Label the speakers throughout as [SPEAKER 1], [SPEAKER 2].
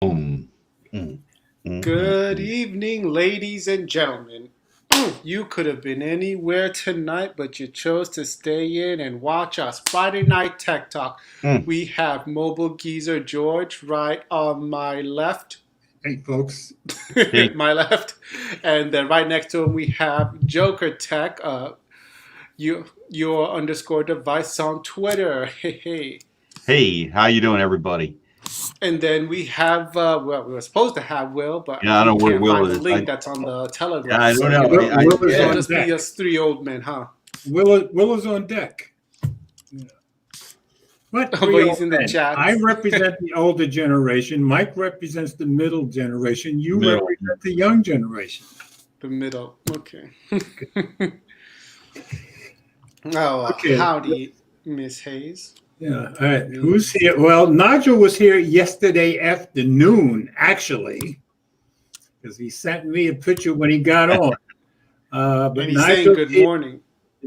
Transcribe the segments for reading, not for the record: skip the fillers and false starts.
[SPEAKER 1] Mm,
[SPEAKER 2] Good
[SPEAKER 1] mm.
[SPEAKER 2] evening, ladies and gentlemen. You could have been anywhere tonight, but you chose to stay in and watch us Friday Night Tech Talk.
[SPEAKER 1] Mm.
[SPEAKER 2] We have Mobile Geezer George right on my left,
[SPEAKER 3] Hey, folks.
[SPEAKER 1] Hey.
[SPEAKER 2] my left, and then right next to him we have Joker Tech. Your underscore device on Twitter. Hey, hey.
[SPEAKER 1] Hey, how you doing, everybody?
[SPEAKER 2] And then we have, well, we were supposed to have Will, but
[SPEAKER 1] Yeah, I
[SPEAKER 2] he
[SPEAKER 1] don't know where
[SPEAKER 2] can't
[SPEAKER 1] Will
[SPEAKER 2] find the
[SPEAKER 1] is.
[SPEAKER 2] link that's on the
[SPEAKER 1] Yeah,
[SPEAKER 2] Telegram.
[SPEAKER 1] I
[SPEAKER 2] So,
[SPEAKER 1] don't know.
[SPEAKER 3] Will is
[SPEAKER 2] it'll
[SPEAKER 3] on
[SPEAKER 2] just be
[SPEAKER 3] deck.
[SPEAKER 2] us three old men, huh?
[SPEAKER 3] Will is on deck. What?
[SPEAKER 2] But he's in the chat.
[SPEAKER 3] I represent the older generation. Mike represents the middle generation. You
[SPEAKER 1] Middle.
[SPEAKER 3] represent the young generation.
[SPEAKER 2] The middle. Okay. Oh,
[SPEAKER 3] Okay.
[SPEAKER 2] howdy, Miss Hayes.
[SPEAKER 3] Yeah. All right. Who's here? Well, Nigel was here yesterday afternoon, actually, because he sent me a picture when he got on. But
[SPEAKER 2] And he's saying good morning.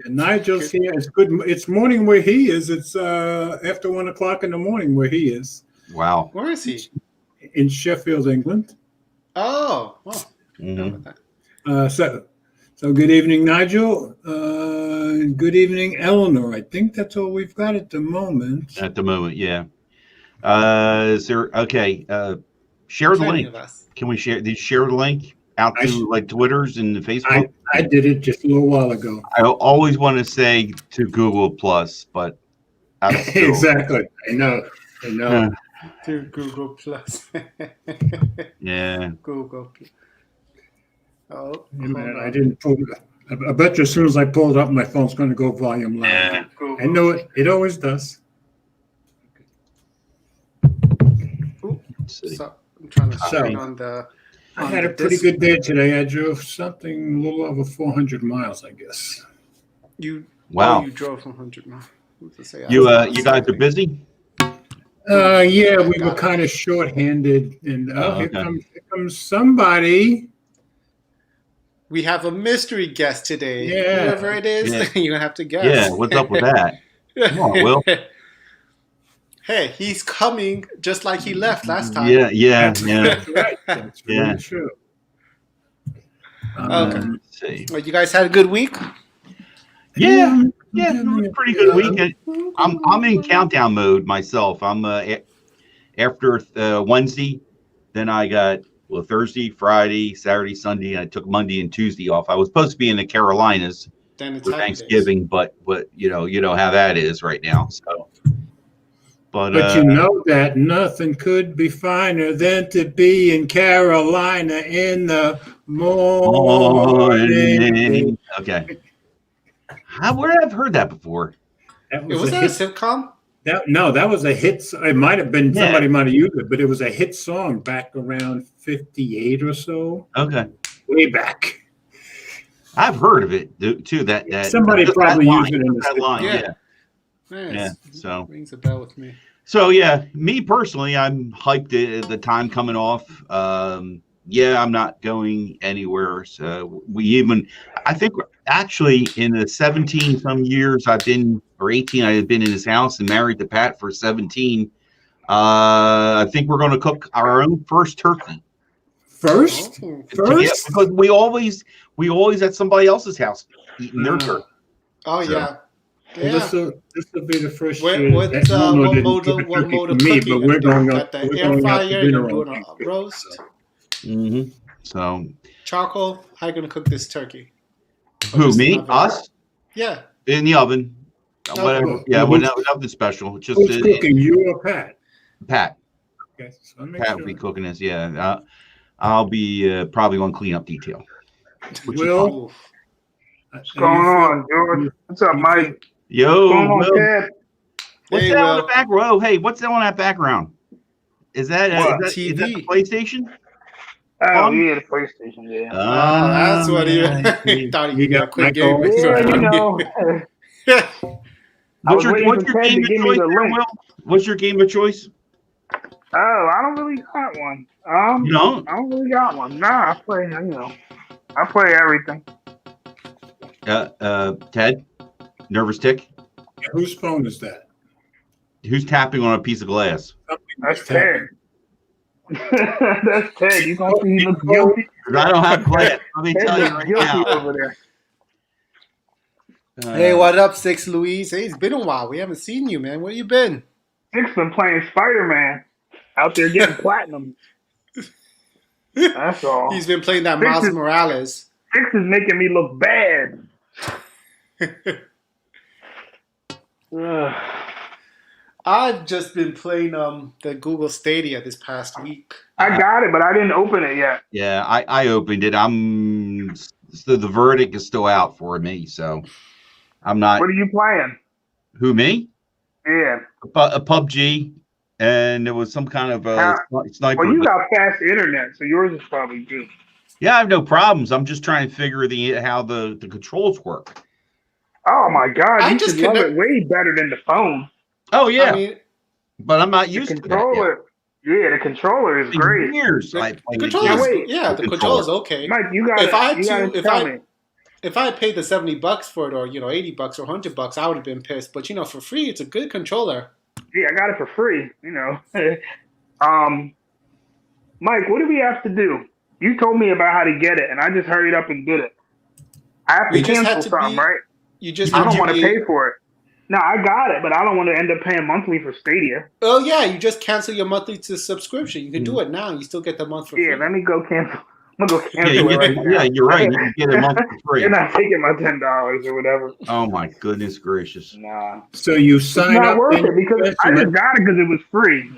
[SPEAKER 3] Nigel's here. It's good. It's morning where he is. It's after 1 o'clock in the morning where he is.
[SPEAKER 1] Wow.
[SPEAKER 2] Where is he?
[SPEAKER 3] In Sheffield, England.
[SPEAKER 2] Oh, well.
[SPEAKER 1] Mm-hmm.
[SPEAKER 3] So good evening, Nigel. Good evening, Eleanor. I think that's all we've got at the moment.
[SPEAKER 1] At the moment, yeah. Is there okay? Share the
[SPEAKER 2] Plenty
[SPEAKER 1] link.
[SPEAKER 2] of us.
[SPEAKER 1] Can we share? Did you share the link out to like Twitters and the Facebook?
[SPEAKER 3] I did it just a little while ago.
[SPEAKER 1] I always want to say to Google Plus, but
[SPEAKER 3] Exactly. I know.
[SPEAKER 2] To Google Plus.
[SPEAKER 1] Yeah.
[SPEAKER 2] Google Plus. Oh,
[SPEAKER 3] Man, I didn't pull it up. I bet you as soon as I pull it up, my phone's going to go volume loud.
[SPEAKER 1] Yeah.
[SPEAKER 3] I know it. It always does.
[SPEAKER 2] So I'm trying to turn on the.
[SPEAKER 3] I had a pretty good day today. I drove something a little over 400 miles, I guess.
[SPEAKER 1] Wow.
[SPEAKER 2] You drove 100 miles.
[SPEAKER 1] You guys are busy?
[SPEAKER 3] Yeah, we were kind of short-handed, and here comes somebody.
[SPEAKER 2] We have a mystery guest today.
[SPEAKER 3] Yeah.
[SPEAKER 2] Whoever it is, you're gonna have to guess.
[SPEAKER 1] Yeah, what's up with that? Come on, Will.
[SPEAKER 2] Hey, he's coming just like he left last time.
[SPEAKER 1] Yeah.
[SPEAKER 3] That's right. That's
[SPEAKER 1] Yeah.
[SPEAKER 3] really true.
[SPEAKER 2] Okay.
[SPEAKER 1] Let's see.
[SPEAKER 2] Well, you guys had a good week?
[SPEAKER 1] Yeah, it was a pretty good weekend. I'm in countdown mode myself. I'm after Wednesday, then I got Thursday, Friday, Saturday, Sunday, and I took Monday and Tuesday off. I was supposed to be in the Carolinas for Thanksgiving, but you know how that is right now. So, but
[SPEAKER 3] you know that nothing could be finer than to be in Carolina in the morning.
[SPEAKER 1] Okay. Where I've heard that before.
[SPEAKER 2] Was that a sitcom?
[SPEAKER 3] No, that was a hit. It might have been somebody might have used it, but it was a hit song back around 58 or so.
[SPEAKER 1] Okay,
[SPEAKER 3] way back.
[SPEAKER 1] I've heard of it too. That
[SPEAKER 3] somebody probably used it in
[SPEAKER 1] that line.
[SPEAKER 2] Yeah.
[SPEAKER 1] So
[SPEAKER 2] rings a bell with me.
[SPEAKER 1] So yeah, me personally, I'm hyped at the time coming off. I'm not going anywhere. So I think actually in the 17 some years I've been, or 18, I had been in his house and married to Pat for 17. I think we're going to cook our own first turkey.
[SPEAKER 3] First?
[SPEAKER 1] Yeah, because we always at somebody else's house eating their turkey.
[SPEAKER 2] Oh so. Yeah.
[SPEAKER 3] Well, this will be the first
[SPEAKER 2] what
[SPEAKER 3] year.
[SPEAKER 2] What mode of cooking?
[SPEAKER 3] We're going
[SPEAKER 2] at the air fryer. You're doing a roast.
[SPEAKER 1] Mm-hmm. So
[SPEAKER 2] charcoal. How are you gonna cook this turkey?
[SPEAKER 1] Who, me? Us?
[SPEAKER 2] Yeah.
[SPEAKER 1] In the oven. Whatever. Yeah. Nothing special. Just
[SPEAKER 3] who's cooking? You or Pat?
[SPEAKER 1] Pat.
[SPEAKER 3] Okay. So
[SPEAKER 1] Pat will be cooking this. Yeah. I'll be probably on cleanup detail.
[SPEAKER 3] Will.
[SPEAKER 4] What's going on, George? What's up, Mike?
[SPEAKER 1] Yo,
[SPEAKER 4] What's going on,
[SPEAKER 1] what's that on the back row? Hey, what's that on that background? Is that
[SPEAKER 2] TV?
[SPEAKER 1] Is that the PlayStation?
[SPEAKER 4] Oh, yeah, the PlayStation, yeah.
[SPEAKER 2] That's what he thought he got a quick game.
[SPEAKER 4] Yeah, you know.
[SPEAKER 1] What's your game of choice there, Will? What's your game of choice?
[SPEAKER 4] Oh, I don't really got one.
[SPEAKER 1] You don't?
[SPEAKER 4] I don't really got one. Nah, I play everything.
[SPEAKER 1] Ted? Nervous tick?
[SPEAKER 3] Whose phone is that?
[SPEAKER 1] Who's tapping on a piece of glass?
[SPEAKER 4] That's Ted. That's Ted. You gonna see he looks guilty?
[SPEAKER 1] I don't have plans. Let me
[SPEAKER 4] Ted
[SPEAKER 1] tell you
[SPEAKER 4] looks
[SPEAKER 1] right
[SPEAKER 4] guilty
[SPEAKER 1] now.
[SPEAKER 4] over there.
[SPEAKER 2] Hey, what up, Six Louise? Hey, it's been a while. We haven't seen you, man. Where you been?
[SPEAKER 4] Six been playing Spider-Man out there getting platinum. That's all.
[SPEAKER 2] He's been playing that
[SPEAKER 4] Six
[SPEAKER 2] Miles
[SPEAKER 4] is-
[SPEAKER 2] Morales.
[SPEAKER 4] Six is making me look bad. Ugh.
[SPEAKER 2] I've just been playing the Google Stadia this past week.
[SPEAKER 4] I got it, but I didn't open it yet.
[SPEAKER 1] Yeah, I opened it. So the verdict is still out for me, so I'm not.
[SPEAKER 4] What are you playing?
[SPEAKER 1] Who, me?
[SPEAKER 4] Yeah.
[SPEAKER 1] A PUBG, and it was some kind of sniper.
[SPEAKER 4] Well, you got fast internet, so yours is probably good.
[SPEAKER 1] Yeah, I have no problems. I'm just trying to figure how the controls work.
[SPEAKER 4] Oh my God!
[SPEAKER 2] I
[SPEAKER 4] You
[SPEAKER 2] just
[SPEAKER 4] should love
[SPEAKER 2] connect-
[SPEAKER 4] it way better than the phone.
[SPEAKER 1] Oh yeah,
[SPEAKER 2] I mean,
[SPEAKER 1] but I'm not
[SPEAKER 4] The
[SPEAKER 1] used to that.
[SPEAKER 4] controller, yeah, the controller is
[SPEAKER 1] Yet.
[SPEAKER 4] great.
[SPEAKER 1] Years
[SPEAKER 2] The
[SPEAKER 1] I played
[SPEAKER 2] controller
[SPEAKER 1] the
[SPEAKER 2] is,
[SPEAKER 1] game.
[SPEAKER 2] yeah, the controller is okay.
[SPEAKER 4] Mike, you got
[SPEAKER 2] If I had
[SPEAKER 4] you
[SPEAKER 2] to-
[SPEAKER 4] gotta
[SPEAKER 2] if
[SPEAKER 4] tell
[SPEAKER 2] I-
[SPEAKER 4] me.
[SPEAKER 2] If I had paid the $70 for it, or $80 or $100, I would have been pissed. But for free, it's a good controller.
[SPEAKER 4] Yeah, I got it for free. Mike, what do we have to do? You told me about how to get it, and I just hurried up and did it. I have
[SPEAKER 2] We
[SPEAKER 4] to
[SPEAKER 2] just had
[SPEAKER 4] cancel
[SPEAKER 2] to
[SPEAKER 4] something,
[SPEAKER 2] be-
[SPEAKER 4] right?
[SPEAKER 2] You just
[SPEAKER 4] I
[SPEAKER 2] have
[SPEAKER 4] don't
[SPEAKER 2] to
[SPEAKER 4] want to
[SPEAKER 2] be-
[SPEAKER 4] pay for it. No, I got it, but I don't want to end up paying monthly for Stadia.
[SPEAKER 2] Oh yeah, you just cancel your monthly to subscription. You can do it now. You still get the month for free.
[SPEAKER 4] Yeah, let me go cancel. I'm gonna go
[SPEAKER 1] Yeah,
[SPEAKER 4] cancel it right now.
[SPEAKER 1] you're right. You can get a month for free.
[SPEAKER 4] You're not taking my $10 or whatever.
[SPEAKER 1] Oh my goodness gracious!
[SPEAKER 4] Nah,
[SPEAKER 3] So you
[SPEAKER 4] it's
[SPEAKER 3] sign
[SPEAKER 4] not
[SPEAKER 3] up,
[SPEAKER 4] worth
[SPEAKER 3] and
[SPEAKER 4] it because I just got it because it was free.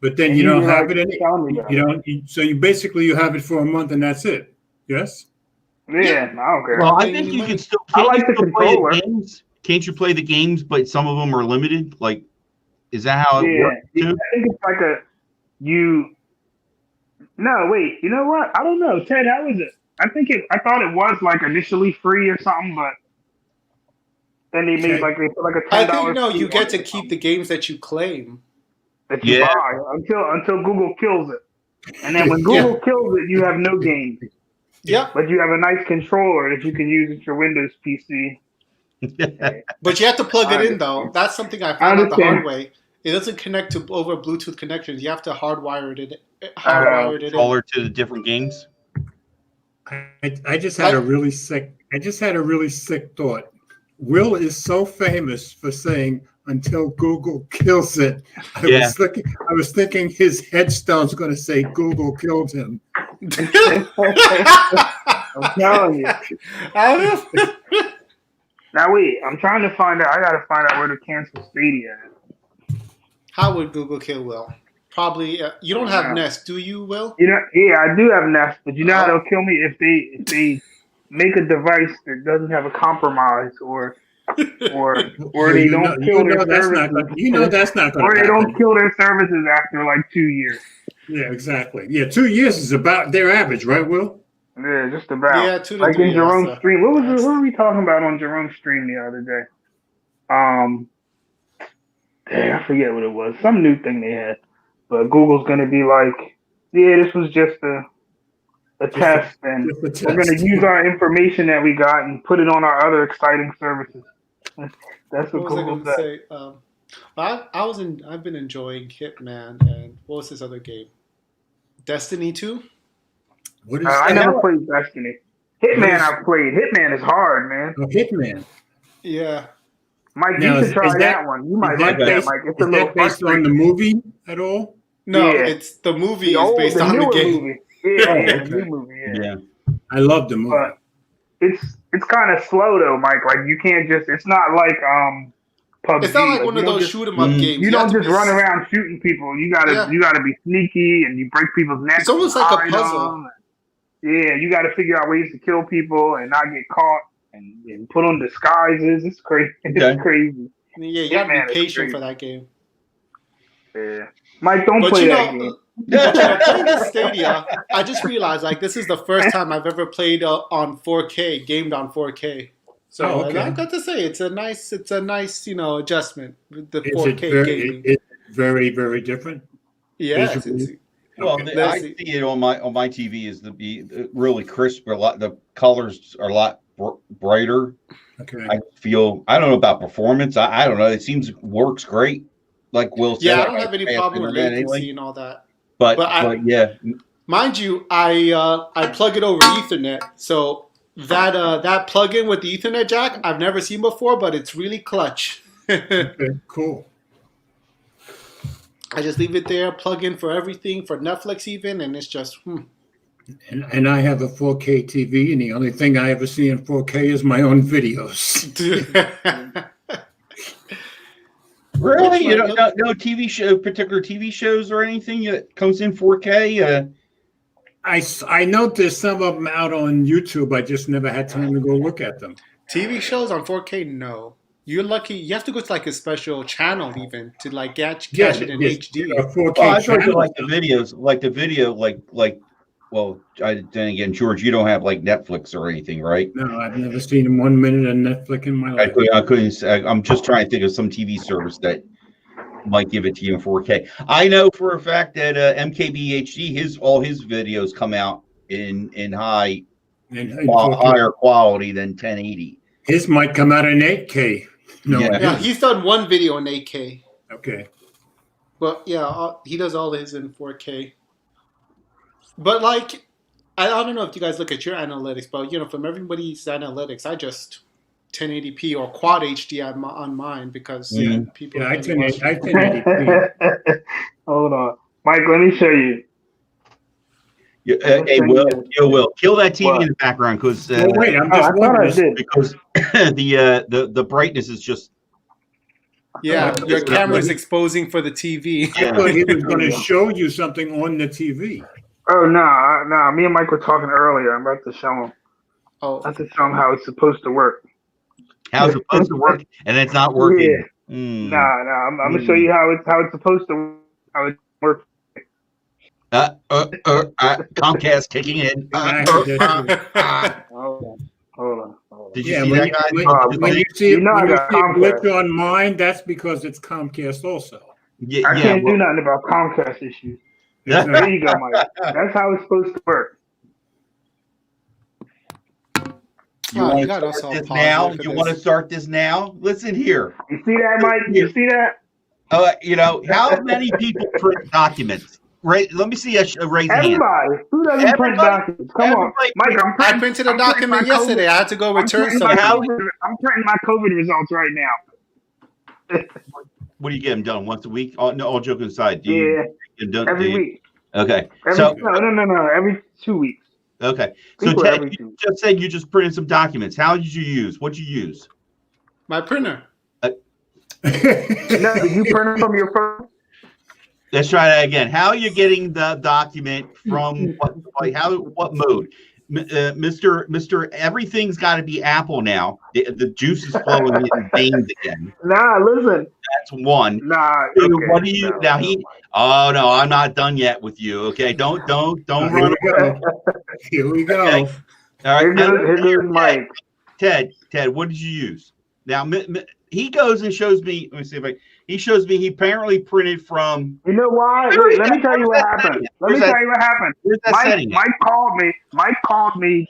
[SPEAKER 3] but then
[SPEAKER 4] And
[SPEAKER 3] you don't
[SPEAKER 4] were
[SPEAKER 3] have
[SPEAKER 4] like
[SPEAKER 3] it any.
[SPEAKER 4] telling me about
[SPEAKER 3] You
[SPEAKER 4] it.
[SPEAKER 3] don't. So you basically you have it for a month and that's it. Yes.
[SPEAKER 4] Yeah, I don't care.
[SPEAKER 1] Well, I
[SPEAKER 2] paying
[SPEAKER 1] think
[SPEAKER 2] any
[SPEAKER 1] you
[SPEAKER 2] money.
[SPEAKER 1] can still.
[SPEAKER 4] I
[SPEAKER 1] Can't
[SPEAKER 4] like
[SPEAKER 1] you
[SPEAKER 4] the
[SPEAKER 1] still play
[SPEAKER 4] controller.
[SPEAKER 1] games? Can't you play the games? But some of them are limited. Like, is that how it
[SPEAKER 4] Yeah,
[SPEAKER 1] works
[SPEAKER 4] I
[SPEAKER 1] too?
[SPEAKER 4] think it's like you. No, wait. You know what? I don't know, Ted. How is it? I thought it was like initially free or something, but then they made
[SPEAKER 3] Okay.
[SPEAKER 4] they put like a
[SPEAKER 2] I
[SPEAKER 4] $10.
[SPEAKER 2] think no,
[SPEAKER 4] fee
[SPEAKER 2] you
[SPEAKER 4] on
[SPEAKER 2] get
[SPEAKER 4] it
[SPEAKER 2] to
[SPEAKER 4] or
[SPEAKER 2] keep
[SPEAKER 4] something
[SPEAKER 2] the games that you claim.
[SPEAKER 4] that you
[SPEAKER 1] Yeah.
[SPEAKER 4] buy until Google kills it, and then when Google kills it, you have no game,
[SPEAKER 2] Yep,
[SPEAKER 4] but you have a nice controller that you can use with your Windows PC.
[SPEAKER 2] but you have to plug it
[SPEAKER 4] I
[SPEAKER 2] in though. That's something I found out the
[SPEAKER 4] understand.
[SPEAKER 2] hard way. It doesn't connect to over Bluetooth connections. You have to hardwire it in.
[SPEAKER 1] Controller to the different games.
[SPEAKER 3] I just had a really sick. I just had a really sick thought. Will is so famous for saying until Google kills it.
[SPEAKER 1] Yeah.
[SPEAKER 3] I was thinking his headstone's going to say Google killed him.
[SPEAKER 4] I'm telling you.
[SPEAKER 2] I don't know.
[SPEAKER 4] Now wait, I'm trying to find out. I gotta find out where to cancel Stadia.
[SPEAKER 2] How would Google kill Will? Probably. You don't have
[SPEAKER 4] Yeah.
[SPEAKER 2] Nest, do you, Will?
[SPEAKER 4] You know, yeah, I do have Nest, but you know how they'll kill me if they make a device that doesn't have a compromise or they don't kill their services.
[SPEAKER 3] You know that's not going
[SPEAKER 4] Or
[SPEAKER 3] to
[SPEAKER 4] they
[SPEAKER 3] happen.
[SPEAKER 4] don't kill their services after like 2 years.
[SPEAKER 3] Yeah, exactly. Yeah, 2 years is about their average, right, Will?
[SPEAKER 4] Yeah, just about.
[SPEAKER 2] Yeah, 2 to
[SPEAKER 4] Like
[SPEAKER 2] 3
[SPEAKER 4] in Jerome's
[SPEAKER 2] years,
[SPEAKER 4] stream. What were we talking about on Jerome's stream the other day? I forget what it was. Some new thing they had. But Google's gonna be like, yeah, this was just a test, and
[SPEAKER 3] just a
[SPEAKER 4] we're gonna
[SPEAKER 3] test.
[SPEAKER 4] use our information that we got and put it on our other exciting services. That's what
[SPEAKER 2] What was I
[SPEAKER 4] Google
[SPEAKER 2] going to
[SPEAKER 4] said.
[SPEAKER 2] say? I've been enjoying Hitman, and what was this other game? Destiny 2?
[SPEAKER 3] What is
[SPEAKER 4] I
[SPEAKER 3] that?
[SPEAKER 4] never played Destiny. Hitman I've played. Hitman is hard, man.
[SPEAKER 3] Oh, Hitman.
[SPEAKER 2] Yeah.
[SPEAKER 4] Mike,
[SPEAKER 3] Now,
[SPEAKER 4] you
[SPEAKER 3] is
[SPEAKER 4] should try
[SPEAKER 3] that-
[SPEAKER 4] that one. You might
[SPEAKER 3] Is
[SPEAKER 4] like
[SPEAKER 3] that
[SPEAKER 4] that,
[SPEAKER 3] based,
[SPEAKER 4] Mike. It's
[SPEAKER 3] is
[SPEAKER 4] a little
[SPEAKER 3] that based on
[SPEAKER 4] frustrating.
[SPEAKER 3] the movie at all?
[SPEAKER 2] No,
[SPEAKER 4] Yeah.
[SPEAKER 2] it's the movie
[SPEAKER 4] The
[SPEAKER 2] is
[SPEAKER 4] old,
[SPEAKER 2] based on the
[SPEAKER 4] newer
[SPEAKER 2] game.
[SPEAKER 4] movie. Yeah,
[SPEAKER 3] Oh,
[SPEAKER 4] the
[SPEAKER 3] okay.
[SPEAKER 4] new movie. Yeah.
[SPEAKER 1] Yeah.
[SPEAKER 3] I love the movie.
[SPEAKER 4] But it's kind of slow though, Mike. Like you can't just. It's not like PUBG.
[SPEAKER 2] It's not like one
[SPEAKER 4] you
[SPEAKER 2] of
[SPEAKER 4] don't
[SPEAKER 2] those
[SPEAKER 4] just-
[SPEAKER 2] shoot 'em up
[SPEAKER 1] Mm.
[SPEAKER 2] games.
[SPEAKER 4] You
[SPEAKER 2] have
[SPEAKER 4] don't
[SPEAKER 2] to
[SPEAKER 4] just
[SPEAKER 2] be
[SPEAKER 4] run around shooting people. You gotta
[SPEAKER 2] Yeah.
[SPEAKER 4] be sneaky and you break people's necks.
[SPEAKER 2] It's almost
[SPEAKER 4] and
[SPEAKER 2] like a
[SPEAKER 4] hide
[SPEAKER 2] puzzle.
[SPEAKER 4] them. Yeah, you got to figure out ways to kill people and not get caught and put on disguises. It's crazy. It's
[SPEAKER 1] Okay.
[SPEAKER 4] crazy.
[SPEAKER 2] Yeah, you gotta
[SPEAKER 4] Hitman
[SPEAKER 2] be
[SPEAKER 4] is
[SPEAKER 2] patient
[SPEAKER 4] crazy.
[SPEAKER 2] for that game.
[SPEAKER 4] Yeah, Mike, don't
[SPEAKER 2] But
[SPEAKER 4] play
[SPEAKER 2] you
[SPEAKER 4] that
[SPEAKER 2] know,
[SPEAKER 4] game.
[SPEAKER 2] playing this Stadia, I just realized like this is the first time I've ever played on 4K, gamed on 4K. So
[SPEAKER 3] Oh, okay.
[SPEAKER 2] I've got to say it's a nice adjustment with the
[SPEAKER 3] Is
[SPEAKER 2] 4K
[SPEAKER 3] it
[SPEAKER 2] gaming.
[SPEAKER 3] very, very different?
[SPEAKER 2] Yes,
[SPEAKER 3] visually?
[SPEAKER 2] it's,
[SPEAKER 1] Well,
[SPEAKER 3] Okay.
[SPEAKER 1] I see it on my TV is really crisp. The colors are a lot brighter.
[SPEAKER 3] Okay.
[SPEAKER 1] I don't know about performance. I don't know. It seems it works great. Like Will said.
[SPEAKER 2] yeah, I don't have
[SPEAKER 1] got
[SPEAKER 2] any
[SPEAKER 1] fast
[SPEAKER 2] problem with
[SPEAKER 1] internet
[SPEAKER 2] latency
[SPEAKER 1] anyway.
[SPEAKER 2] and all that.
[SPEAKER 1] But yeah,
[SPEAKER 2] mind you, I plug it over Ethernet, so that plug-in with the Ethernet jack I've never seen before, but it's really clutch.
[SPEAKER 3] Okay, cool.
[SPEAKER 2] I just leave it there, plug in for everything, for Netflix even, and it's just.
[SPEAKER 3] And I have a 4K TV, and the only thing I ever see in 4K is my own videos.
[SPEAKER 1] really, you know, no TV show, particular TV shows or anything that comes in 4K.
[SPEAKER 3] I know there's some of them out on YouTube. I just never had time to go look at them.
[SPEAKER 2] TV shows on 4K, no. You're lucky. You have to go to like a special channel even to like catch it in HD.
[SPEAKER 1] I thought you like the videos, like the video, like. Well, then again, George, you don't have like Netflix or anything, right?
[SPEAKER 3] No, I've never seen 1 minute of Netflix in my life.
[SPEAKER 1] I couldn't. I'm just trying to think of some TV service that might give it to you in 4K. I know for a fact that MKBHD, all his videos come out in higher quality than 1080.
[SPEAKER 3] His might come out in 8K. No,
[SPEAKER 2] yeah, he's done one video in 8K.
[SPEAKER 3] Okay.
[SPEAKER 2] Well, yeah, he does all his in 4K. But like, I don't know if you guys look at your analytics, but you know, from everybody's analytics, I just 1080p or quad HD on mine because people.
[SPEAKER 3] Yeah, I 1080p.
[SPEAKER 4] Hold on, Mike. Let me show you.
[SPEAKER 1] Hey, Will, kill that TV in the background because.
[SPEAKER 3] Wait, I'm just wondering
[SPEAKER 1] because the brightness is just.
[SPEAKER 2] Yeah, your camera's exposing for the TV.
[SPEAKER 3] I thought he was going to show you something on the TV.
[SPEAKER 4] Oh, no. Me and Mike were talking earlier. I'm about to show him.
[SPEAKER 2] Oh.
[SPEAKER 4] I have to show him how it's supposed to work.
[SPEAKER 1] How it's supposed to work, and it's not working.
[SPEAKER 4] Yeah. I'm going to show you how it's supposed to work.
[SPEAKER 1] Comcast kicking in.
[SPEAKER 4] Hold on.
[SPEAKER 1] Did you see that guy?
[SPEAKER 3] When you see a glitch on mine, that's because it's Comcast also.
[SPEAKER 4] I can't do nothing about Comcast issues. There you go, Mike. That's how it's supposed to work.
[SPEAKER 1] You want to start this now? You want to start this now? Listen here.
[SPEAKER 4] You see that, Mike? You see that?
[SPEAKER 1] You know, how many people print documents? Right. Let me see a raise hand.
[SPEAKER 4] Everybody. Who doesn't print documents? Come on, Mike.
[SPEAKER 2] I printed a document yesterday. I had to go return something.
[SPEAKER 4] I'm printing my COVID results right now.
[SPEAKER 1] What do you get them done once a week? All joking aside.
[SPEAKER 4] Every week.
[SPEAKER 1] Okay.
[SPEAKER 4] No. Every 2 weeks.
[SPEAKER 1] Okay. So Ted, you just said you just printed some documents. How did you use? What'd you use?
[SPEAKER 2] My printer.
[SPEAKER 4] No, did you print it from your phone?
[SPEAKER 1] Let's try that again. How are you getting the document from what mode? Mr. Everything's got to be Apple now. The juice is flowing in veins again.
[SPEAKER 4] Nah, listen.
[SPEAKER 1] That's one.
[SPEAKER 4] Nah.
[SPEAKER 1] So
[SPEAKER 4] okay.
[SPEAKER 1] what do you now? Oh no, I'm not done yet with you. Okay, don't run away.
[SPEAKER 3] Here we go.
[SPEAKER 1] Okay. All right.
[SPEAKER 4] Here goes Mike.
[SPEAKER 1] Ted, what did you use? Now he goes and shows me. Let me see if he shows me he apparently printed from.
[SPEAKER 4] You know why? Wait, let me tell you what happened. Where's that setting? Mike called me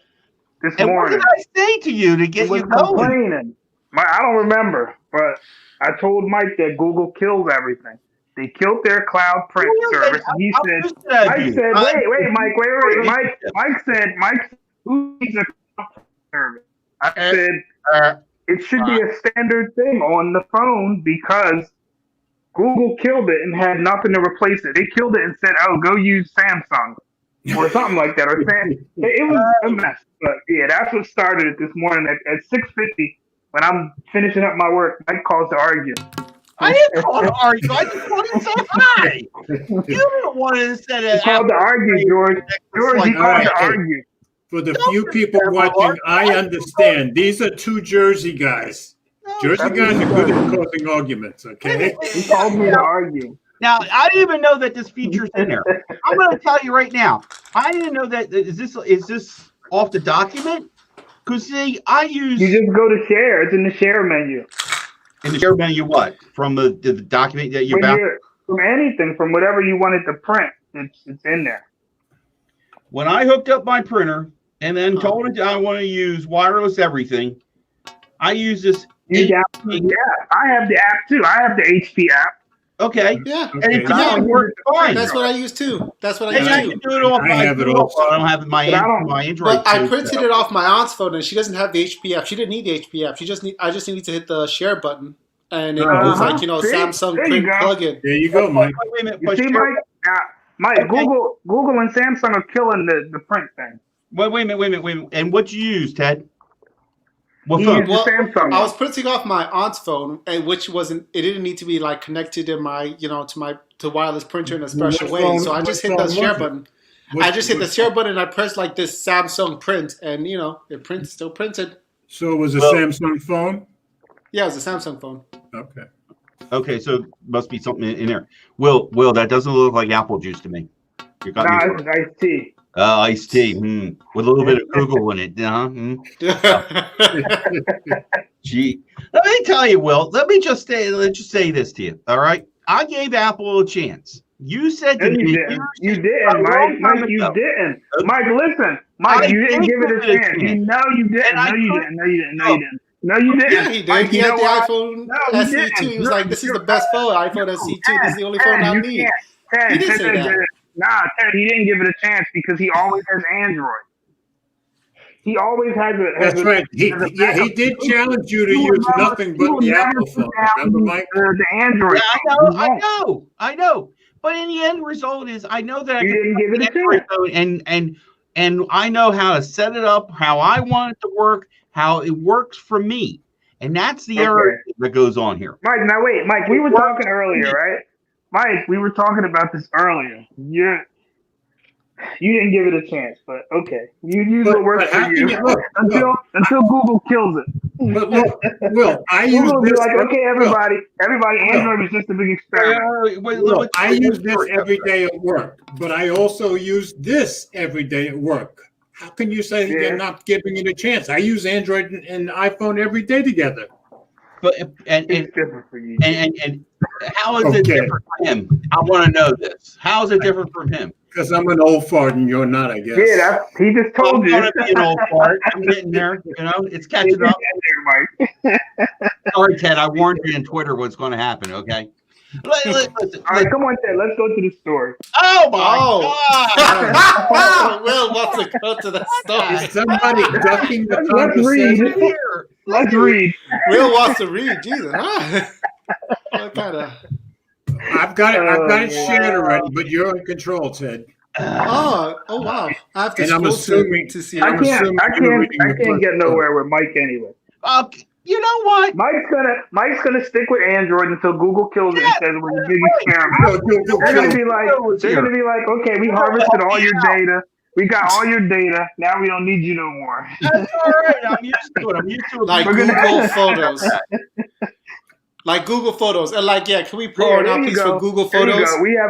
[SPEAKER 4] this morning.
[SPEAKER 1] What did I say to you to get you going?
[SPEAKER 4] Complaining. I don't remember, but I told Mike that Google kills everything. They killed their cloud print service. And he said, Mike said, who needs a cloud service? I said, it should be a standard thing on the phone because Google killed it and had nothing to replace it. They killed it and said, "Oh, go use Samsung or something like that." Or it was a mess. But yeah, that's what started it this morning at 6:50 when I'm finishing up my work. Mike calls to argue.
[SPEAKER 1] I didn't call to argue. I just wanted to say hi. You didn't want to say that.
[SPEAKER 4] He called to argue, George. He called to argue.
[SPEAKER 3] For the few people watching, I understand. These are two Jersey guys. Jersey guys are good at causing arguments, okay?
[SPEAKER 4] He called me to argue.
[SPEAKER 1] Now, I didn't even know that this feature's in there. I'm going to tell you right now. I didn't know that. Is this off the document? Because, see, I use...
[SPEAKER 4] You just go to share. It's in the share menu.
[SPEAKER 1] In the share menu what? From the document that you're about?
[SPEAKER 4] From anything, from whatever you wanted to print. It's in there.
[SPEAKER 1] When I hooked up my printer and then told it I want to use wireless everything, I use this...
[SPEAKER 4] Yeah, I have the app too. I have the HP app.
[SPEAKER 1] Okay.
[SPEAKER 2] Yeah.
[SPEAKER 1] And it
[SPEAKER 3] Okay.
[SPEAKER 1] doesn't work fine.
[SPEAKER 2] That's what I use too. That's what I
[SPEAKER 1] And I
[SPEAKER 2] use
[SPEAKER 1] can
[SPEAKER 2] too.
[SPEAKER 1] do it off
[SPEAKER 3] I
[SPEAKER 1] my
[SPEAKER 3] have it
[SPEAKER 1] Google
[SPEAKER 3] also.
[SPEAKER 1] phone. I don't have my Android.
[SPEAKER 2] But I
[SPEAKER 1] too,
[SPEAKER 2] printed
[SPEAKER 1] so.
[SPEAKER 2] it off my aunt's phone, and she doesn't have the HPF. She didn't need the HPF. I just needed to hit the share button, and it was like
[SPEAKER 4] See?
[SPEAKER 2] Samsung
[SPEAKER 4] There you
[SPEAKER 2] print
[SPEAKER 4] go.
[SPEAKER 2] plugin.
[SPEAKER 3] There you go, Mike.
[SPEAKER 1] Wait a minute.
[SPEAKER 4] You
[SPEAKER 1] But
[SPEAKER 4] see,
[SPEAKER 1] share-
[SPEAKER 4] Mike,
[SPEAKER 1] Okay.
[SPEAKER 4] Google and Samsung are killing the print thing.
[SPEAKER 1] wait a minute. And what you use, Ted? What
[SPEAKER 4] He
[SPEAKER 1] phone?
[SPEAKER 4] used the Samsung
[SPEAKER 2] I
[SPEAKER 4] one.
[SPEAKER 2] was printing off my aunt's phone, and which wasn't. It didn't need to be like connected to my, to wireless printer in a special
[SPEAKER 3] What
[SPEAKER 2] way.
[SPEAKER 3] phone-
[SPEAKER 2] So I just
[SPEAKER 3] what
[SPEAKER 2] hit the
[SPEAKER 3] phone
[SPEAKER 2] share
[SPEAKER 3] was it?
[SPEAKER 2] button. I just hit the share button, and I pressed like this Samsung print, and it still printed.
[SPEAKER 3] So it was a
[SPEAKER 1] Well-
[SPEAKER 3] Samsung phone?
[SPEAKER 2] Yeah, it was a Samsung phone.
[SPEAKER 3] Okay.
[SPEAKER 1] Okay, so must be something in there. Will, that doesn't look like apple juice to me. You got
[SPEAKER 4] Nah,
[SPEAKER 1] me.
[SPEAKER 4] it's iced tea.
[SPEAKER 1] Iced tea, with a little bit of Google in it. Gee, let me tell you, Will. Let's just say this to you. All right, I gave Apple a chance. You said to
[SPEAKER 4] No,
[SPEAKER 1] me,
[SPEAKER 4] you didn't. You didn't, Mike. Mike, you didn't. Mike, listen. Mike, you didn't give it a chance. You know you didn't. No, you didn't. No, you didn't. No, you didn't. No, you didn't.
[SPEAKER 2] Yeah, he did.
[SPEAKER 4] Mike,
[SPEAKER 2] He
[SPEAKER 4] you
[SPEAKER 2] had
[SPEAKER 4] know
[SPEAKER 2] the
[SPEAKER 4] what?
[SPEAKER 2] iPhone
[SPEAKER 4] No, he
[SPEAKER 2] SE2.
[SPEAKER 4] didn't.
[SPEAKER 2] He was like, "This is the best phone, iPhone SE2. This is the only phone I need."
[SPEAKER 4] Ted,
[SPEAKER 2] He didn't say that.
[SPEAKER 4] Nah, Ted, he didn't give it a chance because he always has Android. He always has a.
[SPEAKER 3] That's right. He did challenge you to use nothing but the Apple phone. Remember, Mike?
[SPEAKER 4] The Android.
[SPEAKER 1] Yeah, I know. But in the end result is, I know that I
[SPEAKER 4] You
[SPEAKER 1] can
[SPEAKER 4] didn't give it a
[SPEAKER 1] Android
[SPEAKER 4] chance.
[SPEAKER 1] phone and I know how to set it up, how I want it to work, how it works for me, and that's the error that goes on here.
[SPEAKER 4] Mike, now wait, Mike, we were talking earlier, right? Mike, we were talking about this earlier. You didn't give it a chance, but okay. You use what works for you until Google kills it.
[SPEAKER 3] But look, Will, I use
[SPEAKER 4] Google will be
[SPEAKER 3] this.
[SPEAKER 4] like, okay, everybody, Android is just a big experiment.
[SPEAKER 3] Look, I use this every day at work, but I also use this every day at work. How can you say you're not giving it a chance? I use Android and iPhone every day together.
[SPEAKER 1] But
[SPEAKER 4] It's different for you.
[SPEAKER 1] and how is it different from him? I want to know this. How is it different from him?
[SPEAKER 3] Because I'm an old fart and you're not, I guess.
[SPEAKER 4] Yeah, he just told you.
[SPEAKER 1] I'm gonna be an old fart. I'm getting there. It's catching up.
[SPEAKER 4] Mike.
[SPEAKER 1] Sorry, Ted. I warned you on Twitter what's going to happen. Okay. Listen,
[SPEAKER 4] All right, come on, Ted. Let's go to the story.
[SPEAKER 1] Oh my God!
[SPEAKER 2] Will wants to go to the story.
[SPEAKER 3] Is somebody ducking the
[SPEAKER 4] Let's read.
[SPEAKER 3] conversation?
[SPEAKER 4] Let's read.
[SPEAKER 2] Will wants to read. Jesus, huh? What kind of?
[SPEAKER 3] I've got it shared already, but you're in control, Ted.
[SPEAKER 2] Oh wow! I have to
[SPEAKER 3] And I'm
[SPEAKER 2] scroll
[SPEAKER 3] assuming
[SPEAKER 2] to see.
[SPEAKER 4] I
[SPEAKER 3] I'm
[SPEAKER 4] can't
[SPEAKER 3] assuming you're reading
[SPEAKER 4] get
[SPEAKER 3] the
[SPEAKER 4] nowhere with Mike anyway.
[SPEAKER 1] You know what?
[SPEAKER 4] Mike's gonna stick with Android until Google kills it and says it was a big experiment. They're gonna be like, okay, we harvested all your data. We got all your data. Now we don't need you no more.
[SPEAKER 1] That's all right. I'm used to it.
[SPEAKER 2] Like Google Photos. Like Google Photos, and can we pour an piece for Google
[SPEAKER 4] There
[SPEAKER 2] Photos?
[SPEAKER 4] you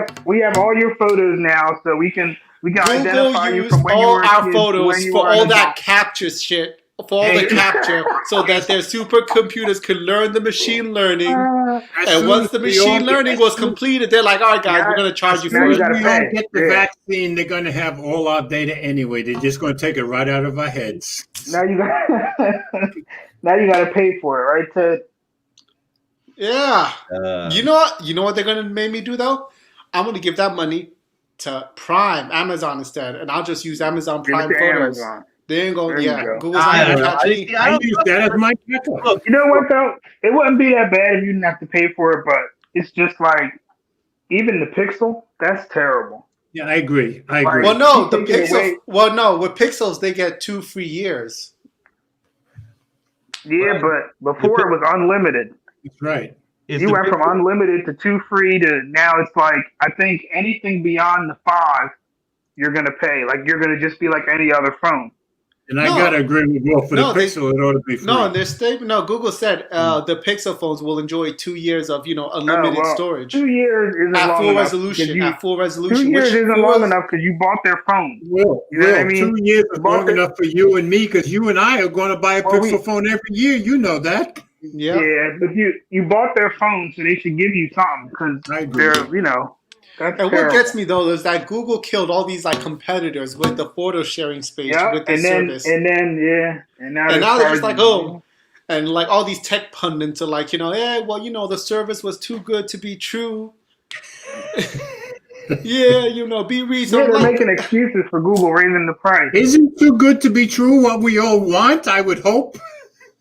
[SPEAKER 4] go. We have all your photos now, so we can identify you
[SPEAKER 2] Google
[SPEAKER 4] from
[SPEAKER 2] used
[SPEAKER 4] when you
[SPEAKER 2] all
[SPEAKER 4] were a
[SPEAKER 2] our
[SPEAKER 4] kid to
[SPEAKER 2] photos
[SPEAKER 4] when you
[SPEAKER 2] for
[SPEAKER 4] were
[SPEAKER 2] all
[SPEAKER 4] an
[SPEAKER 2] that
[SPEAKER 4] adult.
[SPEAKER 2] capture shit, for all the capture, so that their supercomputers could learn the machine learning. And once the machine learning was completed, they're like, "All right, guys, we're going to charge you
[SPEAKER 3] As soon
[SPEAKER 2] for
[SPEAKER 3] as
[SPEAKER 2] it."
[SPEAKER 3] we all get the vaccine, they're going to have all our data anyway. They're just going to take it right out of our heads.
[SPEAKER 4] Now you got to pay for it, right, Ted?
[SPEAKER 2] Yeah. You know what they're going to make me do though? I'm going to give that money to Amazon instead, and I'll just use Amazon Prime Photos.
[SPEAKER 4] Amazon.
[SPEAKER 2] They ain't going.
[SPEAKER 4] There you go.
[SPEAKER 2] Google's not going to catch me.
[SPEAKER 3] I use that as my backup.
[SPEAKER 1] Look,
[SPEAKER 4] You know what though? It wouldn't be that bad if you didn't have to pay for it, but it's just like even the Pixel, that's terrible.
[SPEAKER 3] Yeah, I agree.
[SPEAKER 2] Well, no, the
[SPEAKER 4] Take it away.
[SPEAKER 2] Pixel. Well, no, with Pixels they get 2 free years.
[SPEAKER 4] Yeah, but before it was unlimited.
[SPEAKER 3] That's right.
[SPEAKER 4] You went from unlimited to 2 free to now it's like I think anything beyond the 5 you're gonna pay. Like you're gonna just be like any other phone.
[SPEAKER 3] And I got to agree with Will. For the Pixel, it ought to be free.
[SPEAKER 2] No, their statement. No, Google said the Pixel phones will enjoy 2 years of unlimited storage
[SPEAKER 4] 2 years isn't
[SPEAKER 2] at
[SPEAKER 4] long
[SPEAKER 2] full
[SPEAKER 4] enough.
[SPEAKER 2] resolution. At full resolution,
[SPEAKER 4] 2 years isn't long enough because you bought their phone.
[SPEAKER 3] Will,
[SPEAKER 4] You know what I mean?
[SPEAKER 3] 2 years is long enough for you and me because you and I are going to buy a Pixel phone every year. You know that.
[SPEAKER 2] Yeah,
[SPEAKER 4] but you bought their phone, so they should give you something because they're That's
[SPEAKER 2] and
[SPEAKER 4] terrible.
[SPEAKER 2] what gets me though is that Google killed all these competitors with the photo sharing space with the service.
[SPEAKER 4] And now
[SPEAKER 2] they're just like, and all these tech pundits are like, the service was too good to be true. Yeah, be
[SPEAKER 4] Yeah,
[SPEAKER 2] reasonable.
[SPEAKER 4] they're
[SPEAKER 2] Like,
[SPEAKER 4] making excuses for Google raising the price.
[SPEAKER 3] Isn't too good to be true what we all want, I would hope?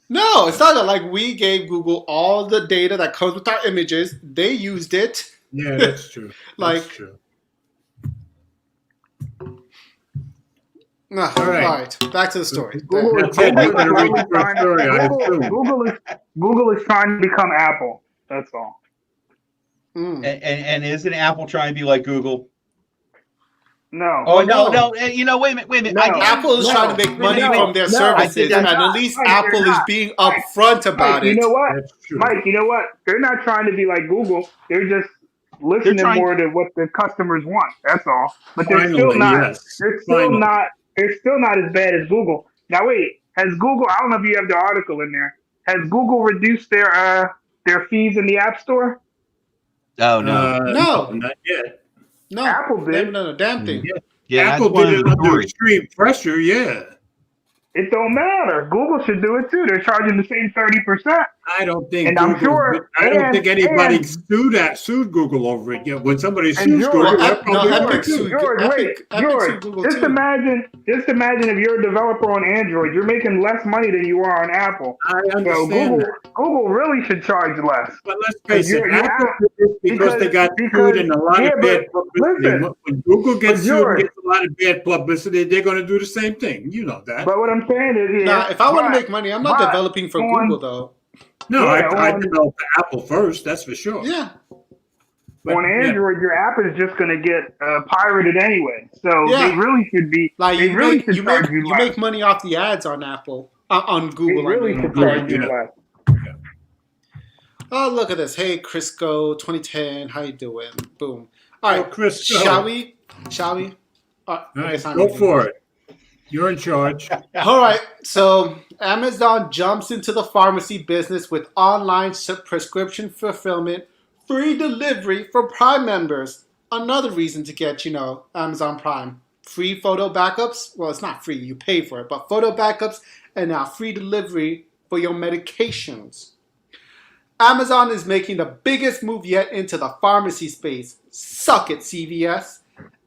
[SPEAKER 2] no, it's not that like we gave Google all the data that comes with our images. They used it.
[SPEAKER 3] Yeah, that's true. That's
[SPEAKER 2] Like,
[SPEAKER 3] true.
[SPEAKER 2] all
[SPEAKER 3] All right.
[SPEAKER 2] right, back to the story.
[SPEAKER 4] Google
[SPEAKER 3] Now,
[SPEAKER 4] is
[SPEAKER 3] Ted, you're
[SPEAKER 4] Google
[SPEAKER 3] going to
[SPEAKER 4] is
[SPEAKER 3] read the
[SPEAKER 4] trying-
[SPEAKER 3] first story, I
[SPEAKER 4] Google,
[SPEAKER 3] assume.
[SPEAKER 4] Google is trying to become Apple. That's all.
[SPEAKER 2] Mm.
[SPEAKER 1] And isn't Apple trying to be like Google?
[SPEAKER 4] No.
[SPEAKER 1] Oh
[SPEAKER 2] no.
[SPEAKER 1] no. You know, wait a minute.
[SPEAKER 4] No.
[SPEAKER 2] Apple is
[SPEAKER 4] No,
[SPEAKER 2] trying to make money
[SPEAKER 4] no,
[SPEAKER 2] from their
[SPEAKER 4] no,
[SPEAKER 2] services,
[SPEAKER 1] they're
[SPEAKER 2] and
[SPEAKER 1] not.
[SPEAKER 2] at least
[SPEAKER 4] Mike,
[SPEAKER 2] Apple
[SPEAKER 4] they're
[SPEAKER 2] is
[SPEAKER 4] not.
[SPEAKER 2] being upfront about
[SPEAKER 4] Mike, you
[SPEAKER 2] it.
[SPEAKER 4] know what?
[SPEAKER 3] That's true.
[SPEAKER 4] Mike, you know what? They're not trying to be like Google. They're just listening
[SPEAKER 1] trying-
[SPEAKER 4] more to what the customers want. That's all. But they're still
[SPEAKER 3] Finally,
[SPEAKER 4] not.
[SPEAKER 3] yes.
[SPEAKER 4] They're still
[SPEAKER 3] Finally.
[SPEAKER 4] not. They're still not as bad as Google. Now wait, has Google? I don't know if you have the article in there. Has Google reduced their fees in the App Store?
[SPEAKER 1] Oh no.
[SPEAKER 2] No.
[SPEAKER 3] Not yet.
[SPEAKER 2] No,
[SPEAKER 4] Apple
[SPEAKER 2] they
[SPEAKER 4] did.
[SPEAKER 2] haven't done a damn thing.
[SPEAKER 1] Yeah,
[SPEAKER 3] Apple
[SPEAKER 1] that's one
[SPEAKER 3] did
[SPEAKER 1] of
[SPEAKER 3] it
[SPEAKER 1] the
[SPEAKER 3] under
[SPEAKER 1] stories.
[SPEAKER 3] extreme pressure, yeah.
[SPEAKER 4] It don't matter. Google should do it too. They're charging the same 30%.
[SPEAKER 3] I don't think
[SPEAKER 4] And I'm
[SPEAKER 3] Google,
[SPEAKER 4] sure-
[SPEAKER 3] I don't
[SPEAKER 4] and-
[SPEAKER 3] think anybody
[SPEAKER 4] and-
[SPEAKER 3] sued Google over it. Yeah, when somebody
[SPEAKER 4] And
[SPEAKER 3] sues
[SPEAKER 4] George-
[SPEAKER 3] Google,
[SPEAKER 2] Well,
[SPEAKER 3] they're
[SPEAKER 2] no,
[SPEAKER 3] probably
[SPEAKER 2] Epic
[SPEAKER 3] right
[SPEAKER 2] sued-
[SPEAKER 3] too.
[SPEAKER 4] George,
[SPEAKER 2] Epic
[SPEAKER 4] George,
[SPEAKER 2] sued Google
[SPEAKER 4] just
[SPEAKER 2] too.
[SPEAKER 4] imagine if you're a developer on Android, you're making less money than you are on Apple.
[SPEAKER 3] I
[SPEAKER 4] So
[SPEAKER 3] understand that.
[SPEAKER 4] Google really should charge less.
[SPEAKER 3] But let's face it,
[SPEAKER 4] You're
[SPEAKER 3] Apple did this because they got
[SPEAKER 4] because-
[SPEAKER 3] sued and a lot
[SPEAKER 4] yeah,
[SPEAKER 3] of bad
[SPEAKER 4] but
[SPEAKER 3] publicity.
[SPEAKER 4] listen,
[SPEAKER 3] When Google gets
[SPEAKER 4] but
[SPEAKER 3] sued and
[SPEAKER 4] George-
[SPEAKER 3] gets a lot of bad publicity, they're going to do the same thing. You know that.
[SPEAKER 4] But what I'm saying is,
[SPEAKER 2] Nah, if I want to
[SPEAKER 4] but-
[SPEAKER 2] make money, I'm not
[SPEAKER 4] but
[SPEAKER 2] developing for
[SPEAKER 4] on-
[SPEAKER 2] Google though.
[SPEAKER 3] No,
[SPEAKER 4] yeah,
[SPEAKER 3] I
[SPEAKER 4] on-
[SPEAKER 3] developed Apple first, that's for sure.
[SPEAKER 2] Yeah,
[SPEAKER 3] But,
[SPEAKER 4] on
[SPEAKER 3] yeah.
[SPEAKER 4] Android, your app is just going to get pirated anyway. So
[SPEAKER 2] Yeah.
[SPEAKER 4] they really should be.
[SPEAKER 2] like
[SPEAKER 4] they
[SPEAKER 2] you
[SPEAKER 4] really
[SPEAKER 2] make
[SPEAKER 4] should
[SPEAKER 2] you
[SPEAKER 4] charge
[SPEAKER 2] make
[SPEAKER 4] you
[SPEAKER 2] you
[SPEAKER 4] less.
[SPEAKER 2] make money off the ads on Apple on
[SPEAKER 4] They
[SPEAKER 2] Google. I
[SPEAKER 4] really
[SPEAKER 2] mean.
[SPEAKER 4] should charge you
[SPEAKER 3] Yeah.
[SPEAKER 4] less.
[SPEAKER 2] Oh, look at this! Hey, Crisco 2010, how you doing? Boom. All right,
[SPEAKER 3] Well, Crisco.
[SPEAKER 2] shall we?
[SPEAKER 3] All right, go for it. You're in charge.
[SPEAKER 2] All right, so Amazon jumps into the pharmacy business with online prescription fulfillment, free delivery for Prime members. Another reason to get, Amazon Prime. Free photo backups. Well, it's not free, you pay for it, but photo backups and now free delivery for your medications. Amazon is making the biggest move yet into the pharmacy space. Suck it, CVS.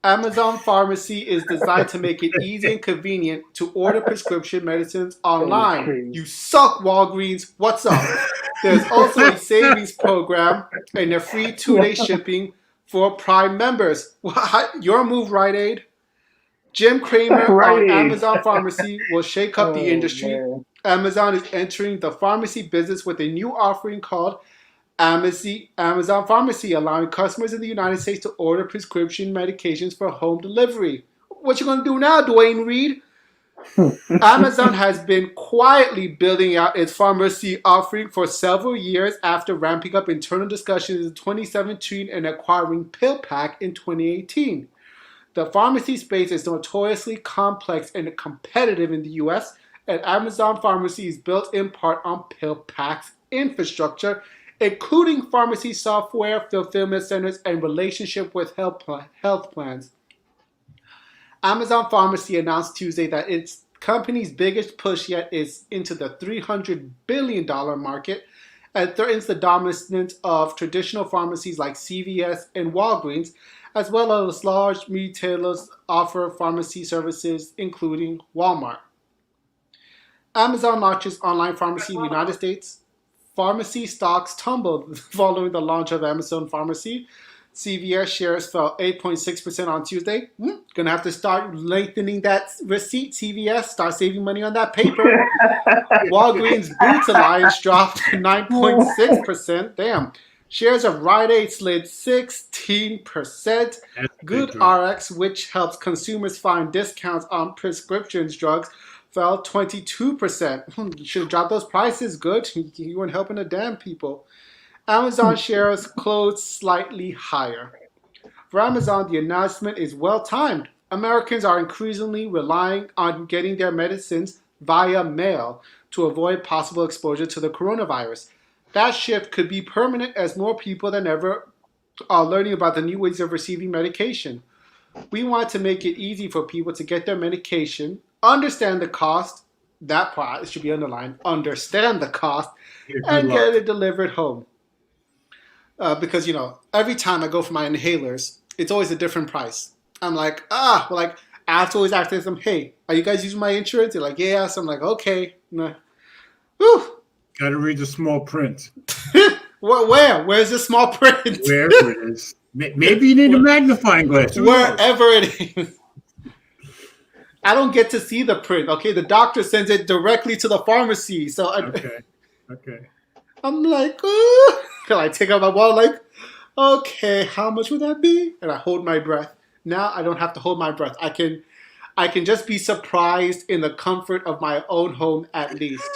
[SPEAKER 2] Amazon Pharmacy is designed to make it easy and convenient to order prescription medicines online. You suck, Walgreens. What's up? There's also a savings program and a free 2-day shipping for Prime members. Your move, Rite Aid. Jim Cramer
[SPEAKER 4] Rite
[SPEAKER 2] on
[SPEAKER 4] Aid.
[SPEAKER 2] Amazon Pharmacy will shake up the industry.
[SPEAKER 4] Man.
[SPEAKER 2] Amazon is entering the pharmacy business with a new offering called Amazon Pharmacy, allowing customers in the United States to order prescription medications for home delivery. What you gonna do now, Dwayne Reed? Amazon has been quietly building out its pharmacy offering for several years after ramping up internal discussions in 2017 and acquiring PillPack in 2018. The pharmacy space is notoriously complex and competitive in the US, and Amazon Pharmacy is built in part on PillPack's infrastructure, including pharmacy software, fulfillment centers, and relationship with health plans. Amazon Pharmacy announced Tuesday that its company's biggest push yet is into the $300 billion market and threatens the dominance of traditional pharmacies like CVS and Walgreens, as well as large retailers offer pharmacy services, including Walmart. Amazon launches online pharmacy in the United States. Pharmacy stocks tumbled following the launch of Amazon Pharmacy. CVS shares fell 8.6% on Tuesday. Gonna have to start lengthening that receipt, CVS. Start saving money on that paper. Walgreens Boots Alliance dropped 9.6%. Damn. Shares of Rite Aid slid 16%. Good RX, which helps consumers find discounts on prescriptions drugs, fell 22%. You should have dropped those prices. Good. You weren't helping the damn people. Amazon shares closed slightly higher. For Amazon, the announcement is well timed. Americans are increasingly relying on getting their medicines via mail to avoid possible exposure to the coronavirus. That shift could be permanent as more people than ever are learning about the new ways of receiving medication. We want to make it easy for people to get their medication, understand the cost, that part should be underlined, understand the cost, and get it delivered home. because every time I go for my inhalers, it's always a different price. I'm like, I have to always ask them, hey, are you guys using my insurance? They're like, yeah. So I'm like, okay. Nah. Whew.
[SPEAKER 3] Got to read the small print.
[SPEAKER 2] Where? Where's the small print?
[SPEAKER 3] Wherever it is. Maybe you need a magnifying glass.
[SPEAKER 2] Wherever it is. I don't get to see the print. Okay, the doctor sends it directly to the pharmacy. So
[SPEAKER 3] Okay.
[SPEAKER 2] I'm like, I take out my wallet, like, okay, how much would that be? And I hold my breath. Now I don't have to hold my breath. I can just be surprised in the comfort of my own home at least.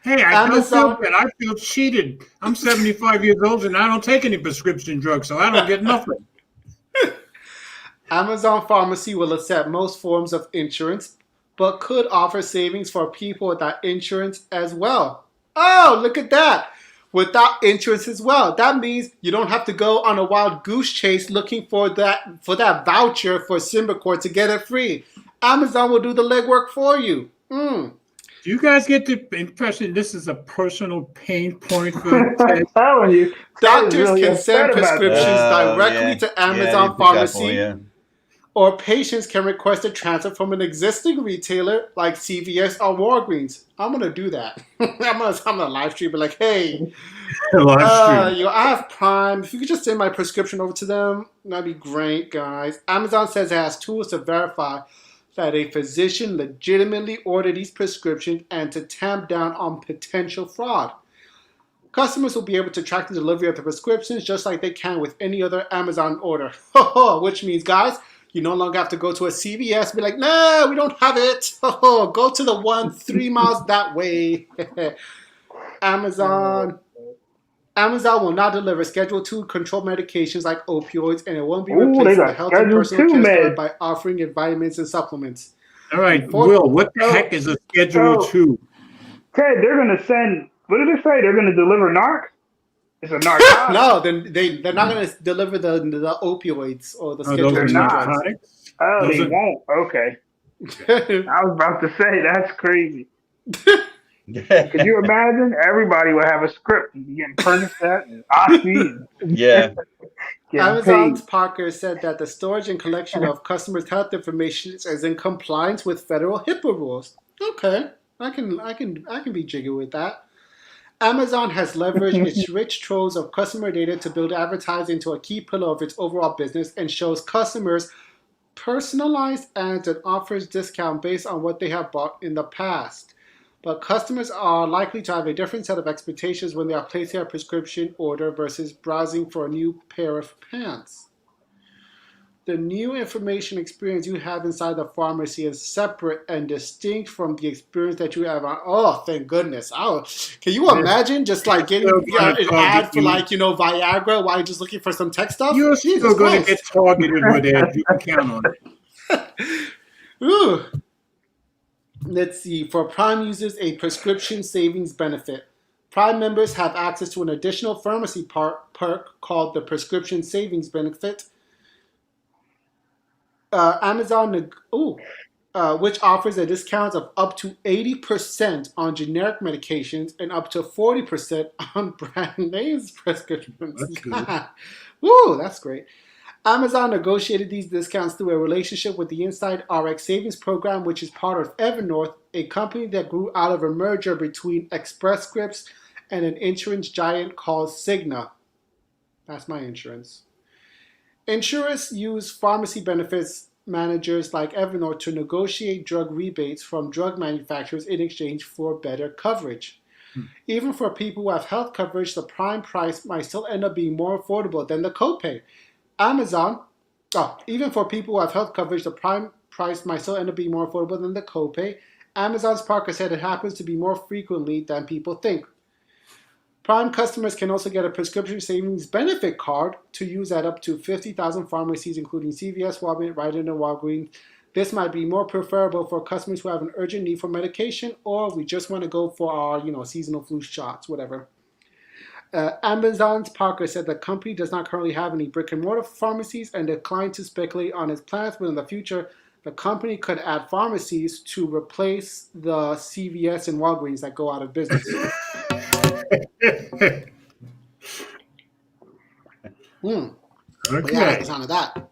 [SPEAKER 3] Hey, I don't feel bad. I feel cheated. I'm 75 years old and I don't take any prescription drugs, so I don't get nothing.
[SPEAKER 2] Amazon Pharmacy will accept most forms of insurance, but could offer savings for people without insurance as well. Oh, look at that. Without insurance as well. That means you don't have to go on a wild goose chase looking for that voucher for Symbicort to get it free. Amazon will do the legwork for you.
[SPEAKER 3] Do you guys get the impression this is a personal pain point for
[SPEAKER 4] I'm telling you.
[SPEAKER 2] Doctors
[SPEAKER 4] really
[SPEAKER 2] can send prescriptions directly to Amazon Pharmacy, or patients can request a transfer from an existing retailer like CVS or Walgreens. I'm going to do that. I'm going to live stream, be like, hey, I have Prime. If you could just send my prescription over to them, that'd be great, guys. Amazon says it has tools to verify that a physician legitimately ordered these prescriptions and to tamp down on potential fraud. Customers will be able to track the delivery of the prescriptions just like they can with any other Amazon order. Which means, guys, you no longer have to go to a CVS and be like, no, we don't have it. Go to the one 3 miles that way. Amazon will not deliver Schedule II controlled medications like opioids, and it won't be replacing the health and personal care store by offering it vitamins and supplements.
[SPEAKER 3] All right, Will, what the heck is a Schedule II?
[SPEAKER 4] Ted, they're going to send, what did they say? They're going to deliver narc? It's a narcotic.
[SPEAKER 2] No, they're not going to deliver the opioids or the Schedule II drugs.
[SPEAKER 4] Oh, they won't. Okay. I was about to say, that's crazy. Could you imagine? Everybody would have a script. You'd be getting Percocet and Oxy.
[SPEAKER 1] Yeah.
[SPEAKER 2] Amazon's Parker said that the storage and collection of customers' health information is in compliance with federal HIPAA rules. Okay, I can be jiggy with that. Amazon has leveraged its rich troves of customer data to build advertising into a key pillar of its overall business and shows customers personalized ads and offers discount based on what they have bought in the past. But customers are likely to have a different set of expectations when they are placing a prescription order versus browsing for a new pair of pants. The new information experience you have inside the pharmacy is separate and distinct from the experience that you have on. Oh, thank goodness! Can you imagine just like getting an ad for Viagra while you're just looking for some tech stuff?
[SPEAKER 3] You're still going to get targeted with ads. You can count on it.
[SPEAKER 2] Ooh. Let's see. For Prime users, a prescription savings benefit. Prime members have access to an additional pharmacy perk called the Prescription Savings Benefit. Amazon, which offers a discount of up to 80% on generic medications and up to 40% on brand names prescriptions.
[SPEAKER 3] That's good.
[SPEAKER 2] Woo, that's great. Amazon negotiated these discounts through a relationship with the Inside RX Savings Program, which is part of Evernorth, a company that grew out of a merger between Express Scripts and an insurance giant called Cigna. That's my insurance. Insurers use pharmacy benefits managers like Evernorth to negotiate drug rebates from drug manufacturers in exchange for better coverage. Even for people who have health coverage, the prime price might still end up being more affordable than the copay. Even for people who have health coverage, the prime price might still end up being more affordable than the copay. Amazon's Parker said it happens to be more frequently than people think. Prime customers can also get a prescription savings benefit card to use at up to 50,000 pharmacies, including CVS, Walmart, Rite Aid, and Walgreens. This might be more preferable for customers who have an urgent need for medication, or we just want to go for our, seasonal flu shots, whatever. Amazon's Parker said the company does not currently have any brick-and-mortar pharmacies and declined to speculate on its plans, but in the future, the company could add pharmacies to replace the CVS and Walgreens that go out of business. But yeah,
[SPEAKER 3] Okay.
[SPEAKER 2] it's on that.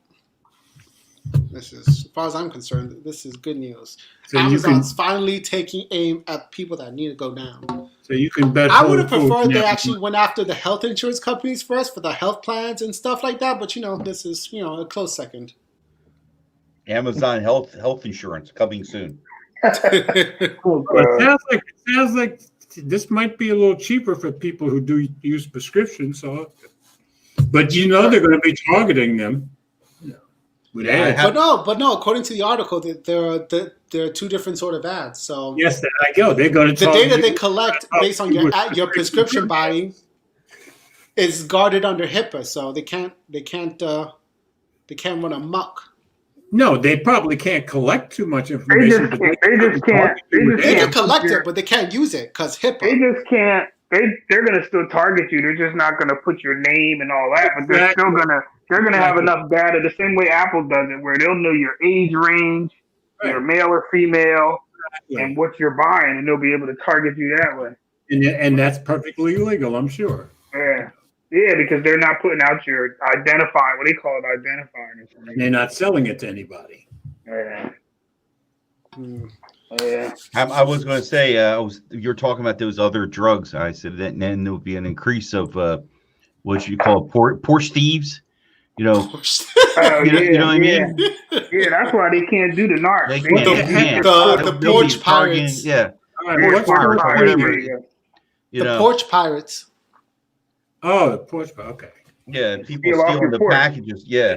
[SPEAKER 2] This is, as far as I'm concerned, this is good news.
[SPEAKER 3] So
[SPEAKER 2] Amazon's finally taking aim at people that need to go down.
[SPEAKER 3] So you can bet.
[SPEAKER 2] I would have
[SPEAKER 3] Whole Foods
[SPEAKER 2] preferred they
[SPEAKER 3] now.
[SPEAKER 2] actually went after the health insurance companies first for the health plans and stuff like that. But this is a close second.
[SPEAKER 1] Amazon health insurance coming soon.
[SPEAKER 3] Well, it sounds like this might be a little cheaper for people who do use prescriptions. So, but they're going to be targeting them. With ads.
[SPEAKER 2] But no. According to the article, there are two different sort of ads. So
[SPEAKER 3] yes, there I go. They're going to
[SPEAKER 2] the data they collect based on your prescription buying is guarded under HIPAA, so they can't run amok.
[SPEAKER 3] No, they probably can't collect too much information.
[SPEAKER 4] They
[SPEAKER 2] can collect it, but they can't use it because HIPAA.
[SPEAKER 4] They just can't. They're going to still target you. They're just not going to put your name and all that, but they're still going to. They're going to have enough data the same way Apple does it, where they'll know your age range, your male or female, and what you're buying, and they'll be able to target you that way.
[SPEAKER 3] And that's perfectly legal, I'm sure.
[SPEAKER 4] Yeah, because they're not putting out your identifying, what they call it, identifying or something.
[SPEAKER 3] They're not selling it to anybody.
[SPEAKER 4] Yeah.
[SPEAKER 1] I was going to say, you're talking about those other drugs. I said that then there would be an increase of what you call Porsche thieves. You know what I mean?
[SPEAKER 4] Yeah, that's why they can't do the narc.
[SPEAKER 1] They can't.
[SPEAKER 2] The Porsche pirates.
[SPEAKER 1] Yeah.
[SPEAKER 2] The Porsche pirates.
[SPEAKER 3] Oh, the Porsche. Okay.
[SPEAKER 1] Yeah, people stealing the packages. Yeah.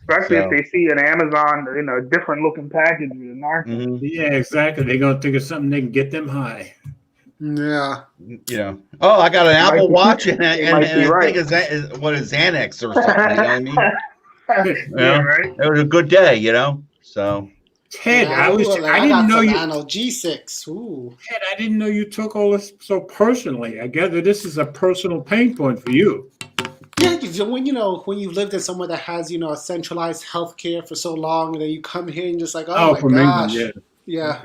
[SPEAKER 4] Especially if they see an Amazon, different looking package with a narc.
[SPEAKER 3] Mm-hmm. Yeah, exactly. They're gonna think of something they can get them high.
[SPEAKER 2] Yeah.
[SPEAKER 1] Oh, I got an Apple Watch and I think it's what is Xanax or something. You know what I mean?
[SPEAKER 4] Right.
[SPEAKER 1] It was a good day, So.
[SPEAKER 3] Ted,
[SPEAKER 2] I
[SPEAKER 3] didn't know you.
[SPEAKER 2] G6. Ooh.
[SPEAKER 3] Ted, I didn't know you took all this so personally. I gather this is a personal pain point for you.
[SPEAKER 2] Yeah, when you've lived in somewhere that has a centralized healthcare for so long, and then you come here and just like, oh my gosh,
[SPEAKER 3] England,
[SPEAKER 2] yeah.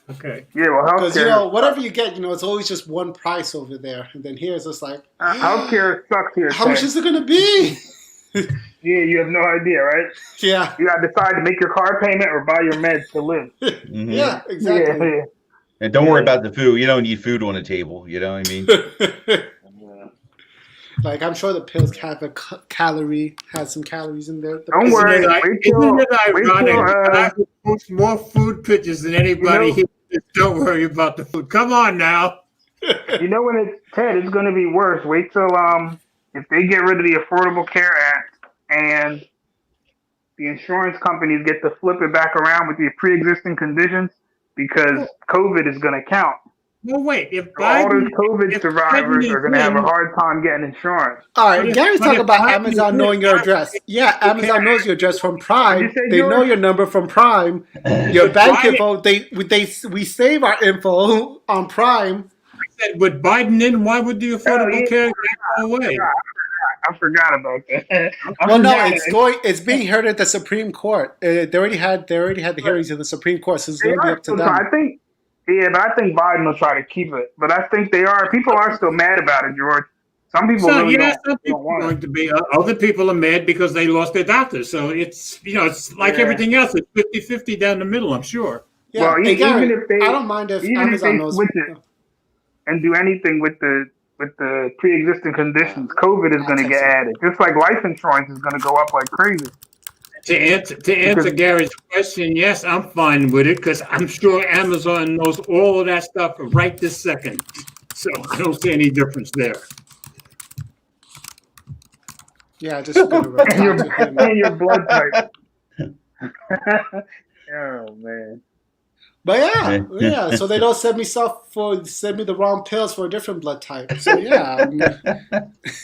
[SPEAKER 3] Okay.
[SPEAKER 4] Yeah, well, healthcare.
[SPEAKER 2] Because whatever you get, it's always just one price over there, and then here it's just like
[SPEAKER 4] healthcare sucks here.
[SPEAKER 2] How much is it going to be?
[SPEAKER 4] Yeah, you have no idea, right?
[SPEAKER 2] Yeah.
[SPEAKER 4] You got to decide to make your car payment or buy your meds to live.
[SPEAKER 1] Mm-hmm.
[SPEAKER 2] Yeah, exactly.
[SPEAKER 4] Yeah.
[SPEAKER 1] And don't worry about the food. You don't need food on the table. You know what I mean?
[SPEAKER 2] Like, I'm sure the pills have has some calories in there.
[SPEAKER 4] Don't worry.
[SPEAKER 3] Isn't it ironic? I post more food pictures than anybody here. Don't worry about the food. Come on now.
[SPEAKER 4] When it's going to be worse. Wait till if they get rid of the Affordable Care Act and the insurance companies get to flip it back around with the pre-existing conditions, because COVID is going to count.
[SPEAKER 3] Well, wait. If
[SPEAKER 4] all those COVID survivors are going to have a hard time getting insurance.
[SPEAKER 2] All right, Gary's talking about Amazon knowing your address. Yeah, Amazon knows your address from Prime. They know your number from Prime. Your bank info. We save our info on Prime.
[SPEAKER 3] I said, with Biden in, why would the Affordable Care Act go away?
[SPEAKER 4] I forgot about that.
[SPEAKER 2] It's being heard at the Supreme Court. They already had the hearings in the Supreme Court, so it's going to be up to them.
[SPEAKER 4] I think Biden will try to keep it, but I think people are still mad about it, George. Some people
[SPEAKER 3] some people are going to be. Other people are mad because they lost their doctors. So it's like everything else. It's 50-50 down the middle, I'm sure.
[SPEAKER 2] Yeah,
[SPEAKER 4] well, even if they,
[SPEAKER 2] I don't mind if Amazon knows
[SPEAKER 4] switch it and do anything with the pre-existing conditions. COVID is going to get added, just like life insurance is going to go up like crazy.
[SPEAKER 3] To answer Gary's question, yes, I'm fine with it because I'm sure Amazon knows all of that stuff right this second. So I don't see any difference there.
[SPEAKER 2] Yeah, just and
[SPEAKER 4] your blood type. Oh man.
[SPEAKER 2] But yeah. So they don't send me the wrong pills for a different blood type. So yeah.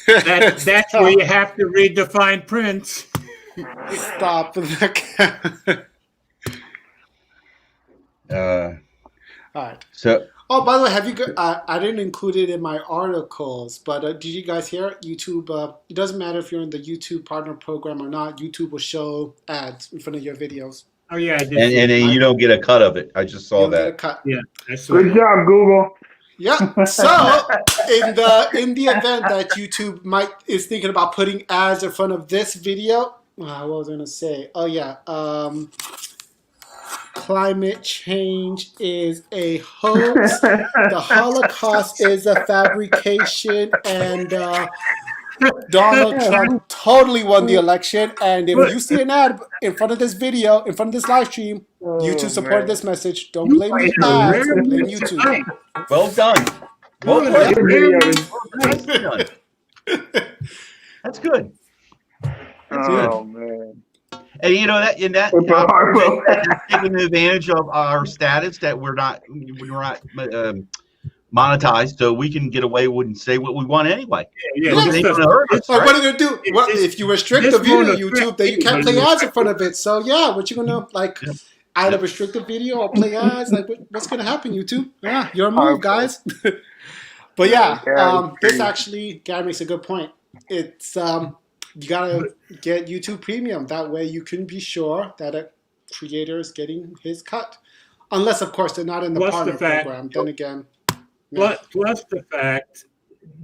[SPEAKER 3] That's where you have to read the fine print.
[SPEAKER 2] Stop.
[SPEAKER 1] All
[SPEAKER 2] right.
[SPEAKER 1] So.
[SPEAKER 2] Oh, by the way, have you? I didn't include it in my articles, but did you guys hear it? YouTube. It doesn't matter if you're in the YouTube Partner Program or not. YouTube will show ads in front of your videos.
[SPEAKER 3] Oh yeah, I did.
[SPEAKER 1] And then you don't get a cut of it. I just saw that.
[SPEAKER 2] Get a cut.
[SPEAKER 3] Yeah.
[SPEAKER 4] Good job, Google.
[SPEAKER 2] Yeah. So in the event that YouTube is thinking about putting ads in front of this video, what was I gonna say? Oh yeah, climate change is a hoax. The Holocaust is a fabrication, and Donald Trump totally won the election. And if you see an ad in front of this video, in front of this live stream, YouTube supported this message. Don't blame the ads, blame YouTube.
[SPEAKER 1] Well done. Well
[SPEAKER 3] Well,
[SPEAKER 1] done. That's good.
[SPEAKER 4] Oh man.
[SPEAKER 1] And you know that in that taking advantage of our status that we're not monetized, so we can get away with and say what we want anyway.
[SPEAKER 3] Yeah,
[SPEAKER 2] Yeah.
[SPEAKER 3] this
[SPEAKER 1] Ain't
[SPEAKER 3] stuff-
[SPEAKER 1] gonna hurt us,
[SPEAKER 2] Like,
[SPEAKER 1] right?
[SPEAKER 2] what are you gonna do? Well, if you restrict
[SPEAKER 3] this
[SPEAKER 2] the video
[SPEAKER 3] won't
[SPEAKER 2] on YouTube,
[SPEAKER 3] affect
[SPEAKER 2] then you can't play
[SPEAKER 3] anybody.
[SPEAKER 2] ads in front of it. So yeah, what you gonna like? Either restrict the video or play ads. Like, what's gonna happen, YouTube? Yeah, your move, guys. But yeah, this actually, Gary makes a good point. It's you gotta get YouTube Premium. That way, you can be sure that a creator is getting his cut, unless, of course, they're not in the
[SPEAKER 3] Plus
[SPEAKER 2] partner
[SPEAKER 3] the fact-
[SPEAKER 2] program. Then again, yeah.
[SPEAKER 3] Plus the fact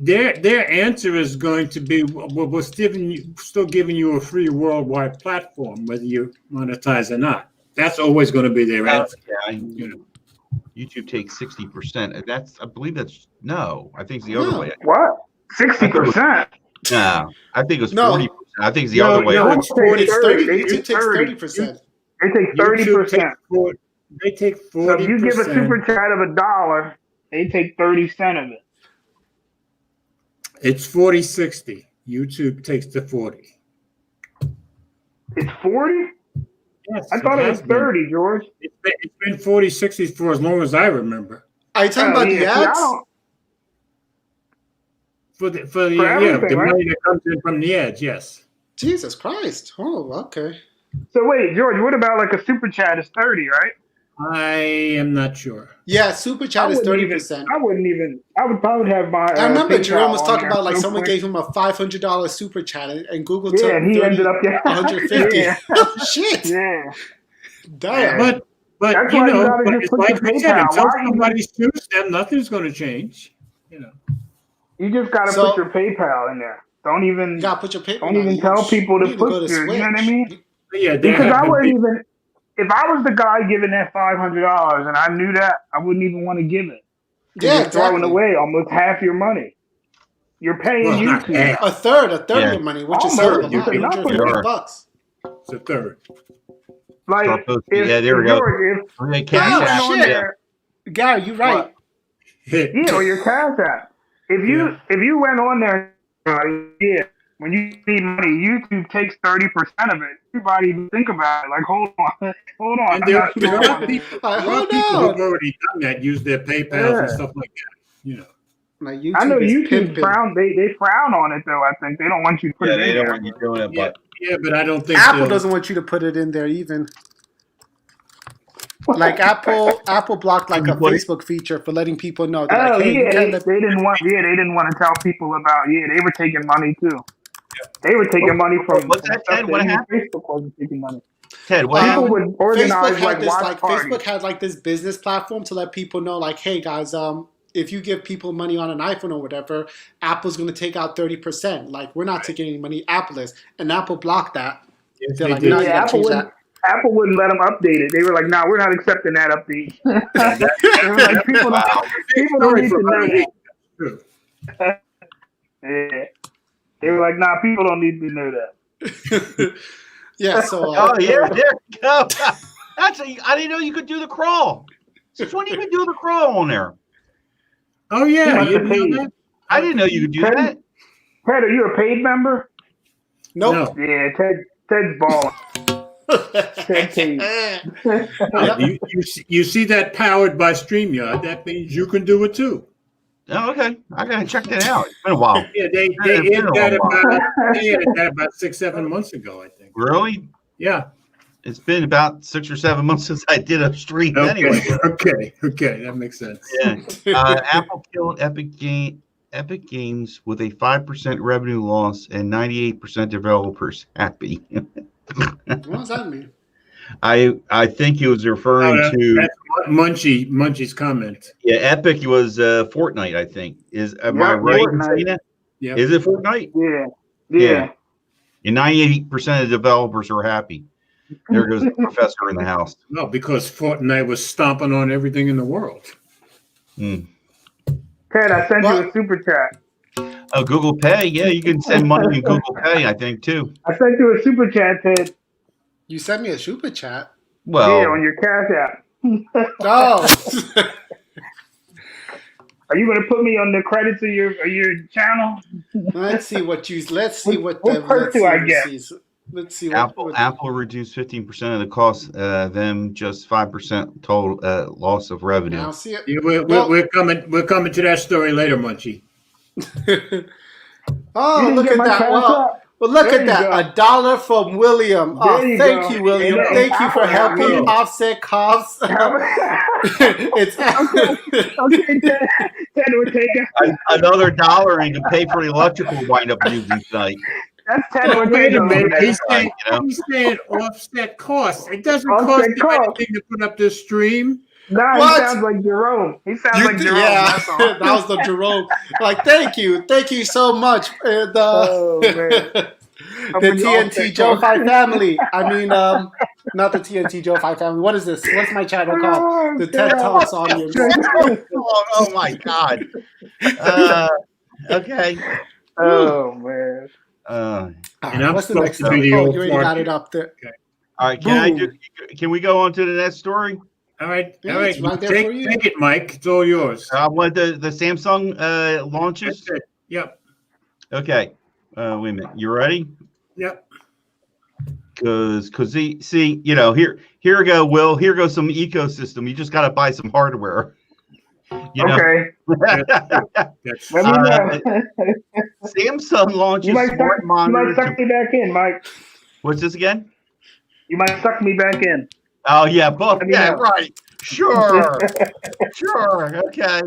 [SPEAKER 3] their answer is going to be, well, we're still giving you a free worldwide platform, whether you monetize or not. That's always going to be their answer.
[SPEAKER 1] You know, YouTube takes 60%. I believe that's I think it's the other
[SPEAKER 2] No.
[SPEAKER 1] way.
[SPEAKER 4] What? 60%?
[SPEAKER 1] No, I think it's
[SPEAKER 2] No.
[SPEAKER 1] 40%. I think it's the other way.
[SPEAKER 3] No,
[SPEAKER 4] It's 40.
[SPEAKER 2] It's 30.
[SPEAKER 4] They
[SPEAKER 2] YouTube
[SPEAKER 4] take
[SPEAKER 2] takes
[SPEAKER 4] 30.
[SPEAKER 2] 30%.
[SPEAKER 4] They take
[SPEAKER 3] YouTube
[SPEAKER 4] 30%.
[SPEAKER 3] They take 40%.
[SPEAKER 4] So if you give a super chat of $1, they take 30 cents of it.
[SPEAKER 3] It's 40-60. YouTube takes the 40.
[SPEAKER 4] It's 40?
[SPEAKER 3] Yes,
[SPEAKER 4] I thought it was
[SPEAKER 3] has been.
[SPEAKER 4] 30, George.
[SPEAKER 3] It's been 40-60 for as long as I remember.
[SPEAKER 2] Are you talking about the
[SPEAKER 4] See, I
[SPEAKER 2] ads?
[SPEAKER 4] don't-
[SPEAKER 3] For the
[SPEAKER 4] everything, right?
[SPEAKER 3] money that comes in from the ads, yes.
[SPEAKER 2] Jesus Christ! Oh, okay.
[SPEAKER 4] So wait, George, what about like a super chat is 30, right?
[SPEAKER 3] I am not sure.
[SPEAKER 2] Yeah, super chat is 30%.
[SPEAKER 4] I would probably have my.
[SPEAKER 2] I remember
[SPEAKER 4] PayPal
[SPEAKER 2] Jerome was
[SPEAKER 4] on
[SPEAKER 2] talking
[SPEAKER 4] there
[SPEAKER 2] about like
[SPEAKER 4] real
[SPEAKER 2] someone
[SPEAKER 4] quick.
[SPEAKER 2] gave him a $500 super chat and Google
[SPEAKER 4] Yeah,
[SPEAKER 2] took
[SPEAKER 4] and he
[SPEAKER 2] 30,
[SPEAKER 4] ended up
[SPEAKER 2] 150.
[SPEAKER 4] Yeah.
[SPEAKER 2] Shit!
[SPEAKER 4] Yeah.
[SPEAKER 2] Damn.
[SPEAKER 3] But
[SPEAKER 4] That's
[SPEAKER 3] you
[SPEAKER 4] why you
[SPEAKER 3] know,
[SPEAKER 4] gotta
[SPEAKER 3] but
[SPEAKER 4] just
[SPEAKER 3] it's
[SPEAKER 4] put
[SPEAKER 3] like
[SPEAKER 4] your
[SPEAKER 3] I said,
[SPEAKER 4] PayPal.
[SPEAKER 3] until
[SPEAKER 4] Why
[SPEAKER 3] somebody sues them, nothing's going to change. You know.
[SPEAKER 4] You just gotta
[SPEAKER 2] So-
[SPEAKER 4] put your PayPal in there. Don't even
[SPEAKER 2] You gotta put your paper.
[SPEAKER 4] don't even tell people to put your. You know what I mean?
[SPEAKER 3] Yeah, there
[SPEAKER 4] Because
[SPEAKER 3] have
[SPEAKER 4] I
[SPEAKER 3] been
[SPEAKER 4] wouldn't
[SPEAKER 3] people-
[SPEAKER 4] even. If I was the guy giving that $500 and I knew that, I wouldn't even want to give it.
[SPEAKER 2] Yeah,
[SPEAKER 4] You're throwing
[SPEAKER 2] exactly.
[SPEAKER 4] away almost half your money. You're paying
[SPEAKER 3] Well, not
[SPEAKER 4] YouTube.
[SPEAKER 3] half.
[SPEAKER 2] A third
[SPEAKER 1] Yeah.
[SPEAKER 2] of your money, which is
[SPEAKER 4] Almost.
[SPEAKER 2] still a lot.
[SPEAKER 4] You said nothing.
[SPEAKER 2] $150.
[SPEAKER 3] It's a third.
[SPEAKER 4] Like,
[SPEAKER 1] Start posting.
[SPEAKER 4] if,
[SPEAKER 1] Yeah, there we go.
[SPEAKER 4] George, if
[SPEAKER 1] Okay,
[SPEAKER 4] you
[SPEAKER 1] cash
[SPEAKER 4] went
[SPEAKER 1] app.
[SPEAKER 4] on
[SPEAKER 2] shit.
[SPEAKER 4] there,
[SPEAKER 2] Gary, you're right.
[SPEAKER 4] yeah, or your cash app. If you went on there, when you need money, YouTube takes 30% of it. Everybody even think about it. Like, hold on.
[SPEAKER 3] And
[SPEAKER 4] I'm
[SPEAKER 3] there
[SPEAKER 4] not
[SPEAKER 3] there
[SPEAKER 4] sure.
[SPEAKER 3] are people,
[SPEAKER 2] Like,
[SPEAKER 3] there are
[SPEAKER 2] hold
[SPEAKER 3] people
[SPEAKER 2] on.
[SPEAKER 3] who've already done that, use their PayPals and
[SPEAKER 4] Yeah.
[SPEAKER 3] stuff like that. You know.
[SPEAKER 2] Like YouTube
[SPEAKER 4] I know
[SPEAKER 2] is
[SPEAKER 4] YouTube
[SPEAKER 2] pimping.
[SPEAKER 4] frown. They frown on it though. I think they don't want you to put
[SPEAKER 1] Yeah,
[SPEAKER 4] it
[SPEAKER 1] they
[SPEAKER 4] in
[SPEAKER 1] don't
[SPEAKER 4] there.
[SPEAKER 1] want you doing it,
[SPEAKER 3] Yeah,
[SPEAKER 1] but
[SPEAKER 3] yeah, but I don't think
[SPEAKER 2] Apple
[SPEAKER 3] they'll-
[SPEAKER 2] doesn't want you to put it in there even. Like Apple blocked like a
[SPEAKER 1] What?
[SPEAKER 2] Facebook feature for letting people know. They're
[SPEAKER 4] Oh
[SPEAKER 2] like, hey, you
[SPEAKER 4] yeah,
[SPEAKER 2] can't
[SPEAKER 4] they
[SPEAKER 2] let
[SPEAKER 4] didn't want. Yeah, they didn't want to tell people about. Yeah, they were taking money too. They were taking money from.
[SPEAKER 1] What's that,
[SPEAKER 4] from
[SPEAKER 1] Ted?
[SPEAKER 4] stuff
[SPEAKER 1] What
[SPEAKER 4] that
[SPEAKER 1] happened?
[SPEAKER 4] Facebook wasn't taking money.
[SPEAKER 1] Ted, what
[SPEAKER 2] Um,
[SPEAKER 4] People
[SPEAKER 1] happened?
[SPEAKER 4] would organize
[SPEAKER 2] Facebook
[SPEAKER 4] like
[SPEAKER 2] had this
[SPEAKER 4] watch parties.
[SPEAKER 2] Facebook had like this business platform to let people know, like, hey guys, if you give people money on an iPhone or whatever, Apple's going to take out 30%. Like, we're not taking any money. Apple is, and Apple blocked that.
[SPEAKER 3] Yes,
[SPEAKER 2] They're
[SPEAKER 3] they
[SPEAKER 2] like,
[SPEAKER 3] did.
[SPEAKER 2] no, you
[SPEAKER 4] Yeah,
[SPEAKER 2] got to change that.
[SPEAKER 4] Apple wouldn't let them update it. They were like, "No, we're not accepting that update." They were like, "People don't need to know that."
[SPEAKER 3] True.
[SPEAKER 4] Yeah. They were like, "Nah, people don't need to know that."
[SPEAKER 2] Yeah, so
[SPEAKER 1] Oh yeah, there you go. I didn't know you could do the crawl. Since when you could do the crawl on there?
[SPEAKER 3] Oh yeah,
[SPEAKER 4] must
[SPEAKER 3] you
[SPEAKER 4] have
[SPEAKER 3] didn't
[SPEAKER 4] paid.
[SPEAKER 3] know that?
[SPEAKER 1] I didn't know you could do that.
[SPEAKER 4] Ted, are you a paid member?
[SPEAKER 2] nope.
[SPEAKER 3] No.
[SPEAKER 4] Yeah, Ted's balling. Ted paid.
[SPEAKER 3] You see that powered by StreamYard? That means you can do it too.
[SPEAKER 1] Oh, okay. I gotta check that out. It's been a while.
[SPEAKER 3] Yeah, they
[SPEAKER 1] Yeah,
[SPEAKER 3] added that
[SPEAKER 1] it's been
[SPEAKER 3] about 6-7 months ago, I think.
[SPEAKER 1] Really?
[SPEAKER 3] Yeah.
[SPEAKER 1] It's been about 6 or 7 months since I did a stream.
[SPEAKER 3] Okay.
[SPEAKER 1] Anyway.
[SPEAKER 3] Okay, that makes sense.
[SPEAKER 1] Yeah. Apple killed Epic Games with a 5% revenue loss and 98% developers happy.
[SPEAKER 2] What does that mean?
[SPEAKER 1] I think he was referring to
[SPEAKER 3] that's Munchie's comment.
[SPEAKER 1] yeah. Epic was Fortnite. I think am I
[SPEAKER 4] Yep,
[SPEAKER 1] right in
[SPEAKER 4] Fortnite.
[SPEAKER 1] saying that?
[SPEAKER 3] Yeah.
[SPEAKER 1] Is it Fortnite?
[SPEAKER 4] Yeah.
[SPEAKER 1] And 98% of developers are happy. There goes the professor in the house.
[SPEAKER 3] No, because Fortnite was stomping on everything in the world.
[SPEAKER 1] Mm.
[SPEAKER 4] Ted, I sent you
[SPEAKER 2] What?
[SPEAKER 4] a super chat.
[SPEAKER 1] Oh, Google Pay. Yeah, you can send money in Google Pay. I think too.
[SPEAKER 4] I sent you a super chat, Ted.
[SPEAKER 2] You sent me a super chat.
[SPEAKER 1] Well,
[SPEAKER 4] Yeah, on your Cash App.
[SPEAKER 2] Oh.
[SPEAKER 4] Are you going to put me on the credits of your channel?
[SPEAKER 2] Let's see what you. Let's see what.
[SPEAKER 4] What perk do I get?
[SPEAKER 2] Let's see what.
[SPEAKER 1] Apple reduced 15% of the cost. Them just 5% total loss of revenue.
[SPEAKER 2] Now see it.
[SPEAKER 3] Yeah, we're coming to that story later, Munchie.
[SPEAKER 2] Oh, look at that! Well, look at that! $1 from William. Oh, thank you, William. Thank you for helping offset costs. It's
[SPEAKER 4] Okay, Ted would take it.
[SPEAKER 1] Another $1 and you can pay for the electrical wind up using site.
[SPEAKER 4] That's Ted would
[SPEAKER 3] Wait
[SPEAKER 4] take
[SPEAKER 3] a minute.
[SPEAKER 4] it.
[SPEAKER 3] He's saying offset costs. It doesn't cost
[SPEAKER 4] Offset
[SPEAKER 3] you
[SPEAKER 4] costs.
[SPEAKER 3] anything to put up this stream.
[SPEAKER 4] Nah,
[SPEAKER 2] What?
[SPEAKER 4] he sounds like Jerome.
[SPEAKER 2] Yeah,
[SPEAKER 4] That's all.
[SPEAKER 2] that was the Jerome. Like, thank you so much.
[SPEAKER 4] Oh, man.
[SPEAKER 2] The TNT Joe 5 family. I mean, not the TNT Joe 5 family. What is this? What's my channel called? The TED Talks audience.
[SPEAKER 1] Oh my God. Okay.
[SPEAKER 4] Oh, man.
[SPEAKER 3] And I'm
[SPEAKER 2] What's the
[SPEAKER 3] supposed
[SPEAKER 2] next
[SPEAKER 3] to
[SPEAKER 2] one?
[SPEAKER 3] be the
[SPEAKER 2] Oh,
[SPEAKER 3] old
[SPEAKER 2] you already
[SPEAKER 3] fart.
[SPEAKER 2] got it up there.
[SPEAKER 1] All right. Can we go on to the next story?
[SPEAKER 3] All right.
[SPEAKER 2] Yeah,
[SPEAKER 3] All right.
[SPEAKER 2] it's right there for you.
[SPEAKER 3] Take it, Mike. It's all yours.
[SPEAKER 1] I want the Samsung launches.
[SPEAKER 3] That's it. Yep.
[SPEAKER 1] Okay. Wait a minute. You ready?
[SPEAKER 3] Yep.
[SPEAKER 1] Because see, here we go, Will. Here goes some ecosystem. You just got to buy some hardware.
[SPEAKER 4] Okay.
[SPEAKER 3] That's
[SPEAKER 4] Let me know.
[SPEAKER 1] Samsung launches
[SPEAKER 4] You might
[SPEAKER 1] smart monitor.
[SPEAKER 4] suck me back in, Mike.
[SPEAKER 1] What's this again?
[SPEAKER 4] You might suck me back in.
[SPEAKER 1] Oh yeah, both.
[SPEAKER 4] Let me
[SPEAKER 1] Yeah,
[SPEAKER 4] know.
[SPEAKER 1] right. Sure. Sure. Okay.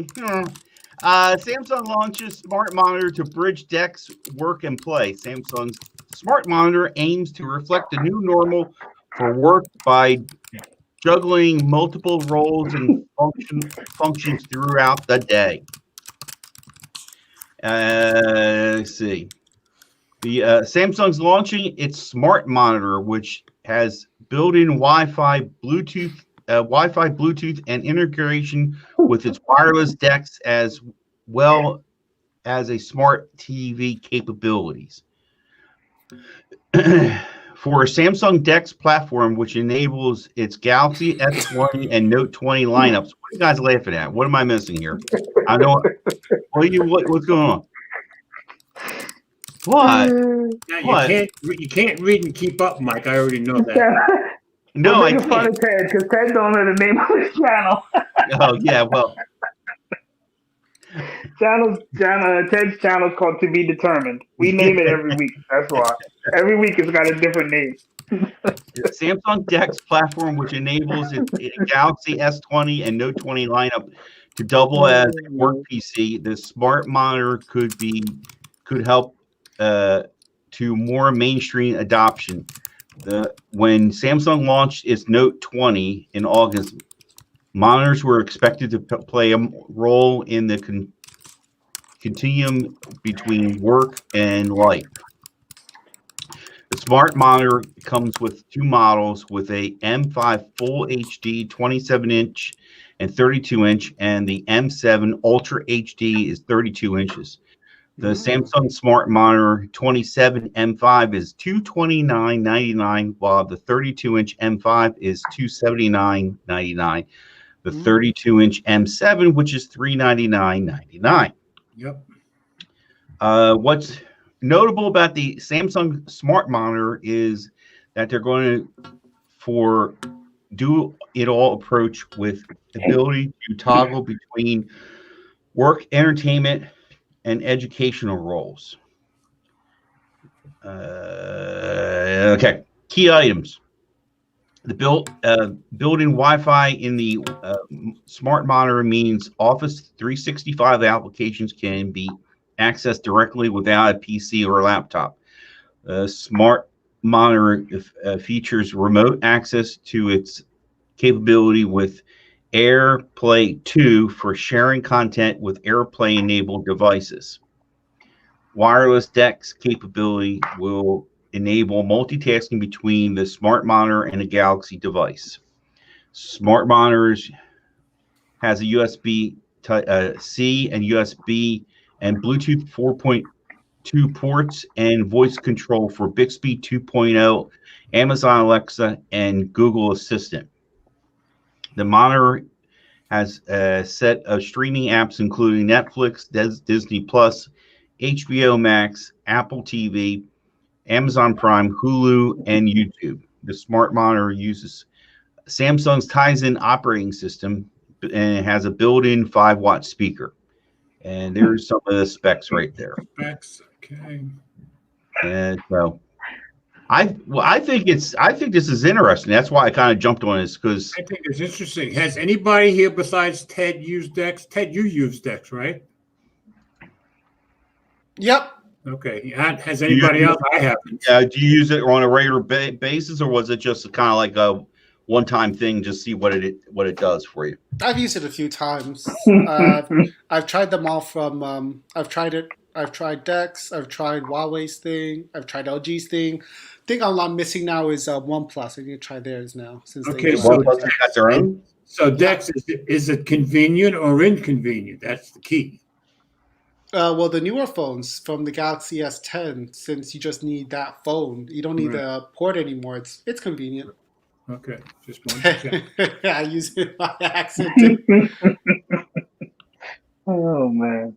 [SPEAKER 1] Samsung launches smart monitor to bridge DeX work and play. Samsung's smart monitor aims to reflect the new normal for work by juggling multiple roles and functions throughout the day. Let's see. The Samsung's launching its smart monitor, which has built-in Wi-Fi, Bluetooth, and integration with its wireless DeX, as well as a smart TV capabilities. For a Samsung DeX platform, which enables its Galaxy S20 and Note 20 lineups. What are you guys laughing at? What am I missing here? I don't. What's going on? What?
[SPEAKER 3] Yeah, you can't read and keep up, Mike. I already know that.
[SPEAKER 1] No, I
[SPEAKER 4] making fun
[SPEAKER 1] can't.
[SPEAKER 4] of Ted because Ted don't know the name of his channel.
[SPEAKER 1] Oh yeah, well.
[SPEAKER 4] Ted's channel is called To Be Determined. We name it every week. That's why. Every week it's got a different name.
[SPEAKER 1] The Samsung DeX platform, which enables its Galaxy S20 and Note 20 lineup to double as a work PC. The smart monitor could help to more mainstream adoption. When Samsung launched its Note 20 in August, monitors were expected to play a role in the continuum between work and life. The smart monitor comes with two models, with a M5 Full HD 27-inch and 32-inch, and the M7 Ultra HD is 32 inches. The Samsung Smart Monitor 27 M5 is $229.99, while the 32-inch M5 is $279.99. The 32-inch M7, which is $399.99.
[SPEAKER 3] Yep.
[SPEAKER 1] What's notable about the Samsung Smart Monitor is that they're going to do it all approach with ability to toggle between work, entertainment, and educational roles. Okay, key items. The built-in Wi-Fi in the smart monitor means Office 365 applications can be accessed directly without a PC or a laptop. Smart monitor features remote access to its capability with AirPlay 2 for sharing content with AirPlay-enabled devices. Wireless DeX capability will enable multitasking between the smart monitor and a Galaxy device. Smart monitors has a USB-C and USB and Bluetooth 4.2 ports and voice control for Bixby 2.0, Amazon Alexa, and Google Assistant. The monitor has a set of streaming apps including Netflix, Disney Plus, HBO Max, Apple TV, Amazon Prime, Hulu, and YouTube. The smart monitor uses Samsung's Tizen operating system and it has a built-in 5-watt speaker. And there's some of the specs right there.
[SPEAKER 3] Specs, okay.
[SPEAKER 1] And so I think this is interesting. That's why I kind of jumped on this because
[SPEAKER 3] I think it's interesting. Has anybody here besides Ted used DeX? Ted, you use DeX, right?
[SPEAKER 2] Yep.
[SPEAKER 3] Okay. Has anybody else? I haven't.
[SPEAKER 1] do you use it on a regular basis, or was it just kind of like a one-time thing, just see what it does for you?
[SPEAKER 2] I've used it a few times. I've tried them all from. I've tried Dex. I've tried Huawei's thing. I've tried LG's thing. I think all I'm missing now is OnePlus. I need to try theirs now.
[SPEAKER 3] Okay,
[SPEAKER 1] OnePlus got their own.
[SPEAKER 3] So Dex, is it convenient or inconvenient? That's the key.
[SPEAKER 2] Well, the newer phones from the Galaxy S10, since you just need that phone, you don't need the port anymore. It's convenient.
[SPEAKER 3] Okay, just wanted to check.
[SPEAKER 2] I use it by accident.
[SPEAKER 4] Oh man,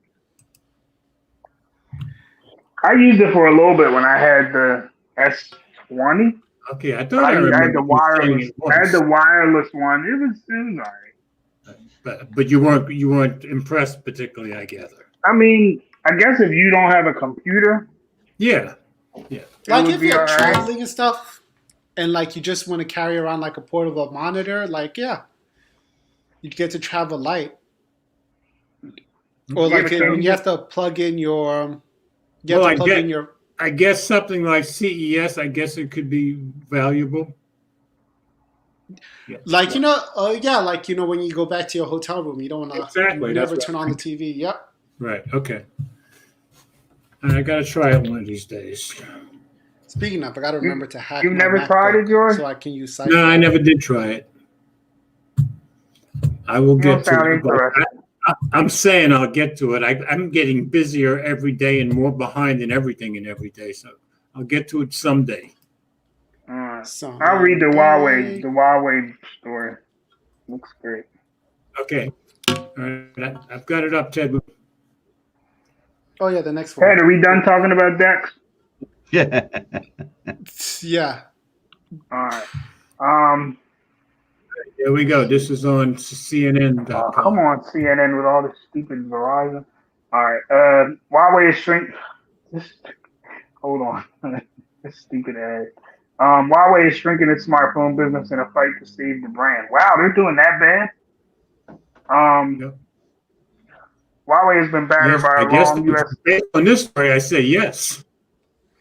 [SPEAKER 4] I used it for a little bit when I had the S20.
[SPEAKER 3] Okay, I thought
[SPEAKER 4] I
[SPEAKER 3] I
[SPEAKER 4] had the wireless. I had the wireless one. It was alright.
[SPEAKER 3] But you weren't impressed particularly, I gather.
[SPEAKER 4] I mean, I guess if you don't have a computer,
[SPEAKER 3] yeah.
[SPEAKER 2] Like if you're traveling and stuff, and like you just want to carry around like a portable monitor, like you get to travel light. Or like when you have to plug in your,
[SPEAKER 3] I guess something like CES, I guess it could be valuable.
[SPEAKER 2] Yeah. Like like when you go back to your hotel room, you don't want to never turn on the TV. Yep.
[SPEAKER 3] Right. Okay. And I gotta try it one of these days.
[SPEAKER 2] Speaking of, I gotta remember to hack.
[SPEAKER 4] You've never tried it, George?
[SPEAKER 2] So I can use.
[SPEAKER 3] No, I never did try it. I will get to it. I'm saying I'll get to it. I'm getting busier every day and more behind in everything and every day. So I'll get to it someday.
[SPEAKER 4] I'll read the Huawei story. Looks great.
[SPEAKER 3] Okay. All right. I've got it up, Ted.
[SPEAKER 2] Oh yeah, the next one.
[SPEAKER 4] Ted, are we done talking about Dex?
[SPEAKER 1] Yeah.
[SPEAKER 2] Yeah.
[SPEAKER 4] All right.
[SPEAKER 3] Here we go. This is on CNN.com.
[SPEAKER 4] Come on, CNN with all this stupid Verizon. All right. Huawei Shrinks. Hold on. This stupid ad. Huawei is shrinking its smartphone business in a fight to save the brand. Wow, they're doing that bad?
[SPEAKER 3] Yep.
[SPEAKER 4] Huawei has been battered by a long U.S.
[SPEAKER 3] Based on this story, I say yes.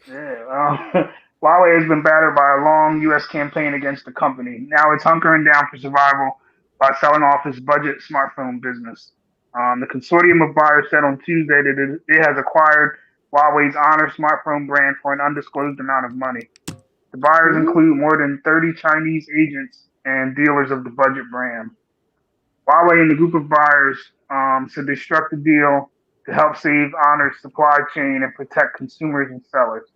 [SPEAKER 4] Yeah. Huawei has been battered by a long U.S. campaign against the company. Now it's hunkering down for survival by selling off its budget smartphone business. The consortium of buyers said on Tuesday that it has acquired Huawei's Honor smartphone brand for an undisclosed amount of money. The buyers include more than 30 Chinese agents and dealers of the budget brand. Huawei and the group of buyers said they struck the deal to help save Honor's supply chain and protect consumers and sellers.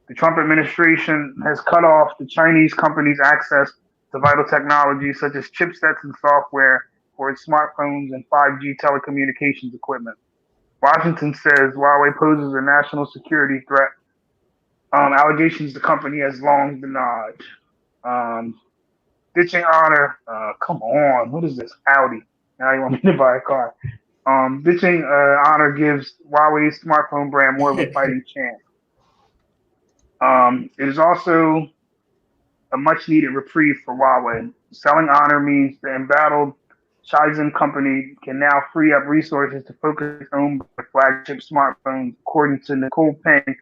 [SPEAKER 4] The Trump administration has cut off the Chinese company's access to vital technologies such as chipsets and software for its smartphones and 5G telecommunications equipment. Washington says Huawei poses a national security threat. Allegations the company has long denied. Ditching Honor, come on, what is this? Audi. Now you want me to buy a car. Ditching Honor gives Huawei's smartphone brand more of a fighting chance. It is also a much-needed reprieve for Huawei. Selling Honor means the embattled Tizen company can now free up resources to focus on flagship smartphones, according to Nicole Peng,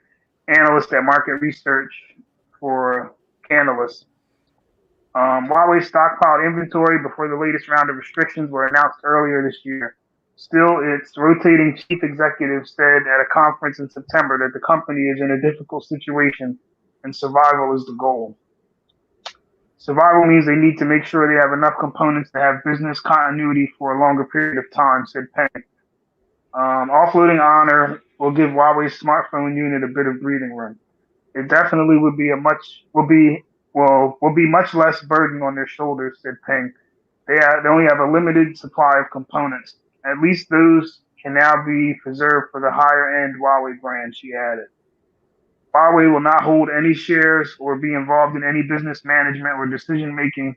[SPEAKER 4] analyst at market research for Canalys. Huawei stockpiled inventory before the latest round of restrictions were announced earlier this year. Still, its rotating chief executive said at a conference in September that the company is in a difficult situation and survival is the goal. Survival means they need to make sure they have enough components to have business continuity for a longer period of time, said Peng. Offloading Honor will give Huawei's smartphone unit a bit of breathing room. It definitely will be much less burden on their shoulders, said Peng. They only have a limited supply of components. At least those can now be preserved for the higher end Huawei brand, she added. Huawei will not hold any shares or be involved in any business management or decision making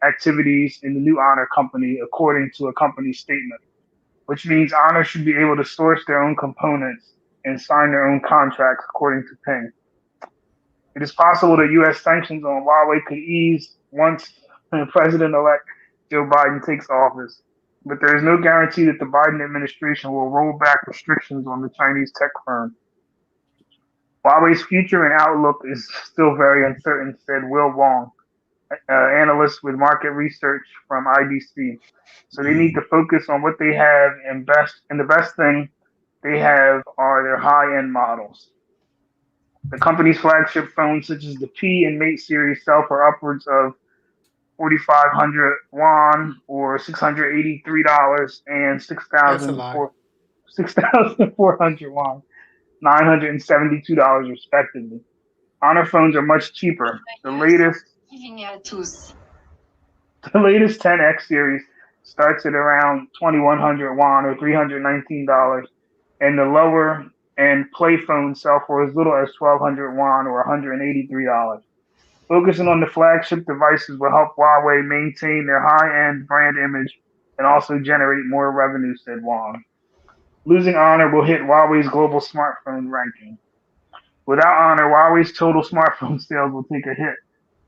[SPEAKER 4] activities in the new Honor company, according to a company statement, which means Honor should be able to source their own components and sign their own contracts, according to Peng. It is possible that U.S. sanctions on Huawei could ease once President-elect Joe Biden takes office, but there is no guarantee that the Biden administration will roll back restrictions on the Chinese tech firm. Huawei's future and outlook is still very uncertain, said Will Wong, analyst with market research from IDC. So they need to focus on what they have, and the best thing they have are their high-end models. The company's flagship phones, such as the P and Mate series, sell for upwards of 4,500 yuan or $683 and 6,400 yuan, $972 respectively. Honor phones are much cheaper. The latest 10X series starts at around 2,100 yuan or $319, and the lower and Play phones sell for as little as 1,200 yuan or $183. Focusing on the flagship devices will help Huawei maintain their high-end brand image and also generate more revenue, said Wong. Losing Honor will hit Huawei's global smartphone ranking. Without Honor, Huawei's total smartphone sales will take a hit.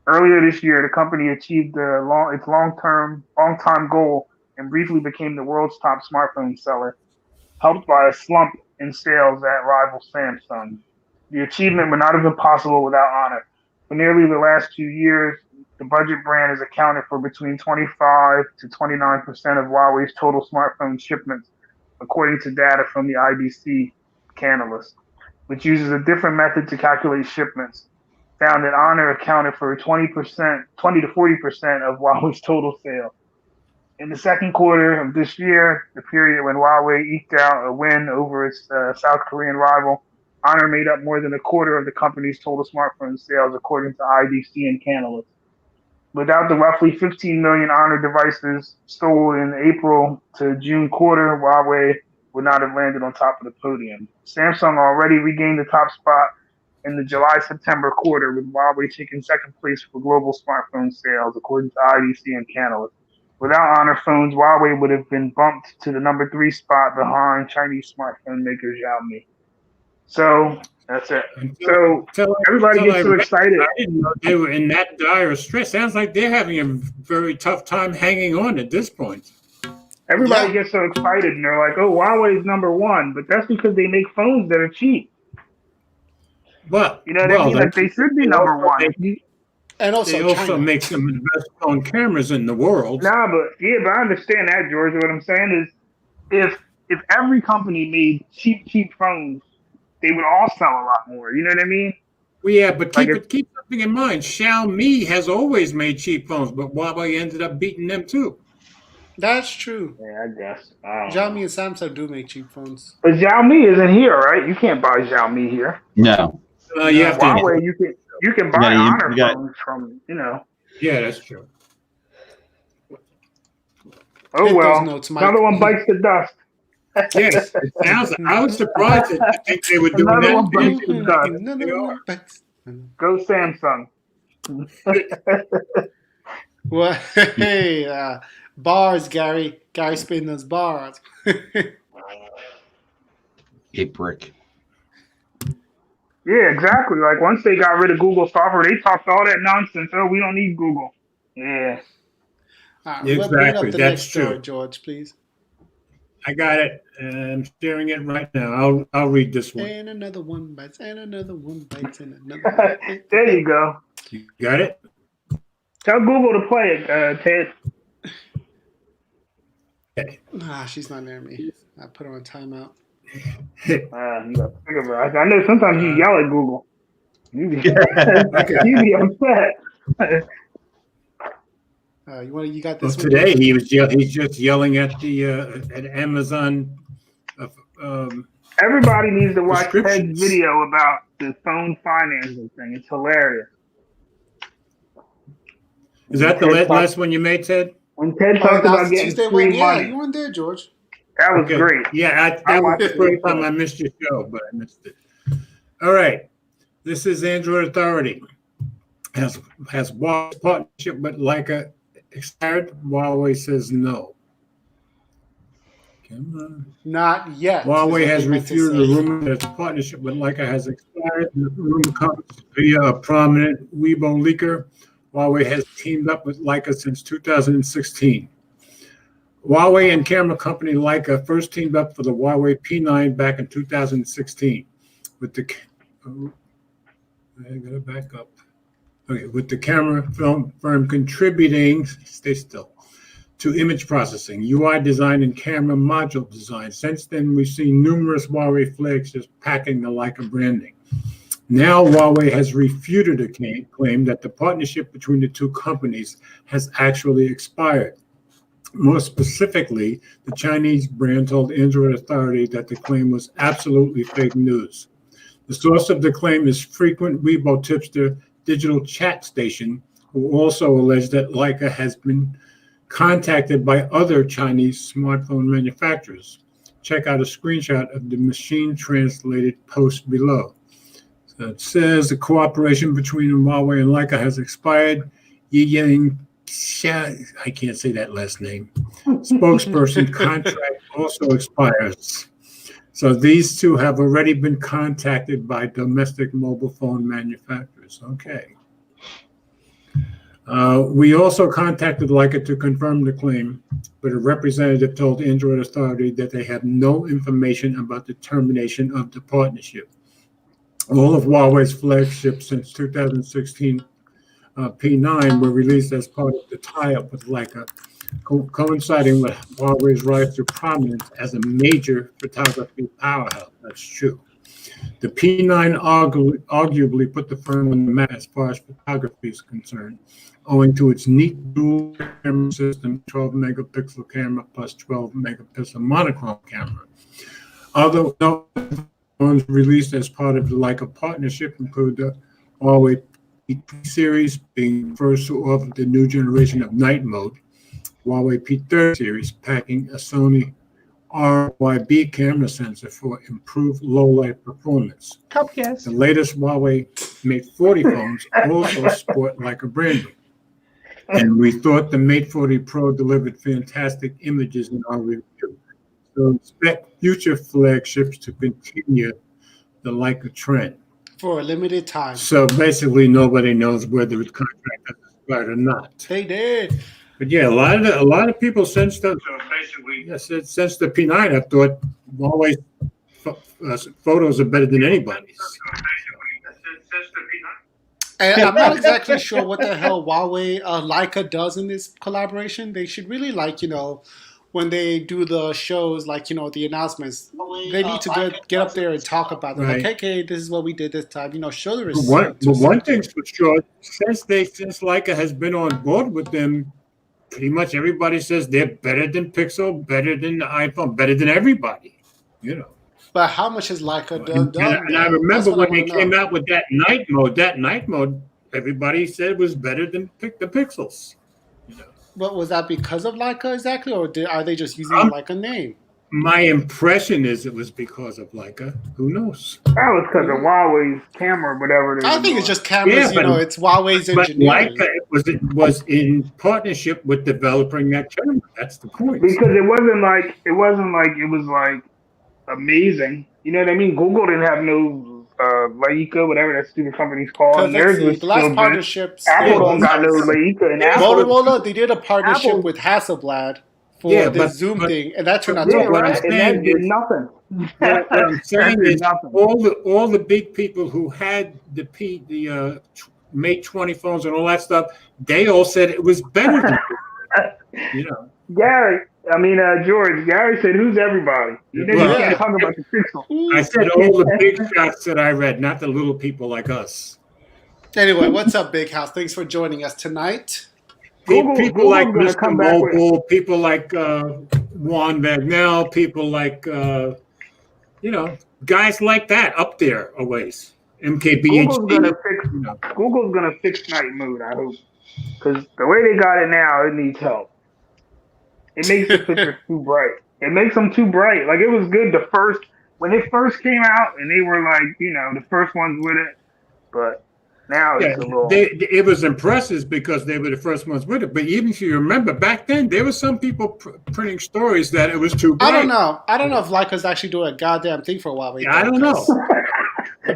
[SPEAKER 4] Earlier this year, the company achieved its long-time goal and briefly became the world's top smartphone seller, helped by a slump in sales at rival Samsung. The achievement would not have been possible without Honor. For nearly the last 2 years, the budget brand has accounted for between 25 to 29% of Huawei's total smartphone shipments, according to data from the IDC Canalys, which uses a different method to calculate shipments. Found that Honor accounted for 20 to 40% of Huawei's total sales. In the second quarter of this year, the period when Huawei eked out a win over its South Korean rival, Honor made up more than a quarter of the company's total smartphone sales, according to IDC and Canalys. Without the roughly 15 million Honor devices sold in the April to June quarter, Huawei would not have landed on top of the podium. Samsung already regained the top spot in the July-September quarter, with Huawei taking second place for global smartphone sales, according to IDC and Canalys. Without Honor phones, Huawei would have been bumped to the number 3 spot behind Chinese smartphone maker Xiaomi. So that's it. So everybody gets so excited.
[SPEAKER 3] I didn't know they were in that dire stress. Sounds like they're having a very tough time hanging on at this point.
[SPEAKER 4] Everybody gets so excited and they're like, "Oh, Huawei is number 1," but that's because they make phones that are cheap.
[SPEAKER 3] But
[SPEAKER 4] you know what I mean? Like they should be number 1.
[SPEAKER 2] And also,
[SPEAKER 3] they also make some of the best phone cameras in the world.
[SPEAKER 4] But I understand that, George. What I'm saying is, if every company made cheap phones, they would all sell a lot more. You know what I mean?
[SPEAKER 3] Well, yeah, but keep something in mind. Xiaomi has always made cheap phones, but Huawei ended up beating them too.
[SPEAKER 2] That's true.
[SPEAKER 4] Yeah, I guess.
[SPEAKER 2] Xiaomi and Samsung do make cheap phones.
[SPEAKER 4] But Xiaomi isn't here, right? You can't buy Xiaomi here.
[SPEAKER 1] No.
[SPEAKER 3] You have
[SPEAKER 4] Huawei, you can buy Honor phones from,
[SPEAKER 3] Yeah, that's true.
[SPEAKER 4] Oh, well. Another one bites the dust.
[SPEAKER 3] Yes, it sounds. I was surprised that I think they would do
[SPEAKER 4] Another one
[SPEAKER 3] that.
[SPEAKER 4] bites the dust. Go Samsung.
[SPEAKER 2] Well, hey, bars, Gary. Gary spin those bars.
[SPEAKER 1] A brick.
[SPEAKER 4] Yeah, exactly. Like once they got rid of Google software, they talked all that nonsense. Oh, we don't need Google. Yeah.
[SPEAKER 2] Exactly. Bring up the
[SPEAKER 3] That's
[SPEAKER 2] next
[SPEAKER 3] true.
[SPEAKER 2] story, George, please.
[SPEAKER 3] I got it. I'm sharing it right now. I'll read this one.
[SPEAKER 2] And another one bites, and another one bites, and another one.
[SPEAKER 4] There you go.
[SPEAKER 3] You got it?
[SPEAKER 4] Tell Google to play it, Ted.
[SPEAKER 3] Okay.
[SPEAKER 2] Nah, she's not near me. I put her on timeout.
[SPEAKER 4] You got to think about it. I know sometimes you yell at Google. You be, you be upset.
[SPEAKER 2] You got
[SPEAKER 3] Well,
[SPEAKER 2] this one?
[SPEAKER 3] today he's just yelling at the at Amazon.
[SPEAKER 4] Everybody needs to watch Ted's
[SPEAKER 3] Prescriptions.
[SPEAKER 4] video about the phone financing thing. It's hilarious.
[SPEAKER 3] Is that the last one you made, Ted?
[SPEAKER 4] When Ted
[SPEAKER 2] Oh,
[SPEAKER 4] talked
[SPEAKER 2] that was
[SPEAKER 4] about
[SPEAKER 2] the
[SPEAKER 4] getting
[SPEAKER 2] Tuesday
[SPEAKER 4] free
[SPEAKER 2] one. Yeah,
[SPEAKER 4] money,
[SPEAKER 2] you weren't there, George.
[SPEAKER 4] that was
[SPEAKER 3] Okay.
[SPEAKER 4] great.
[SPEAKER 3] Yeah, that was the first time I missed your show, but I missed it. All right. This is Android Authority. Has Huawei partnership with Leica expired? Huawei says no. Come on.
[SPEAKER 2] Not yet.
[SPEAKER 3] Huawei has
[SPEAKER 2] Is what they meant to
[SPEAKER 3] refuted the
[SPEAKER 2] say.
[SPEAKER 3] rumor that its partnership with Leica has expired. The rumor comes via a prominent Weibo leaker. Huawei has teamed up with Leica since 2016. Huawei and camera company Leica first teamed up for the Huawei P9 back in 2016 with the I gotta back up. Okay, with the camera firm contributing, stay still, to image processing, UI design, and camera module design. Since then, we've seen numerous Huawei flagships packing the Leica branding. Now, Huawei has refuted a claim that the partnership between the two companies has actually expired. More specifically, the Chinese brand told Android Authority that the claim was absolutely fake news. The source of the claim is frequent Weibo tipster Digital Chat Station, who also alleged that Leica has been contacted by other Chinese smartphone manufacturers. Check out a screenshot of the machine-translated post below. So it says the cooperation between Huawei and Leica has expired. Yiying, I can't say that last name. Spokesperson contract also expires. So these two have already been contacted by domestic mobile phone manufacturers. Okay. We also contacted Leica to confirm the claim, but a representative told Android Authority that they have no information about the termination of the partnership. All of Huawei's flagships since 2016 P9 were released as part of the tie-up with Leica, coinciding with Huawei's rise to prominence as a major photography powerhouse. That's true. The P9 arguably put the firm on the map as far as photography is concerned, owing to its neat dual camera system, 12 megapixel camera plus 12 megapixel monochrome camera. Other phones released as part of the Leica partnership include the Huawei P3 series, being first to offer the new generation of night mode, Huawei P30 series packing a Sony RYB camera sensor for improved low-light performance.
[SPEAKER 1] Cupcakes.
[SPEAKER 3] The latest Huawei Mate 40 phones also sport Leica branding. And we thought the Mate 40 Pro delivered fantastic images in our review. So expect future flagships to continue the Leica trend.
[SPEAKER 2] For a limited time.
[SPEAKER 3] So basically, nobody knows whether the contract has expired or not.
[SPEAKER 2] They did.
[SPEAKER 3] But yeah, a lot of people since the since the P9, I thought Huawei photos are better than anybody's.
[SPEAKER 2] And I'm not exactly sure what the hell Huawei Leica does in this collaboration. They should really when they do the shows, the announcements, they need to get up there and talk about them.
[SPEAKER 3] Right.
[SPEAKER 2] Like, hey, this is what we did this time. Show the
[SPEAKER 3] But
[SPEAKER 2] receipt.
[SPEAKER 3] one thing's for sure, since Leica has been on board with them, pretty much everybody says they're better than Pixel, better than the iPhone, better than everybody.
[SPEAKER 2] But how much has Leica done?
[SPEAKER 3] And I remember when they came out with that night mode, everybody said was better than the Pixels.
[SPEAKER 2] But was that because of Leica exactly, or are they just using the Leica name?
[SPEAKER 3] My impression is it was because of Leica. Who knows?
[SPEAKER 4] That was because of Huawei's camera, whatever.
[SPEAKER 2] I think it's just cameras.
[SPEAKER 3] Yeah,
[SPEAKER 2] it's Huawei's
[SPEAKER 3] But
[SPEAKER 2] engineering.
[SPEAKER 3] Leica was in partnership with developing that camera. That's the point.
[SPEAKER 4] Because it wasn't like it was amazing. You know what I mean? Google didn't have no Lica, whatever that stupid company's called. Theirs was
[SPEAKER 2] the last
[SPEAKER 4] still
[SPEAKER 2] partnerships.
[SPEAKER 4] Apple don't got no Lica, and
[SPEAKER 2] Motorola, they did a partnership with Hasselblad for the Zoom thing, and that turned out
[SPEAKER 4] Yeah,
[SPEAKER 2] to be
[SPEAKER 3] what I'm
[SPEAKER 4] right. And
[SPEAKER 3] saying
[SPEAKER 4] that did
[SPEAKER 3] is-
[SPEAKER 4] nothing.
[SPEAKER 3] What I'm saying
[SPEAKER 4] That did
[SPEAKER 3] is
[SPEAKER 4] nothing.
[SPEAKER 3] all the big people who had the Mate 20 phones and all that stuff, they all said it was better than you know.
[SPEAKER 4] Gary, George. Gary said, "Who's everybody?" You know,
[SPEAKER 3] Well,
[SPEAKER 4] you can't talk about the Pixel.
[SPEAKER 3] I said all the big shots that I read, not the little people like us.
[SPEAKER 2] Anyway, what's up, Big House? Thanks for joining us tonight.
[SPEAKER 3] People
[SPEAKER 4] Google's
[SPEAKER 3] like
[SPEAKER 4] gonna
[SPEAKER 3] Mr.
[SPEAKER 4] come back with-
[SPEAKER 3] Mobile, people like Juan Bagnell, people like guys like that up there a ways. MKBHD.
[SPEAKER 4] Google's gonna fix night mode. I hope, because the way they got it now, it needs help. It makes the pictures too bright. It makes them too bright. Like, it was good when it first came out, and they were like, the first ones with it. But now it's a little.
[SPEAKER 3] It was impressive because they were the first ones with it. But even if you remember back then, there were some people printing stories that it was too bright.
[SPEAKER 2] I don't know if Leica's actually doing a goddamn thing for Huawei.
[SPEAKER 3] Yeah, I don't know.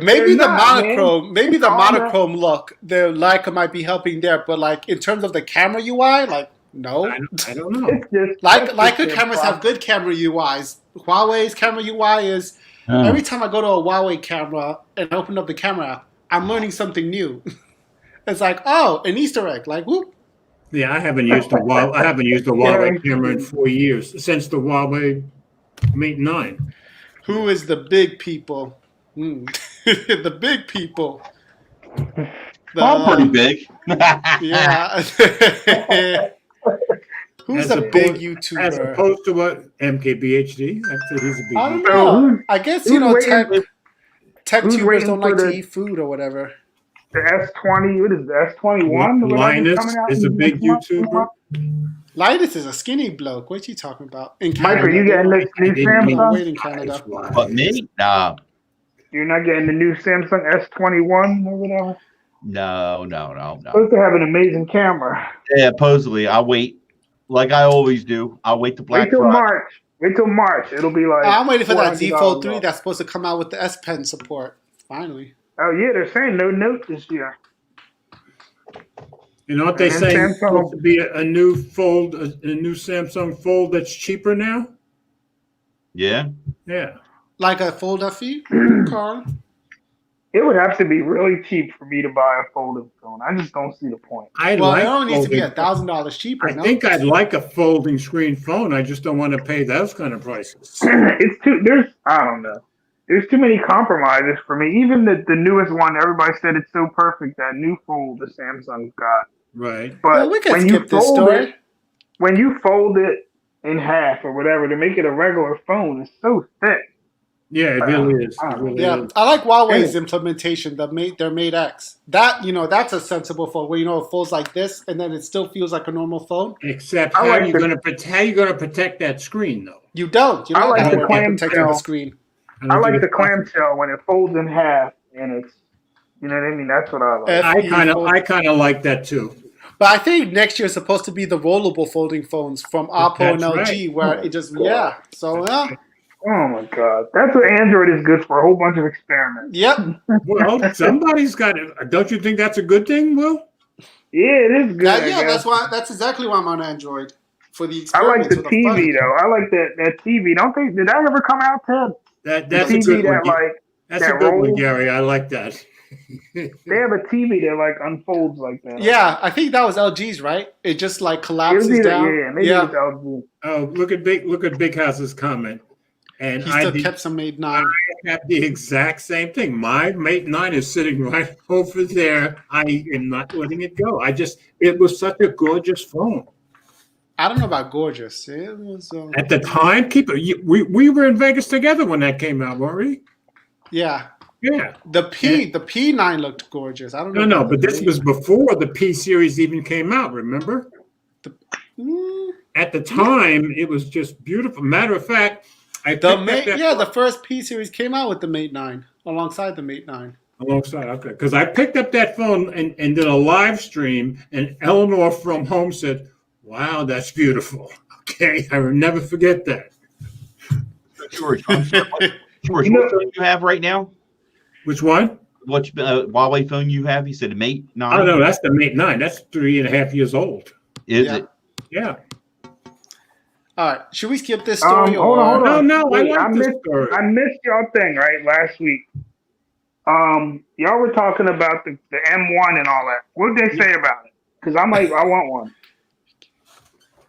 [SPEAKER 2] Maybe the
[SPEAKER 4] not,
[SPEAKER 2] monochrome, monochrome look, the Leica might be helping there. But like in terms of the camera UI, like no,
[SPEAKER 3] I don't know.
[SPEAKER 4] It's just,
[SPEAKER 2] Leica cameras have good camera UIs. Huawei's camera UI is every time I go to a Huawei camera and open up the camera app, I'm learning something new. It's like, oh, an Easter egg, like whoop.
[SPEAKER 3] Yeah, I haven't used a Huawei camera in 4 years since the Huawei Mate 9.
[SPEAKER 2] Who is the big people? The big people.
[SPEAKER 1] I'm pretty big.
[SPEAKER 2] Yeah. Who's a big YouTuber?
[SPEAKER 3] As opposed to what MKBHD? I'd say he's a big
[SPEAKER 2] I don't
[SPEAKER 3] YouTuber.
[SPEAKER 2] know. I guess tech
[SPEAKER 4] who's
[SPEAKER 2] tubers
[SPEAKER 4] waiting
[SPEAKER 2] don't
[SPEAKER 4] for
[SPEAKER 2] like to
[SPEAKER 4] the-
[SPEAKER 2] eat food or whatever.
[SPEAKER 4] The S20, what is the S21?
[SPEAKER 3] Linus is a big YouTuber.
[SPEAKER 2] Linus is a skinny bloke. What you talking about? In
[SPEAKER 4] Mike, are you getting this new Samsung?
[SPEAKER 2] Wait in Canada.
[SPEAKER 1] But me? Nah.
[SPEAKER 4] You're not getting the new Samsung S21 or whatever?
[SPEAKER 1] No.
[SPEAKER 4] Supposed to have an amazing camera.
[SPEAKER 1] Yeah, supposedly. I'll wait. Like I always do. I'll wait to Black Friday.
[SPEAKER 4] Wait till March. It'll be like.
[SPEAKER 2] I'm waiting for that Z
[SPEAKER 4] $400
[SPEAKER 2] Fold 3
[SPEAKER 4] off.
[SPEAKER 2] that's supposed to come out with the S Pen support. Finally.
[SPEAKER 4] Oh yeah, they're saying no note this year.
[SPEAKER 3] You know what they
[SPEAKER 4] And
[SPEAKER 3] say?
[SPEAKER 4] Samsung-
[SPEAKER 3] It's supposed to be a new Fold, a new Samsung Fold that's cheaper now.
[SPEAKER 1] Yeah.
[SPEAKER 3] Yeah.
[SPEAKER 2] Like a Fold FE, Carl?
[SPEAKER 4] It would have to be really cheap for me to buy a folding phone. I just don't see the point.
[SPEAKER 3] I'd
[SPEAKER 2] Well,
[SPEAKER 3] like
[SPEAKER 2] it only needs to be
[SPEAKER 3] folding-
[SPEAKER 2] $1,000 cheaper.
[SPEAKER 3] I
[SPEAKER 2] no?
[SPEAKER 3] think I'd like a folding screen phone. I just don't want to pay those kind of prices.
[SPEAKER 4] I don't know. There's too many compromises for me. Even the newest one, everybody said it's so perfect, that new fold the Samsung's got.
[SPEAKER 3] Right.
[SPEAKER 4] But
[SPEAKER 2] Well, we can
[SPEAKER 4] when you
[SPEAKER 2] skip this
[SPEAKER 4] fold
[SPEAKER 2] story.
[SPEAKER 4] it, when you fold it in half or whatever to make it a regular phone, it's so thick.
[SPEAKER 3] Yeah, it really is. It really
[SPEAKER 2] Yeah,
[SPEAKER 3] is.
[SPEAKER 2] I like Huawei's implementation, their Mate X. That, that's a sensible phone where, it folds like this and then it still feels like a normal phone.
[SPEAKER 3] Except
[SPEAKER 4] I
[SPEAKER 3] how
[SPEAKER 4] like
[SPEAKER 3] you
[SPEAKER 4] the-
[SPEAKER 3] going to protect that screen though?
[SPEAKER 2] You don't. You
[SPEAKER 4] I
[SPEAKER 2] don't
[SPEAKER 4] like
[SPEAKER 2] have
[SPEAKER 4] the
[SPEAKER 2] to protect the
[SPEAKER 4] clamshell.
[SPEAKER 2] screen.
[SPEAKER 4] I like the clamshell when it folds in half and it's, you know what I mean? That's what I like.
[SPEAKER 3] I kind of like that too.
[SPEAKER 2] But I think next year is supposed to be the rollable folding phones from Oppo and
[SPEAKER 3] That's
[SPEAKER 2] LG,
[SPEAKER 3] right.
[SPEAKER 2] where it just, yeah. So, yeah.
[SPEAKER 4] Oh my God. That's what Android is good for, a whole bunch of experiments.
[SPEAKER 2] Yep.
[SPEAKER 3] Well, somebody's got it. Don't you think that's a good thing, Will?
[SPEAKER 4] Yeah, it is good. I guess.
[SPEAKER 2] That's exactly why I'm on Android. For the
[SPEAKER 4] I like
[SPEAKER 2] experiments.
[SPEAKER 4] the
[SPEAKER 2] for
[SPEAKER 4] TV
[SPEAKER 2] fun.
[SPEAKER 4] though. I like that TV. Don't they? Did that ever come out, Ted?
[SPEAKER 3] That's
[SPEAKER 4] the
[SPEAKER 3] a
[SPEAKER 4] TV
[SPEAKER 3] good one.
[SPEAKER 4] that like
[SPEAKER 3] That's
[SPEAKER 4] that
[SPEAKER 3] a good one,
[SPEAKER 4] rolls?
[SPEAKER 3] Gary. I like that.
[SPEAKER 4] They have a TV that like unfolds like that.
[SPEAKER 2] Yeah, I think that was LG's, right? It just like collapses
[SPEAKER 4] Maybe
[SPEAKER 2] down.
[SPEAKER 4] maybe it's LG.
[SPEAKER 3] Oh, look at Big House's comment. And
[SPEAKER 2] He still kept some Mate 9.
[SPEAKER 3] I have the exact same thing. My Mate 9 is sitting right over there. I am not letting it go. It was such a gorgeous phone.
[SPEAKER 2] I don't know about gorgeous. It was.
[SPEAKER 3] At the time, we were in Vegas together when that came out, weren't we?
[SPEAKER 2] Yeah.
[SPEAKER 3] Yeah.
[SPEAKER 2] The P9 looked gorgeous. I don't know.
[SPEAKER 3] No, but this was before the P series even came out, remember? At the time, it was just beautiful. Matter of fact,
[SPEAKER 2] the first P series came out with the Mate 9 alongside the Mate 9.
[SPEAKER 3] Alongside, okay. Because I picked up that phone and did a live stream, and Eleanor from home said, "Wow, that's beautiful." Okay, I will never forget that.
[SPEAKER 1] George, I'm sorry. George, what phone you have right now?
[SPEAKER 3] Which one?
[SPEAKER 1] What Huawei phone you have? You said a Mate 9?
[SPEAKER 3] Oh, no, that's the Mate 9. That's 3.5 years old.
[SPEAKER 1] Is it?
[SPEAKER 3] Yeah.
[SPEAKER 2] All right, should we skip this story?
[SPEAKER 4] Hold on.
[SPEAKER 3] No,
[SPEAKER 4] Wait,
[SPEAKER 3] I like this story.
[SPEAKER 4] I missed y'all thing right last week. Y'all were talking about the M1 and all that. What did they say about it? Because I want one.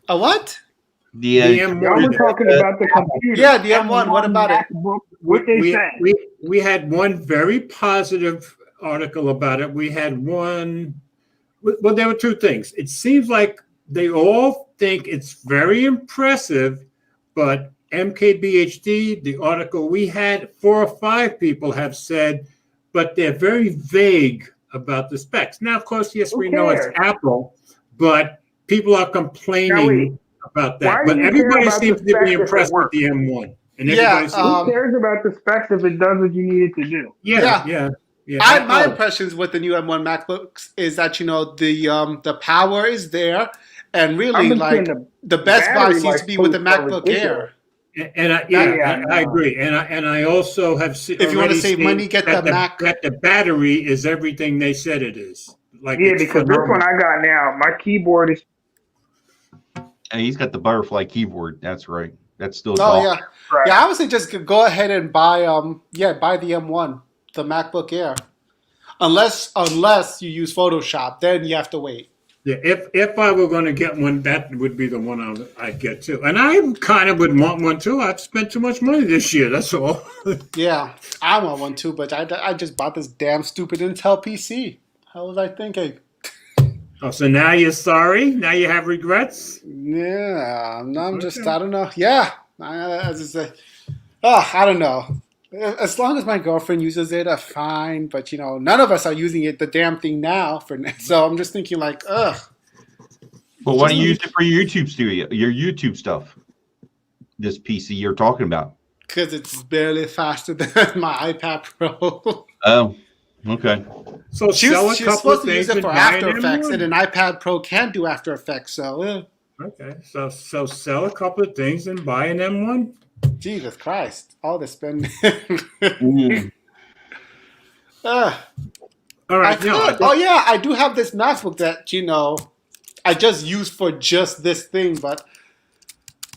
[SPEAKER 2] A what?
[SPEAKER 1] The
[SPEAKER 3] M1.
[SPEAKER 4] Y'all were talking about the computer.
[SPEAKER 2] Yeah, the M1. What about
[SPEAKER 4] MacBook. What they say?
[SPEAKER 3] We had one very positive article about it. We had one. Well, there were two things. It seems like they all think it's very impressive, but MKBHD, the article we had, 4 or 5 people have said, but they're very vague about the specs. Now, of course, yes, we know it's Apple, but people are complaining about that. But everybody seems to be impressed with the M1. And
[SPEAKER 4] who cares about the specs if it does what you need it to do?
[SPEAKER 3] Yeah.
[SPEAKER 2] My impressions with the new M1 MacBooks is that the power is there, and really like the best buy seems to be with the MacBook Air.
[SPEAKER 3] And I agree. And I also have seen.
[SPEAKER 2] If you want to save money, get the Mac.
[SPEAKER 3] That the battery is everything they said it is. Like
[SPEAKER 4] because this one I got now, my keyboard is.
[SPEAKER 1] And he's got the butterfly keyboard. That's right. That's still.
[SPEAKER 2] Yeah. I would say just go ahead and buy buy the M1, the MacBook Air, unless you use Photoshop, then you have to wait.
[SPEAKER 3] Yeah, if I were going to get one, that would be the one I'd get too. And I kind of would want one too. I've spent too much money this year. That's all.
[SPEAKER 2] Yeah, I want one too, but I just bought this damn stupid Intel PC. How was I thinking?
[SPEAKER 3] Oh, so now you're sorry? Now you have regrets?
[SPEAKER 2] Yeah, I'm just, I don't know. Yeah, I don't know. As long as my girlfriend uses it, fine. But none of us are using the damn thing now. So I'm just thinking like, ugh.
[SPEAKER 1] Well, why do you use it for your YouTube studio, your YouTube stuff? This PC you're talking about?
[SPEAKER 2] Because it's barely faster than my iPad Pro.
[SPEAKER 1] Oh, okay.
[SPEAKER 3] So
[SPEAKER 2] she's supposed to use it for After Effects, and an iPad Pro can do After Effects. So
[SPEAKER 3] okay, so sell a couple of things and buy an M1.
[SPEAKER 2] Jesus Christ! All the spending.
[SPEAKER 3] All right.
[SPEAKER 2] I do have this MacBook that I just use for just this thing, but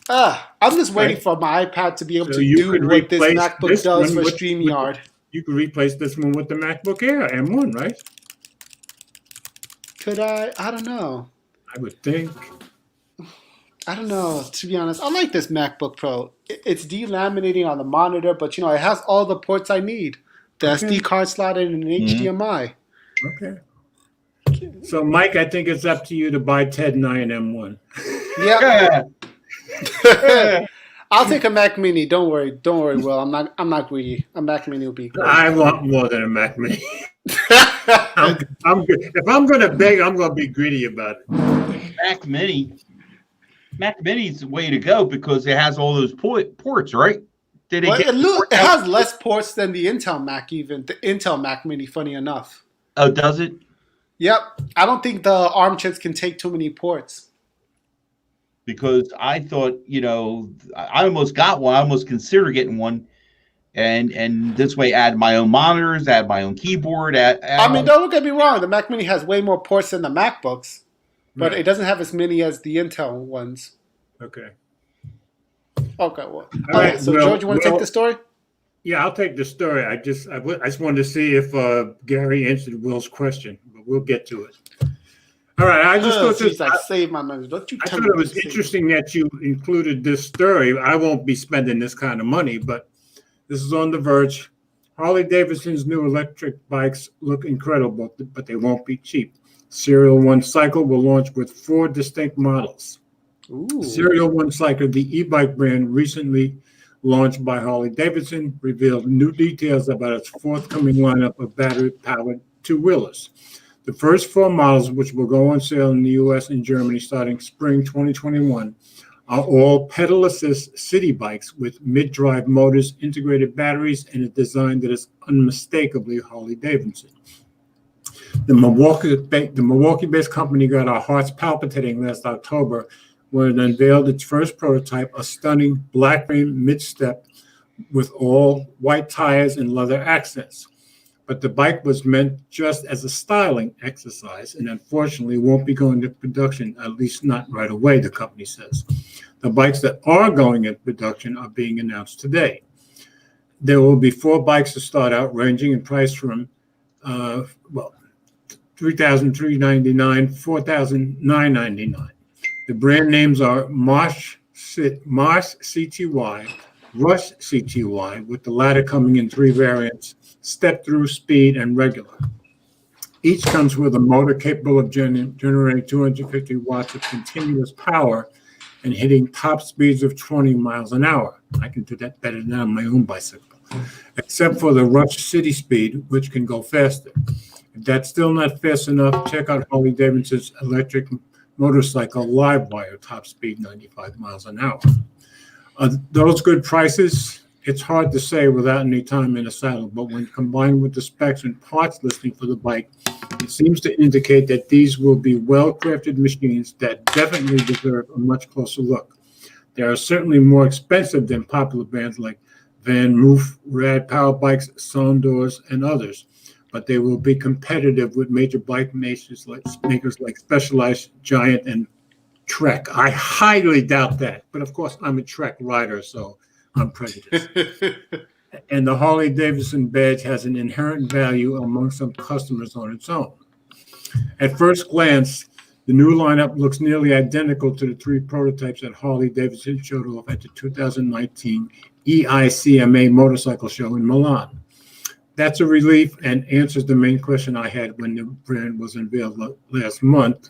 [SPEAKER 2] I'm just waiting for my iPad to be able to do what this MacBook does for StreamYard.
[SPEAKER 3] You could replace this one with the MacBook Air M1, right?
[SPEAKER 2] Could I? I don't know.
[SPEAKER 3] I would think.
[SPEAKER 2] I don't know. To be honest, I like this MacBook Pro. It's delaminating on the monitor, but it has all the ports I need. The SD card slotted in an HDMI.
[SPEAKER 3] Okay. So, Mike, I think it's up to you to buy Ted and I an M1.
[SPEAKER 2] Yeah. I'll take a Mac Mini. Don't worry, Will. I'm not greedy. A Mac Mini will be great.
[SPEAKER 3] I want more than a Mac Mini. I'm good. If I'm going to beg, I'm going to be greedy about it.
[SPEAKER 1] Mac Mini's the way to go because it has all those ports, right?
[SPEAKER 2] It has less ports than the Intel Mac, even the Intel Mac Mini. Funny enough.
[SPEAKER 1] Oh, does it?
[SPEAKER 2] Yep. I don't think the ARM chips can take too many ports.
[SPEAKER 1] Because I thought, I almost got one. I almost considered getting one, and this way add my own monitors, add my own keyboard.
[SPEAKER 2] Don't get me wrong. The Mac Mini has way more ports than the MacBooks, but it doesn't have as many as the Intel ones.
[SPEAKER 3] Okay.
[SPEAKER 2] Okay. Well. All right. So, George, you want to take the story?
[SPEAKER 3] Yeah, I'll take the story. I just wanted to see if Gary answered Will's question, but we'll get to it. All right, I thought
[SPEAKER 2] save my money. Don't you?
[SPEAKER 3] I thought it was interesting that you included this story. I won't be spending this kind of money, but this is on The Verge. Harley Davidson's new electric bikes look incredible, but they won't be cheap. Serial One Cycle will launch with 4 distinct models.
[SPEAKER 2] Ooh.
[SPEAKER 3] Serial One Cycle, the e-bike brand recently launched by Harley Davidson, revealed new details about its forthcoming lineup of battery-powered two-wheelers. The first 4 models, which will go on sale in the U.S. and Germany starting spring 2021, are all pedal assist city bikes with mid-drive motors, integrated batteries, and a design that is unmistakably Harley Davidson. The Milwaukee-based company got our hearts palpitating last October when it unveiled its first prototype, a stunning black frame mid-step with all white tires and leather accents. but the bike was meant just as a styling exercise and unfortunately won't be going into production, at least not right away, the company says. The bikes that are going into production are being announced today. There will be 4 bikes to start out, ranging in price from $3,399, $4,999. The brand names are Mars CTY, Rush CTY, with the latter coming in 3 variants: step through, speed, and regular. Each comes with a motor capable of generating 250 watts of continuous power and hitting top speeds of 20 miles an hour. I can do that better than on my own bicycle, except for the Rush City Speed, which can go faster. If that's still not fast enough, check out Harley-Davidson's electric motorcycle Livewire, top speed 95 miles an hour. Are those good prices? It's hard to say without any time in the saddle, but when combined with the specs and parts listing for the bike, it seems to indicate that these will be well-crafted machines that definitely deserve a much closer look. They are certainly more expensive than popular brands like Van Moof, Rad Power Bikes, Sondors, and others, but they will be competitive with major bike makers like Specialized, Giant, and Trek. I highly doubt that, but of course I'm a Trek rider, so I'm prejudiced. And the Harley-Davidson badge has an inherent value among some customers on its own. At first glance, the new lineup looks nearly identical to the 3 prototypes that Harley-Davidson showed off at the 2019 EICMA motorcycle show in Milan. That's a relief and answers the main question I had when the brand was unveiled last month,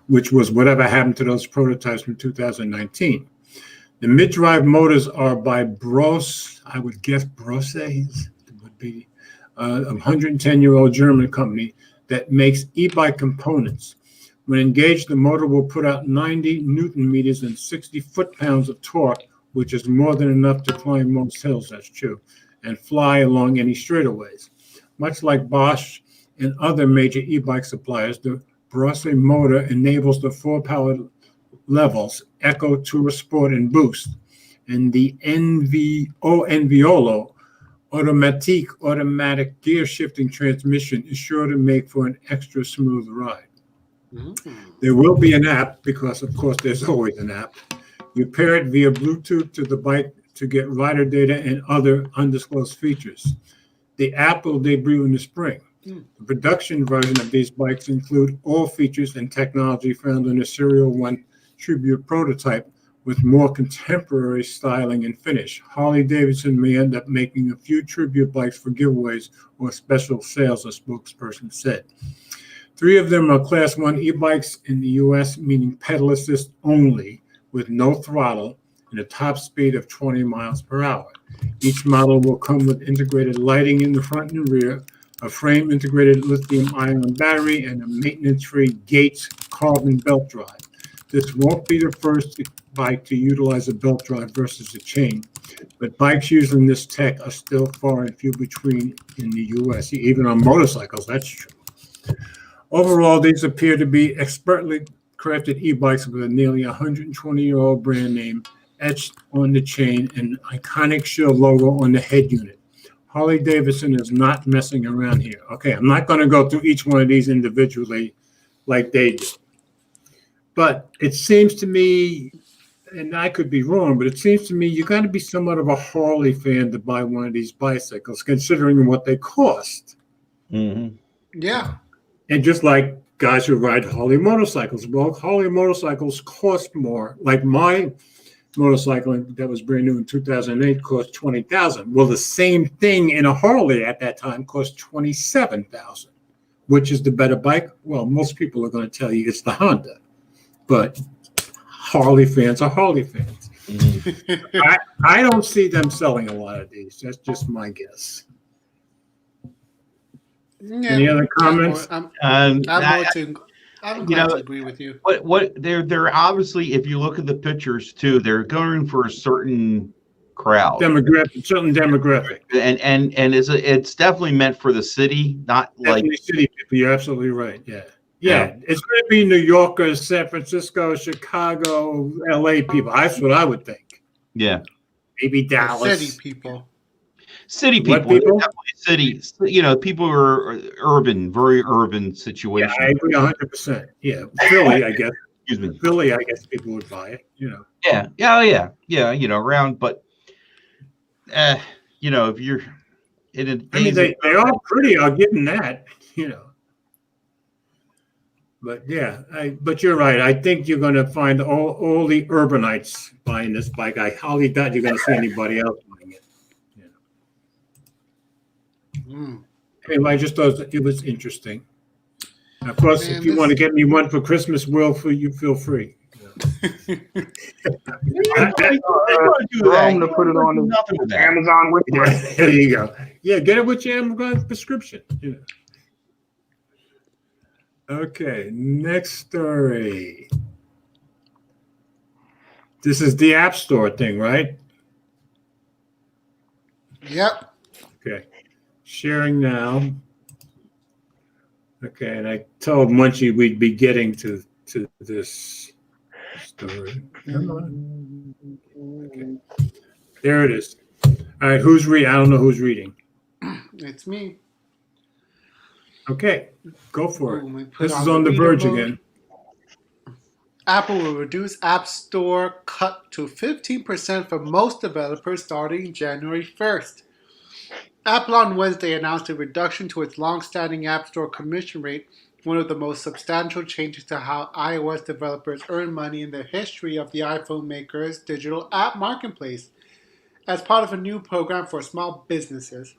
[SPEAKER 3] which was whatever happened to those prototypes from 2019. The mid-drive motors are by Bros, I would guess Brose would be a 110-year-old German company that makes e-bike components. When engaged, the motor will put out 90 Newton meters and 60 foot-pounds of torque, which is more than enough to climb most hills, that's true, and fly along any straightaways. Much like Bosch and other major e-bike suppliers, the Brose motor enables the 4 power levels: Eco, Tour, Sport, and Boost. And the Enviolo automatic gear shifting transmission is sure to make for an extra smooth ride. There will be an app, because of course there's always an app. You pair it via Bluetooth to the bike to get rider data and other undisclosed features. The app will debut in the spring. The production version of these bikes include all features and technology found in the Serial 1 Tribute prototype, with more contemporary styling and finish. Harley-Davidson may end up making a few Tribute bikes for giveaways or special sales, a spokesperson said. 3 of them are Class 1 e-bikes in the U.S., meaning pedal assist only, with no throttle and a top speed of 20 miles per hour. Each model will come with integrated lighting in the front and rear, a frame-integrated lithium-ion battery, and a maintenance-free Gates carbon belt drive. This won't be the first bike to utilize a belt drive versus a chain, but bikes using this tech are still far and few between in the U.S., even on motorcycles, that's true. Overall, these appear to be expertly crafted e-bikes with a nearly 120-year-old brand name etched on the chain and iconic shield logo on the head unit. Harley-Davidson is not messing around here. Okay, I'm not going to go through each one of these individually like they do. But it seems to me, and I could be wrong, but it seems to me you got to be somewhat of a Harley fan to buy one of these bicycles, considering what they cost.
[SPEAKER 1] Mm-hmm.
[SPEAKER 2] Yeah.
[SPEAKER 3] And just like guys who ride Harley motorcycles, well, Harley motorcycles cost more. Like my motorcycle that was brand new in 2008 cost $20,000. Well, the same thing in a Harley at that time cost $27,000. Which is the better bike? Well, most people are going to tell you it's the Honda. But Harley fans are Harley fans. Mm-hmm. I don't see them selling a lot of these. That's just my guess.
[SPEAKER 2] Yeah,
[SPEAKER 3] any other comments?
[SPEAKER 2] I'm going to agree with you.
[SPEAKER 1] What they're obviously, if you look at the pictures too, they're going for a certain crowd,
[SPEAKER 3] certain demographic,
[SPEAKER 1] and it's definitely meant for the city, not definitely like
[SPEAKER 3] city people. You're absolutely right. Yeah, it's going to be New Yorkers, San Francisco, Chicago, LA people. That's what I would think.
[SPEAKER 1] Yeah,
[SPEAKER 3] maybe Dallas.
[SPEAKER 2] City people.
[SPEAKER 1] city
[SPEAKER 3] What
[SPEAKER 1] people,
[SPEAKER 3] people?
[SPEAKER 1] definitely city. People who are urban, very urban
[SPEAKER 3] Yeah,
[SPEAKER 1] situation.
[SPEAKER 3] I agree 100%. Yeah, Philly, I guess.
[SPEAKER 1] Excuse me.
[SPEAKER 3] Philly, I guess people would buy it.
[SPEAKER 1] Yeah, yeah. Around, but if you're in a
[SPEAKER 3] I mean,
[SPEAKER 1] days of
[SPEAKER 3] they are pretty. I'll give them that. But yeah, but you're right. I think you're going to find all the urbanites buying this bike. I highly doubt you're going to see anybody else buying it.
[SPEAKER 2] Mm.
[SPEAKER 3] Anyway, I just thought it was interesting. Of course,
[SPEAKER 2] Man,
[SPEAKER 3] if you want to get me one for Christmas, you feel free.
[SPEAKER 4] Rome to put it on the Amazon wish list.
[SPEAKER 3] There you go. Yeah, get it with your Amazon prescription. Okay, next story. This is the App Store thing, right?
[SPEAKER 2] Yep.
[SPEAKER 3] Okay. Sharing now. Okay, and I told Munchie we'd be getting to this story. Come on. Okay. There it is. All right, who's reading? I don't know who's reading.
[SPEAKER 2] It's me.
[SPEAKER 3] Okay, go for
[SPEAKER 2] Ooh,
[SPEAKER 3] it. This is on the verge again.
[SPEAKER 2] Apple will reduce App Store cut to 15% for most developers starting January 1st. Apple on Wednesday announced a reduction to its long-standing App Store commission rate, one of the most substantial changes to how iOS developers earn money in the history of the iPhone maker's digital app marketplace, as part of a new program for small businesses.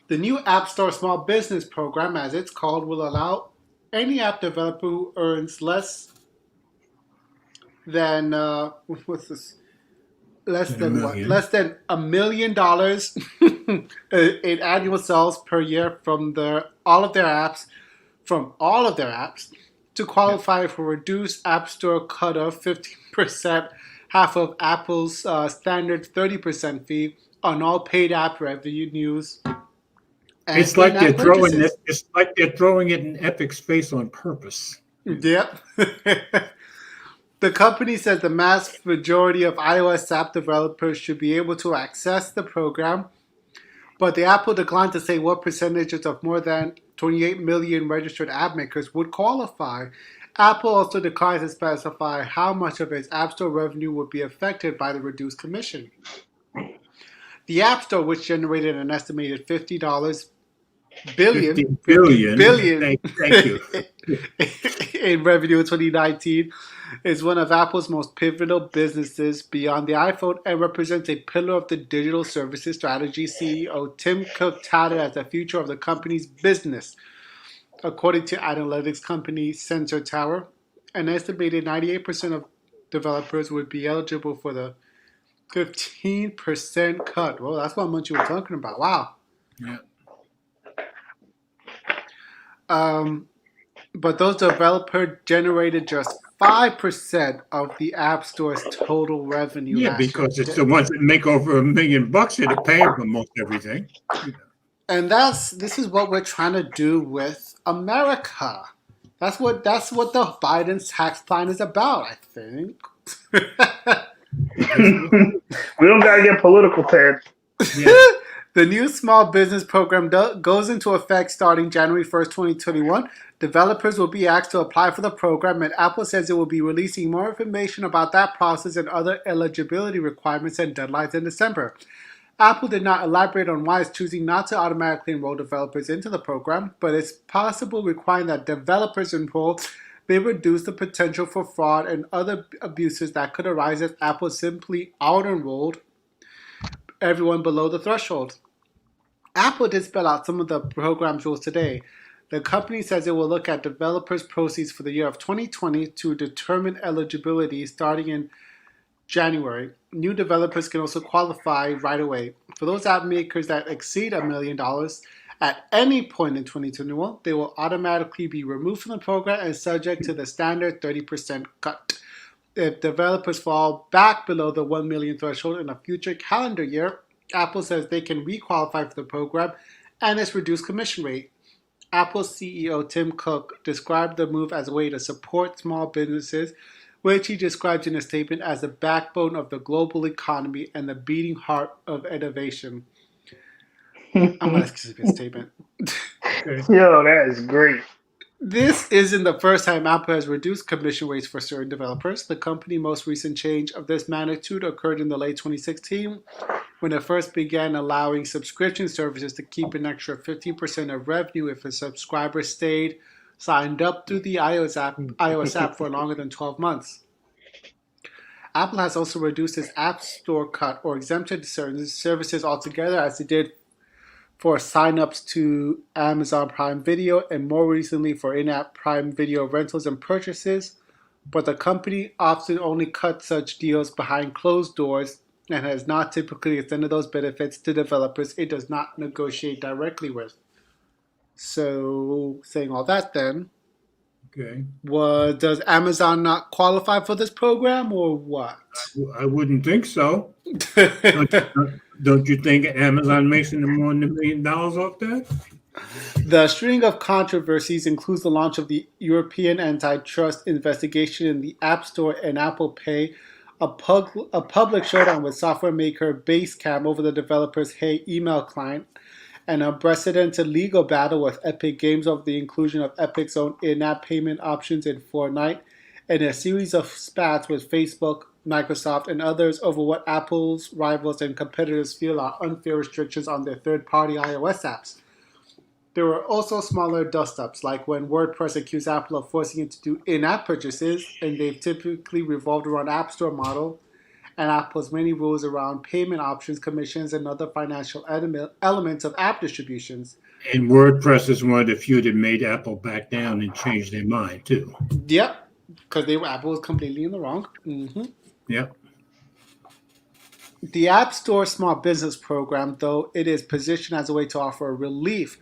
[SPEAKER 2] The new App Store Small Business Program, as it's called, will allow any app developer who earns less than what's this? Less than what? Less than $1 million in annual sales per year from all of their apps, to qualify for reduced App Store cut of 15%, half of Apple's standard 30% fee on all paid app revenues.
[SPEAKER 3] It's like they're throwing it. It's like they're throwing it in Epic's face on purpose.
[SPEAKER 2] Yep. The company says the mass majority of iOS app developers should be able to access the program, but the Apple declined to say what percentages of more than 28 million registered app makers would qualify. Apple also declined to specify how much of its App Store revenue would be affected by the reduced commission. The App Store, which generated an estimated $50 billion
[SPEAKER 3] Thank you.
[SPEAKER 2] in revenue in 2019, is one of Apple's most pivotal businesses beyond the iPhone and represents a pillar of the digital services strategy. CEO Tim Cook touted as the future of the company's business. According to analytics company Sensor Tower, an estimated 98% of developers would be eligible for the 15% cut. Well, that's what much you were talking about. Wow.
[SPEAKER 3] Yeah.
[SPEAKER 2] But those developers generated just 5% of the App Store's total revenue.
[SPEAKER 3] Yeah, because it's the ones that make over $1 million that are paying for most everything.
[SPEAKER 2] And this is what we're trying to do with America. That's what the Biden tax plan is about, I think.
[SPEAKER 4] We don't gotta get political, Ted.
[SPEAKER 3] Yeah.
[SPEAKER 2] The new small business program goes into effect starting January 1st, 2021. Developers will be asked to apply for the program, and Apple says it will be releasing more information about that process and other eligibility requirements and deadlines in December. Apple did not elaborate on why it's choosing not to automatically enroll developers into the program, but it's possible requiring that developers enroll may reduce the potential for fraud and other abuses that could arise if Apple simply out-enrolled everyone below the threshold. Apple did spell out some of the program's rules today. The company says it will look at developers' proceeds for the year of 2020 to determine eligibility starting in January. New developers can also qualify right away. For those app makers that exceed $1 million at any point in 2021, they will automatically be removed from the program and subject to the standard 30% cut. If developers fall back below the 1 million threshold in a future calendar year, Apple says they can re-qualify for the program and its reduced commission rate. Apple CEO Tim Cook described the move as a way to support small businesses which he describes in a statement as the backbone of the global economy and the beating heart of innovation. I'm going to skip his statement.
[SPEAKER 4] Yo, that is great.
[SPEAKER 2] This isn't the first time Apple has reduced commission rates for certain developers. The company's most recent change of this magnitude occurred in the late 2016 when it first began allowing subscription services to keep an extra 15% of revenue if a subscriber stayed signed up through the iOS app for longer than 12 months. Apple has also reduced its App Store cut or exempted certain services altogether, as it did for signups to Amazon Prime Video and more recently for in-app Prime Video rentals and purchases, but the company often only cuts such deals behind closed doors and has not typically extended those benefits to developers it does not negotiate directly with. So, saying all that then, does Amazon not qualify for this program or what?
[SPEAKER 3] I wouldn't think so. Don't you think Amazon makes more than $1 million off that?
[SPEAKER 2] The string of controversies includes the launch of the European antitrust investigation in the App Store and Apple Pay, a public showdown with software maker Basecamp over the developer's Hey email client, an unprecedented legal battle with Epic Games over the inclusion of Epic's own in-app payment options in Fortnite, and a series of spats with Facebook, Microsoft, and others over what Apple's rivals and competitors feel are unfair restrictions on their third-party iOS apps. There were also smaller dust-ups, like when WordPress accused Apple of forcing it to do in-app purchases, and they've typically revolved around App Store model, and Apple's many rules around payment options, commissions, and other financial elements of app distributions.
[SPEAKER 3] And WordPress is one of the few that made Apple back down and change their mind, too.
[SPEAKER 2] Yep, because Apple was completely in the wrong. Mm-hmm.
[SPEAKER 3] Yep.
[SPEAKER 2] The App Store Small Business Program, though it is positioned as a way to offer relief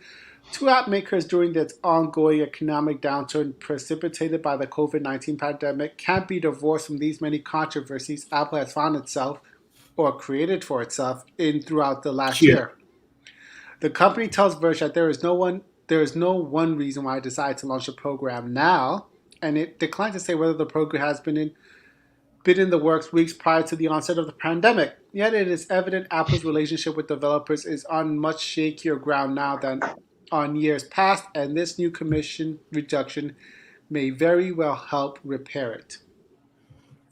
[SPEAKER 2] to app makers during this ongoing economic downturn precipitated by the COVID-19 pandemic, can't be divorced from these many controversies Apple has found itself, or created for itself, in throughout the last year. The company tells Verge that there is no one reason why it decided to launch the program now, and it declined to say whether the program has been in the works weeks prior to the onset of the pandemic. Yet it is evident Apple's relationship with developers is on much shakier ground now than on years past, and this new commission reduction may very well help repair it.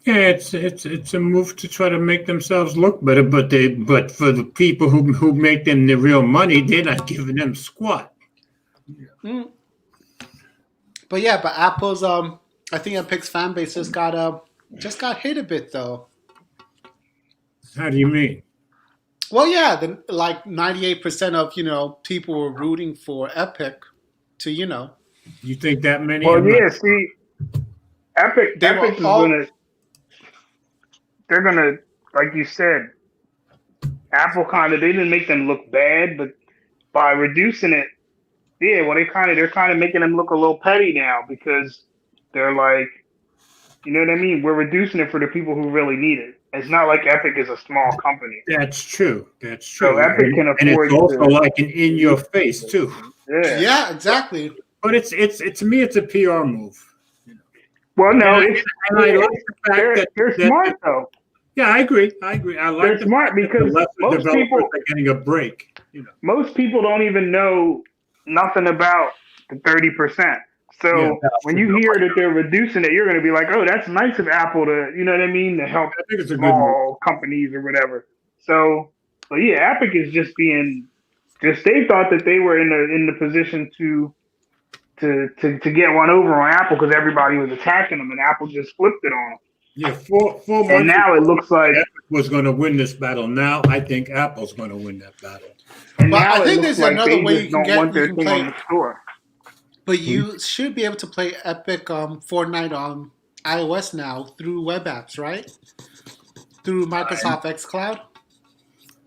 [SPEAKER 3] Yeah, it's a move to try to make themselves look better, but for the people who make them the real money, they're not giving them squat.
[SPEAKER 2] Mm. But Apple's I think Epic's fan base just got hit a bit though.
[SPEAKER 3] How do you mean?
[SPEAKER 2] Well, yeah, like 98% of people were rooting for Epic to
[SPEAKER 3] You think that many?
[SPEAKER 4] Well, yeah. See, Epic is they're gonna, like you said, Apple they didn't make them look bad, but by reducing it, they're kind of making them look a little petty now because they're like, you know what I mean? We're reducing it for the people who really need it. It's not like Epic is a small company.
[SPEAKER 3] That's true.
[SPEAKER 4] So Epic can afford,
[SPEAKER 3] and it's also like an in your face too.
[SPEAKER 2] Yeah, exactly.
[SPEAKER 3] But it's to me, it's a PR move.
[SPEAKER 4] Well, no,
[SPEAKER 3] I like the fact that
[SPEAKER 4] they're smart though.
[SPEAKER 3] Yeah, I agree. I like
[SPEAKER 4] they're smart because most people
[SPEAKER 3] are getting a break.
[SPEAKER 4] Most people don't even know nothing about the 30%. So when you hear that they're reducing it, you're going to be like, "Oh, that's nice of Apple to, you know what I mean, to help small companies or whatever." So yeah, Epic is just they thought that they were in the position to get one over on Apple because everybody was attacking them, and Apple just flipped it on them.
[SPEAKER 3] Yeah, 4 months.
[SPEAKER 4] And now it looks like
[SPEAKER 3] Epic was going to win this battle. Now I think Apple's going to win that battle.
[SPEAKER 4] And
[SPEAKER 2] but
[SPEAKER 4] now
[SPEAKER 2] I think there's another way you can
[SPEAKER 4] play on the store.
[SPEAKER 2] But you should be able to play Epic Fortnite on iOS now through web apps, right? Through Microsoft xCloud.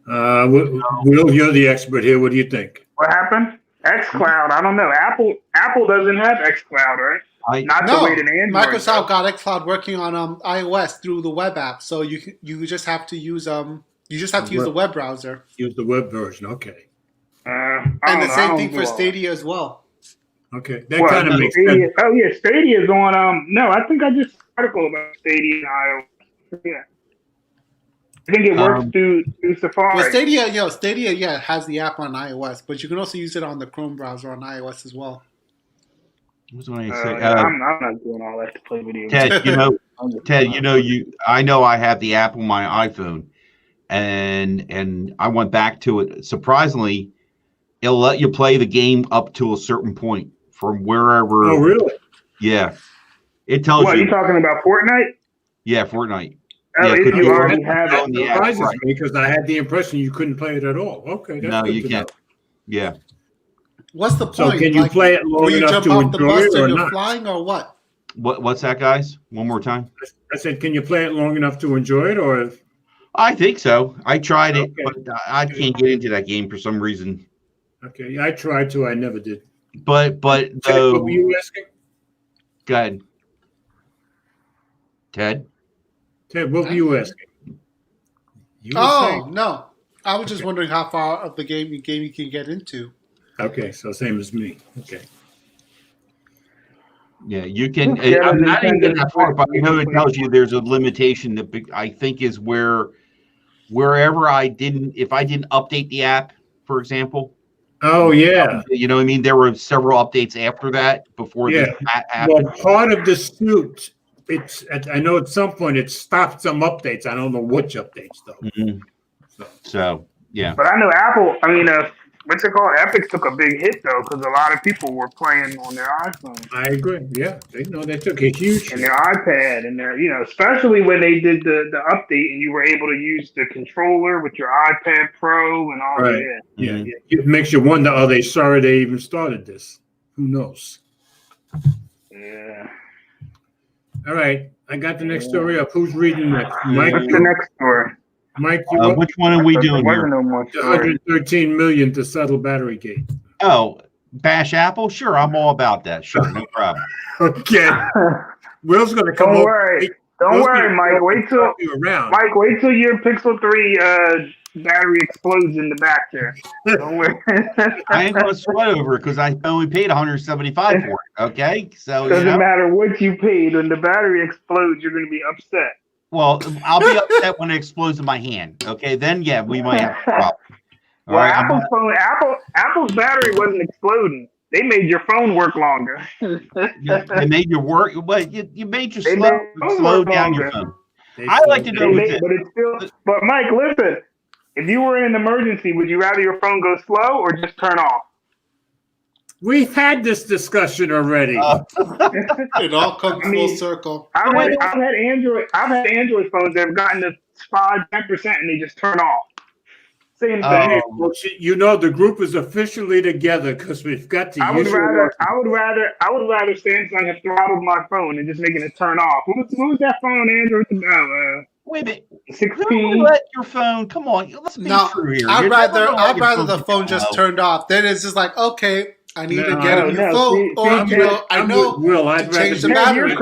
[SPEAKER 3] Will, you're the expert here. What do you think?
[SPEAKER 4] What happened? xCloud. I don't know. Apple doesn't have xCloud, right? The way that Android
[SPEAKER 2] Microsoft got xCloud working on iOS through the web app, so you just have to use the web browser.
[SPEAKER 3] Use the web version, okay.
[SPEAKER 2] And the same thing for Stadia as well.
[SPEAKER 3] Okay, that kind of makes
[SPEAKER 4] Stadia,
[SPEAKER 3] sense.
[SPEAKER 4] Oh yeah, Stadia is on. No, I think I article about Stadia and iOS. Yeah. I think it works through Safari.
[SPEAKER 2] Well, Stadia, yeah, has the app on iOS, but you can also use it on the Chrome browser on iOS as well.
[SPEAKER 1] What's what I say?
[SPEAKER 4] I'm not doing all that to play video games.
[SPEAKER 1] Ted, I know I have the app on my iPhone, and I went back to it. Surprisingly, it'll let you play the game up to a certain point from wherever.
[SPEAKER 3] Oh, really?
[SPEAKER 1] Yeah, it tells you.
[SPEAKER 4] What, are you talking about Fortnite?
[SPEAKER 1] Yeah, Fortnite.
[SPEAKER 4] Oh,
[SPEAKER 1] yeah,
[SPEAKER 4] if you already have it.
[SPEAKER 1] It
[SPEAKER 3] surprises me because I had the impression you couldn't play it at all. Okay,
[SPEAKER 1] no, you can't. Yeah.
[SPEAKER 2] What's the point?
[SPEAKER 3] So can you play it long enough to enjoy it or not?
[SPEAKER 2] Flying or what?
[SPEAKER 1] What's that, guys? One more time.
[SPEAKER 3] I said, can you play it long enough to enjoy it, or?
[SPEAKER 1] I think so. I tried it, but I can't get into that game for some reason.
[SPEAKER 3] Okay, I tried to. I never did.
[SPEAKER 1] But
[SPEAKER 3] Ted, what were you asking?
[SPEAKER 1] Go ahead, Ted.
[SPEAKER 3] Ted, what were you asking?
[SPEAKER 2] No, I was just wondering how far of the game you can get into.
[SPEAKER 3] Okay, so same as me. Okay.
[SPEAKER 1] Yeah, you can. I'm not even getting that far, but I know it tells you there's a limitation that I think is wherever if I didn't update the app, for example.
[SPEAKER 3] Oh yeah.
[SPEAKER 1] You know what I mean? There were several updates after that before this happened.
[SPEAKER 3] Well, part of the suit, I know at some point it stopped some updates. I don't know which updates though.
[SPEAKER 1] Mm-hmm. So yeah.
[SPEAKER 4] But I know Apple. I mean, what's it called? Epic took a big hit though, because a lot of people were playing on their iPhone.
[SPEAKER 3] I agree. Yeah, they took a huge
[SPEAKER 4] and their iPad and their, especially when they did the update and you were able to use the controller with your iPad Pro and all that.
[SPEAKER 3] Yeah, yeah. It makes you wonder: are they sorry they even started this? Who knows?
[SPEAKER 4] Yeah.
[SPEAKER 3] All right, I got the next story up. Who's reading next? Mike.
[SPEAKER 4] What's the next story?
[SPEAKER 3] Mike,
[SPEAKER 1] which one are we doing here?
[SPEAKER 4] No more
[SPEAKER 3] 113 million to settle Batterygate.
[SPEAKER 1] Oh, bash Apple? Sure, I'm all about that. Sure, no problem.
[SPEAKER 3] Okay. Will's going to come over.
[SPEAKER 4] Don't worry, Mike. Wait till your Pixel 3 battery explodes in the back there. Don't worry.
[SPEAKER 1] I ain't going to sweat over it because I only paid $175 for it. Okay, so
[SPEAKER 4] doesn't matter what you paid. When the battery explodes, you're going to be upset.
[SPEAKER 1] Well, I'll be upset when it explodes in my hand. Okay, then yeah, we might have a problem.
[SPEAKER 4] Well, Apple's battery wasn't exploding. They made your phone work longer.
[SPEAKER 1] They made your work. Well, you made your slow down your phone. I like to know.
[SPEAKER 4] But it's still. But Mike, listen. If you were in an emergency, would you rather your phone go slow or just turn off?
[SPEAKER 3] We've had this discussion already.
[SPEAKER 2] It all comes full circle.
[SPEAKER 4] I've had Android phones that have gotten to 5-10% and they just turn off. Same thing.
[SPEAKER 3] Well, the group is officially together because we've got to.
[SPEAKER 4] I would rather Samsung have throttled my phone and just making it turn off. What was that phone Android about?
[SPEAKER 1] Wait a minute.
[SPEAKER 4] 16.
[SPEAKER 1] Let your phone. Come on. Let's be true here.
[SPEAKER 2] I'd rather the phone just turned off. Then it's just like, okay, I need to get a new phone,
[SPEAKER 3] I'd
[SPEAKER 2] change the battery.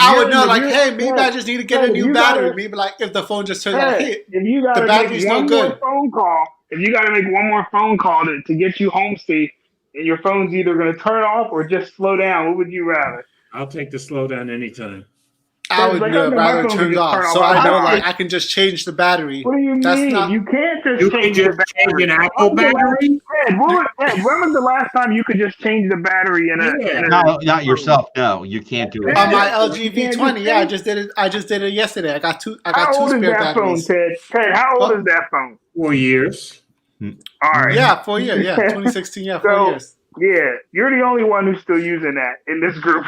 [SPEAKER 2] I would know, like, hey, maybe I just need to get a new battery. Maybe like if the phone just turns off, hey, the battery's no good.
[SPEAKER 4] If you got to make one more phone call to get you home safe, and your phone's either going to turn off or just slow down, what would you rather?
[SPEAKER 3] I'll take the slow down anytime.
[SPEAKER 2] I would rather turn it off, so I know I can just change the battery.
[SPEAKER 4] What do you mean? You can't just change
[SPEAKER 3] an Apple battery?
[SPEAKER 4] When was the last time you could just change the battery in a
[SPEAKER 1] not yourself. No, you can't do it.
[SPEAKER 2] On my LG V20, I just did it. I just did it yesterday. I got two spare batteries.
[SPEAKER 4] Ted, how old is that phone?
[SPEAKER 3] 4 years.
[SPEAKER 4] All right.
[SPEAKER 2] Yeah, 4 years. Yeah, 2016. Yeah, 4 years.
[SPEAKER 4] Yeah, you're the only one who's still using that in this group.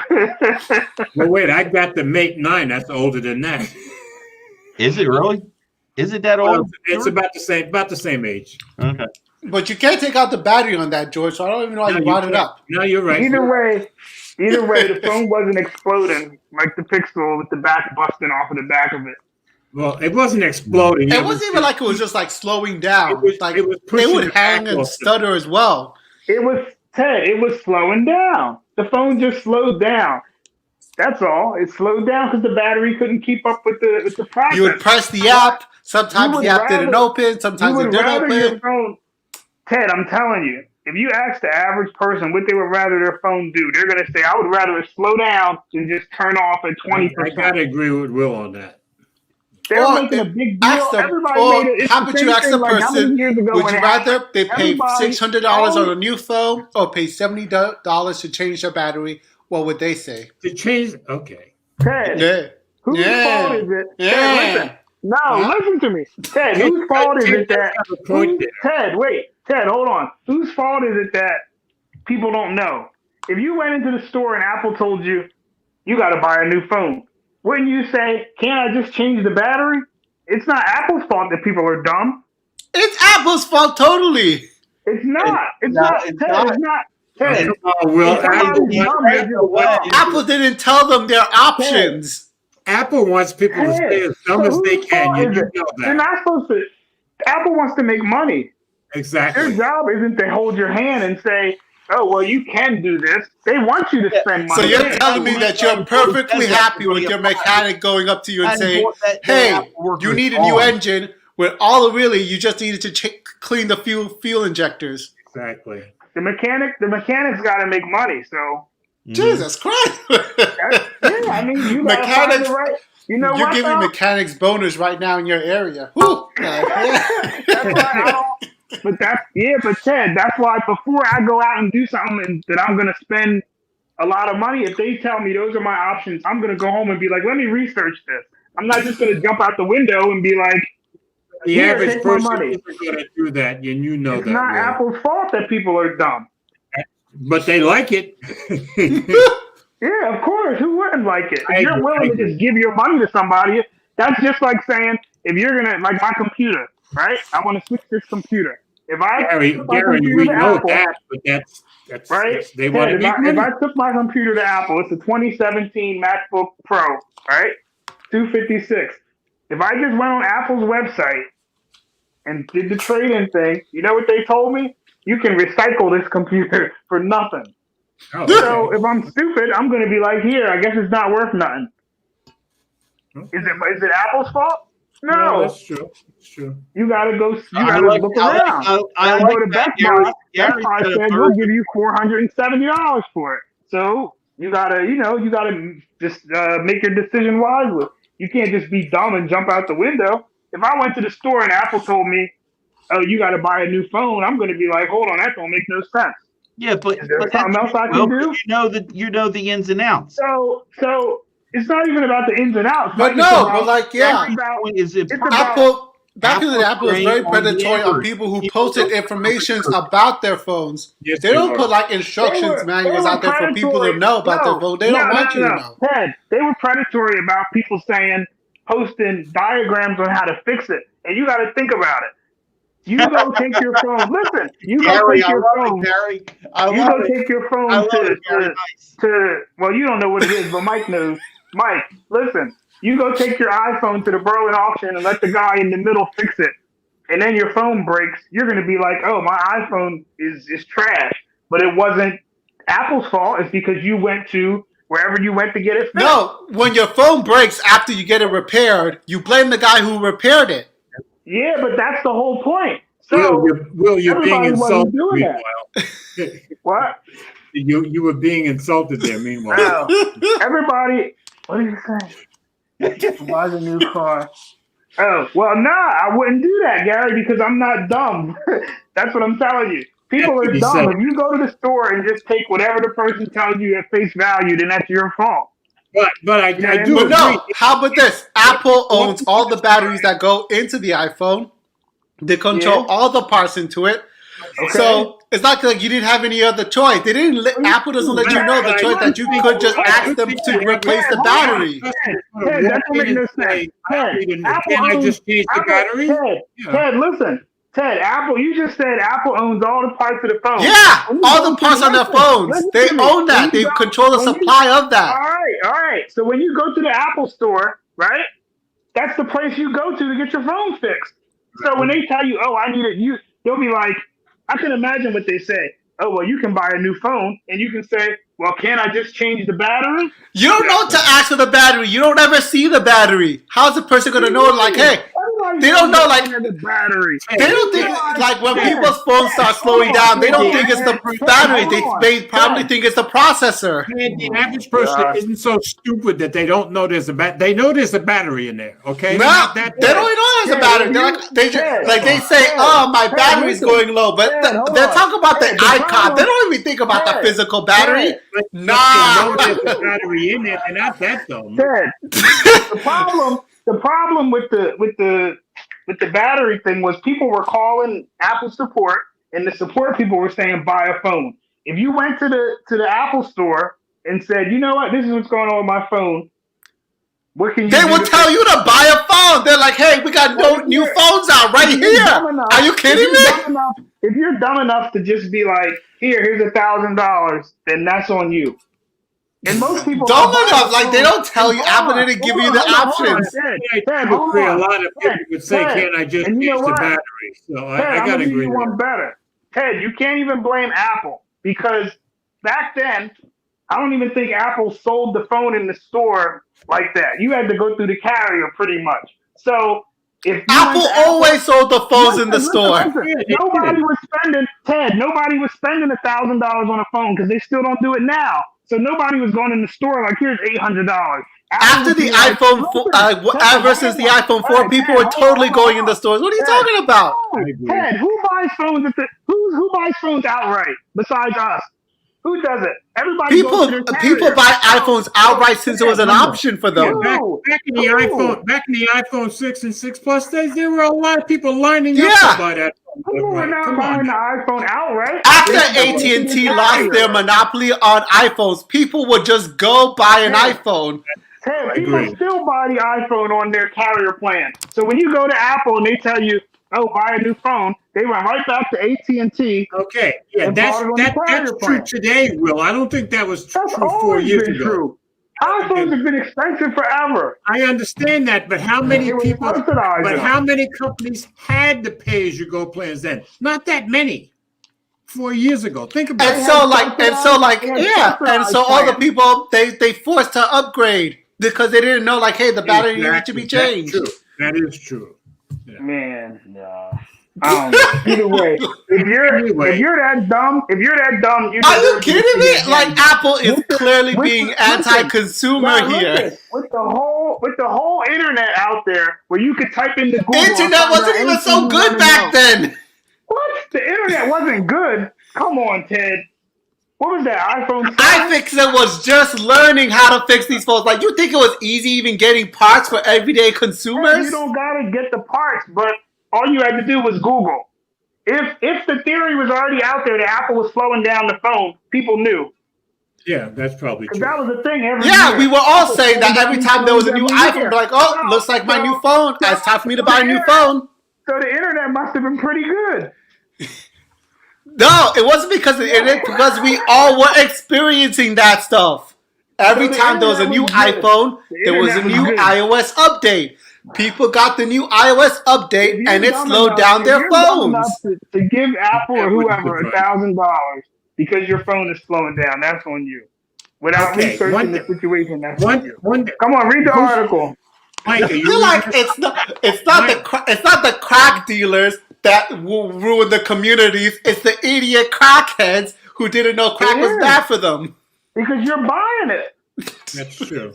[SPEAKER 3] Well, wait, I got the Mate 9. That's older than that.
[SPEAKER 1] Is it really? Is it that old?
[SPEAKER 3] It's about the same age.
[SPEAKER 1] Okay.
[SPEAKER 2] But you can't take out the battery on that, George. So I don't even know why you brought it up.
[SPEAKER 3] No, you're right.
[SPEAKER 4] Either way, the phone wasn't exploding like the Pixel with the back busting off of the back of it.
[SPEAKER 3] Well, it wasn't exploding.
[SPEAKER 2] It wasn't even like it was just like slowing down.
[SPEAKER 3] It
[SPEAKER 2] would hang and stutter as well.
[SPEAKER 4] It was slowing down. The phone just slowed down. That's all. It slowed down because the battery couldn't keep up with the process.
[SPEAKER 2] You would press the app. Sometimes the app didn't open. Sometimes it didn't open.
[SPEAKER 4] Ted, I'm telling you, if you ask the average person what they would rather their phone do, they're going to say, I would rather it slow down than just turn off at 20%.
[SPEAKER 3] I gotta agree with Will on that.
[SPEAKER 4] They're making a big deal. Everybody made it. It's
[SPEAKER 2] how
[SPEAKER 4] the
[SPEAKER 2] would
[SPEAKER 4] same
[SPEAKER 2] you ask
[SPEAKER 4] thing,
[SPEAKER 2] the
[SPEAKER 4] like, how many
[SPEAKER 2] person,
[SPEAKER 4] years ago
[SPEAKER 2] would
[SPEAKER 4] when
[SPEAKER 2] you
[SPEAKER 4] it
[SPEAKER 2] rather
[SPEAKER 4] happened,
[SPEAKER 2] they pay
[SPEAKER 4] everybody-
[SPEAKER 2] $600 on a new phone or pay $70 to change their battery? What would they say?
[SPEAKER 3] To change, okay.
[SPEAKER 4] Ted,
[SPEAKER 2] Yeah.
[SPEAKER 4] whose fault is it?
[SPEAKER 2] Yeah.
[SPEAKER 4] Ted, listen. No,
[SPEAKER 2] Huh?
[SPEAKER 4] listen to me. Ted, whose fault is it that...
[SPEAKER 3] Point there.
[SPEAKER 4] Ted, wait. Ted, hold on. Whose fault is it that people don't know? If you went into the store and Apple told you, you got to buy a new phone, wouldn't you say, can't I just change the battery? It's not Apple's fault that people are dumb.
[SPEAKER 2] It's Apple's fault, totally.
[SPEAKER 4] It's not. It's not. Ted, it's not. Ted.
[SPEAKER 3] Well,
[SPEAKER 2] Apple didn't tell them their options.
[SPEAKER 3] Apple wants people to stay as dumb as they can. You know
[SPEAKER 4] They're
[SPEAKER 3] that.
[SPEAKER 4] not supposed to. Apple wants to make money.
[SPEAKER 3] Exactly.
[SPEAKER 4] Their job isn't to hold your hand and say, oh, well, you can do this. They want you to spend money.
[SPEAKER 2] So you're telling me that you're perfectly happy with your mechanic going up to you and saying, hey, you need a new engine, when all really you just needed to clean the fuel injectors.
[SPEAKER 3] Exactly.
[SPEAKER 4] The mechanic's got to make money, so.
[SPEAKER 2] Jesus Christ.
[SPEAKER 4] Yeah, I mean, you got to find the right. You know
[SPEAKER 2] you're
[SPEAKER 4] what,
[SPEAKER 2] giving mechanics bonus right now in your area. Woo.
[SPEAKER 4] But Ted, that's why before I go out and do something that I'm going to spend a lot of money, if they tell me those are my options, I'm going to go home and be like, let me research this. I'm not just going to jump out the window and be like,
[SPEAKER 3] the average person isn't going to do that, and you know
[SPEAKER 4] it's
[SPEAKER 3] that.
[SPEAKER 4] It's not Apple's fault that people are dumb.
[SPEAKER 3] But they like it.
[SPEAKER 4] Yeah, of course. Who wouldn't like it? If you're willing to just give your money to somebody, that's just like saying, if you're going to, like my computer, right? I want to switch this computer. If I
[SPEAKER 3] Gary, we know Apple, that, but that's
[SPEAKER 4] right.
[SPEAKER 3] They want to make money.
[SPEAKER 4] If I took my computer to Apple, it's a 2017 MacBook Pro, right? 256. If I just went on Apple's website and did the trade-in thing, you know what they told me? You can recycle this computer for nothing.
[SPEAKER 3] Oh, okay.
[SPEAKER 4] So if I'm stupid, I'm going to be like, here, I guess it's not worth nothing.
[SPEAKER 3] Okay.
[SPEAKER 4] Is it Apple's fault? No,
[SPEAKER 3] that's true. It's true.
[SPEAKER 4] You gotta go. You gotta look around. I go to Best Buy. Best Buy said we'll give you $470 for it. So you gotta just make your decision wisely. You can't just be dumb and jump out the window. If I went to the store and Apple told me, "Oh, you got to buy a new phone," I'm gonna be like, "Hold on, that don't make no sense."
[SPEAKER 1] Yeah, but
[SPEAKER 4] is there something else I can do?
[SPEAKER 1] You know the ins and outs.
[SPEAKER 4] So. It's not even about the ins and outs.
[SPEAKER 2] But no, but like, yeah. Apple, back in the day, Apple was very predatory on people who posted information about their phones.
[SPEAKER 3] Yes,
[SPEAKER 2] they don't put like instructions manuals out there for people to know about their phone. They don't want you to know.
[SPEAKER 4] Ted, they were predatory about people posting diagrams on how to fix it. And you got to think about it. You go take your phone. Listen, you go take your phone. Take your phone to. Well, you don't know what it is, but Mike knows. Mike, listen. You go take your iPhone to the Berlin auction and let the guy in the middle fix it, and then your phone breaks. You're gonna be like, "Oh, my iPhone is trash," but it wasn't Apple's fault. It's because you went to wherever you went to get it fixed.
[SPEAKER 2] No, when your phone breaks after you get it repaired, you blame the guy who repaired it.
[SPEAKER 4] Yeah, but that's the whole point. So,
[SPEAKER 3] Will, you're being insulted.
[SPEAKER 4] What?
[SPEAKER 3] You were being insulted there. Meanwhile,
[SPEAKER 4] everybody. What did you say? Buy the new car. Oh, well, nah, I wouldn't do that, Gary, because I'm not dumb. That's what I'm telling you. People are dumb. If you go to the store and just take whatever the person tells you at face value, then that's your fault.
[SPEAKER 3] But I do.
[SPEAKER 2] But no, how about this? Apple owns all the batteries that go into the iPhone. They control all the parts into it. Okay. So it's not like you didn't have any other choice. They didn't. Apple doesn't let you know the choice that you could just ask them to replace the battery.
[SPEAKER 4] Ted, that don't make no sense.
[SPEAKER 3] Can I just change the battery?
[SPEAKER 4] Ted, listen. Ted, Apple. You just said Apple owns all the parts of the phone.
[SPEAKER 2] Yeah, all the parts on their phones. They own that. They control the supply of that.
[SPEAKER 4] All right. So when you go to the Apple store, right? That's the place you go to get your phone fixed. So when they tell you, "Oh, I need it," they'll be like, I can imagine what they say. "Oh, well, you can buy a new phone," and you can say, "Well, can't I just change the battery?"
[SPEAKER 2] You don't know to ask for the battery. You don't ever see the battery. How's the person going to know? Like, hey, They don't know, like,
[SPEAKER 4] the battery.
[SPEAKER 2] they don't think, like, when people's phones start slowing down, they don't think it's the battery. They probably think it's the processor.
[SPEAKER 3] Man, the average person isn't so stupid that they don't know there's a They know there's a battery in there. Okay,
[SPEAKER 2] No, they don't know there's a battery. They're like, they say, "Oh, my battery's going low," but they're talking about the icon. They don't even think about the physical battery.
[SPEAKER 3] Nah, there's a battery in there. They're not that dumb.
[SPEAKER 4] The problem with the battery thing was people were calling Apple support, and the support people were saying buy a phone. If you went to the Apple store and said, you know what, this is what's going on with my phone, what can you do?
[SPEAKER 2] They will tell you to buy a phone. They're like, hey, we got new phones out right here. Are you kidding me?
[SPEAKER 4] If you're dumb enough to just be like, here's $1,000, then that's on you. And most people
[SPEAKER 2] dumb enough, like they don't tell you. Apple didn't give you the options.
[SPEAKER 3] A lot of people would say, "Can't I just use the battery?" So I gotta agree.
[SPEAKER 4] One better, Ted. You can't even blame Apple because back then, I don't even think Apple sold the phone in the store like that. You had to go through the carrier pretty much. So if
[SPEAKER 2] Apple always sold the phones in the store.
[SPEAKER 4] Nobody was spending $1,000 on a phone because they still don't do it now. So nobody was going in the store like, here's $800.
[SPEAKER 2] After the iPhone 4, versus the iPhone 4, people were totally going in the stores. What are you talking about?
[SPEAKER 4] Ted, who buys phones who buys phones outright besides us? Who does it? Everybody.
[SPEAKER 2] People buy iPhones outright since it was an option for them.
[SPEAKER 3] Yeah, back in the iPhone 6 and 6 Plus days, there were a lot of people lining up to buy that.
[SPEAKER 4] People were not buying the iPhone outright.
[SPEAKER 2] After AT&T lost their monopoly on iPhones, people would just go buy an iPhone.
[SPEAKER 4] Hey, people still buy the iPhone on their carrier plan. So when you go to Apple and they tell you, "Oh, buy a new phone," they went right back to AT&T.
[SPEAKER 3] Okay, yeah, that's true today, Will. I don't think that was true 4 years ago.
[SPEAKER 4] True. iPhones have been expensive forever.
[SPEAKER 3] I understand that, but how many people? But how many companies had the pay-as-you-go plans then? Not that many. 4 years ago. Think about it.
[SPEAKER 2] And so all the people they forced to upgrade because they didn't know, like, hey, the battery needs to be changed.
[SPEAKER 3] That is true.
[SPEAKER 4] Yeah. Man, no. I don't know. Either way, if you're that dumb,
[SPEAKER 2] are you kidding me? Like, Apple is clearly being anti-consumer here.
[SPEAKER 4] With the whole internet out there, where you could type into Google.
[SPEAKER 2] Internet wasn't even so good back then.
[SPEAKER 4] What? The internet wasn't good? Come on, Ted. What was that, iPhone 7?
[SPEAKER 2] iFixit was just learning how to fix these phones. Like, you think it was easy even getting parts for everyday consumers?
[SPEAKER 4] You don't gotta get the parts, but all you had to do was Google. If the theory was already out there that Apple was slowing down the phone, people knew.
[SPEAKER 3] Yeah, that's probably true.
[SPEAKER 4] That was the thing every year.
[SPEAKER 2] We were all saying that every time there was a new iPhone, like, oh, looks like my new phone. It's time for me to buy a new phone.
[SPEAKER 4] So the internet must have been pretty good.
[SPEAKER 2] No, it wasn't because of the internet, because we all were experiencing that stuff. Every time there was a new iPhone, there was a new iOS update. People got the new iOS update, and it slowed down their phones.
[SPEAKER 4] To give Apple or whoever $1,000 because your phone is slowing down, that's on you. Without researching the situation, that's on you. Come on, read the article.
[SPEAKER 2] Mike, I feel like it's not the crack dealers that will ruin the communities. It's the idiot crackheads who didn't know crack was bad for them.
[SPEAKER 4] Because you're buying it.
[SPEAKER 3] That's true.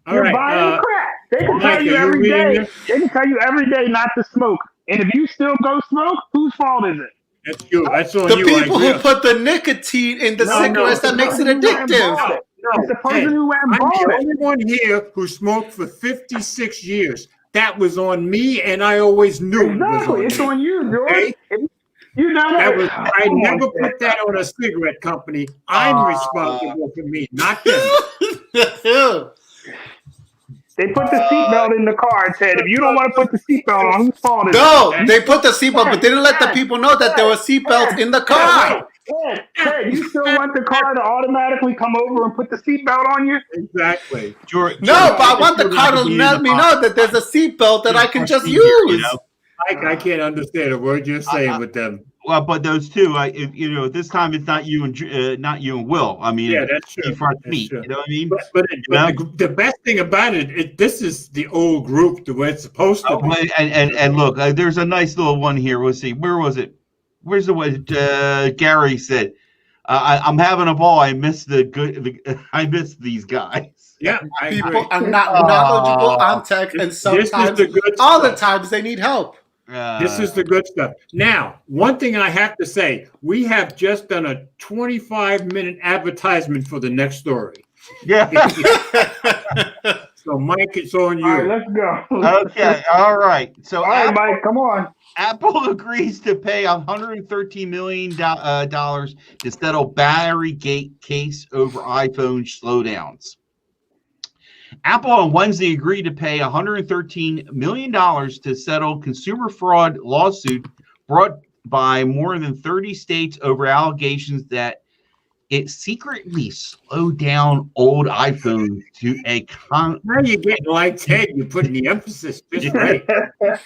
[SPEAKER 4] You're buying crack. They can tell you every day. They can tell you every day not to smoke. And if you still go smoke, whose fault is it?
[SPEAKER 3] That's you. That's on
[SPEAKER 2] the
[SPEAKER 3] you.
[SPEAKER 2] The people who put the nicotine in the cigarettes that makes it addictive.
[SPEAKER 4] It's the person who went and bought it.
[SPEAKER 3] I'm the only one here who smoked for 56 years. That was on me, and I always knew
[SPEAKER 4] it's on you, George. Okay? You know that.
[SPEAKER 3] I never put that on a cigarette company. I'm responsible for me, not them.
[SPEAKER 4] They put the seatbelt in the car and said, if you don't want to put the seatbelt on, whose fault is it?
[SPEAKER 2] No, they put the seatbelt, but they didn't let the people know that there were seatbelts in the car.
[SPEAKER 4] Ted, you still want the car to automatically come over and put the seatbelt on you?
[SPEAKER 3] Exactly.
[SPEAKER 2] George, no, but I want the car to let me know that there's a seatbelt that I can just use.
[SPEAKER 3] I can't understand a word you're saying with them.
[SPEAKER 1] Well, but those two, this time it's not you and Will. I mean,
[SPEAKER 3] Yeah, that's true.
[SPEAKER 1] Front
[SPEAKER 3] That's
[SPEAKER 1] meet.
[SPEAKER 3] true.
[SPEAKER 1] You know what I mean?
[SPEAKER 3] But the best thing about it, this is the old group the way it's supposed to be.
[SPEAKER 1] And look, there's a nice little one here. We'll see. Where was it? Where's the one? Gary said, "I'm having a ball. I miss I miss these guys."
[SPEAKER 3] Yeah,
[SPEAKER 2] people are not knowledgeable on tech, and sometimes all the times they need help.
[SPEAKER 3] This is the good stuff. Now, one thing I have to say, we have just done a 25-minute advertisement for the next story.
[SPEAKER 1] Yeah.
[SPEAKER 3] So, Mike, it's on you.
[SPEAKER 4] All right, let's go.
[SPEAKER 1] Okay, all right. So,
[SPEAKER 4] all right, Mike, come on.
[SPEAKER 1] Apple agrees to pay $113 million to settle Batterygate case over iPhone slowdowns. Apple on Wednesday agreed to pay $113 million to settle consumer fraud lawsuit brought by more than 30 states over allegations that it secretly slowed down old iPhones to a
[SPEAKER 3] Now you're getting like Ted. You're putting the emphasis just right.
[SPEAKER 4] That's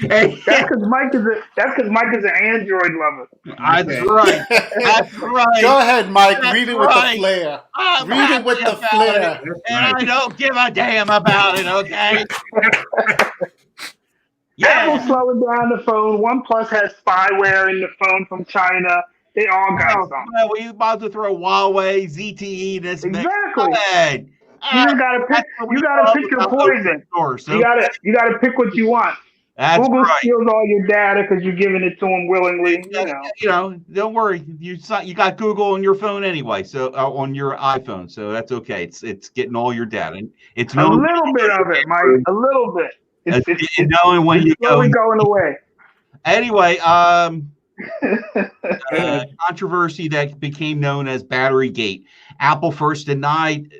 [SPEAKER 4] because Mike is an Android lover.
[SPEAKER 1] That's right. That's right.
[SPEAKER 2] Go ahead, Mike.
[SPEAKER 1] That's
[SPEAKER 2] read it
[SPEAKER 1] right.
[SPEAKER 2] with the flair.
[SPEAKER 1] I'm
[SPEAKER 2] read it with the flair.
[SPEAKER 1] And I don't give a damn about it, okay?
[SPEAKER 4] Apple slowing down the phone. OnePlus has spyware in the phone from China. They all got something.
[SPEAKER 1] Well, we about to throw Huawei, ZTE, this
[SPEAKER 4] Exactly.
[SPEAKER 1] Go ahead.
[SPEAKER 4] You just gotta pick. You gotta pick your poison. You gotta pick what you want.
[SPEAKER 1] That's
[SPEAKER 4] Google
[SPEAKER 1] right.
[SPEAKER 4] steals all your data because you're giving it to them willingly.
[SPEAKER 1] Don't worry. You got Google on your phone anyway, so on your iPhone, so that's okay. It's getting all your data. It's
[SPEAKER 4] a little bit of it, Mike. A little bit.
[SPEAKER 1] It's knowing when you
[SPEAKER 4] going away.
[SPEAKER 1] Anyway, controversy that became known as Batterygate. Apple first denied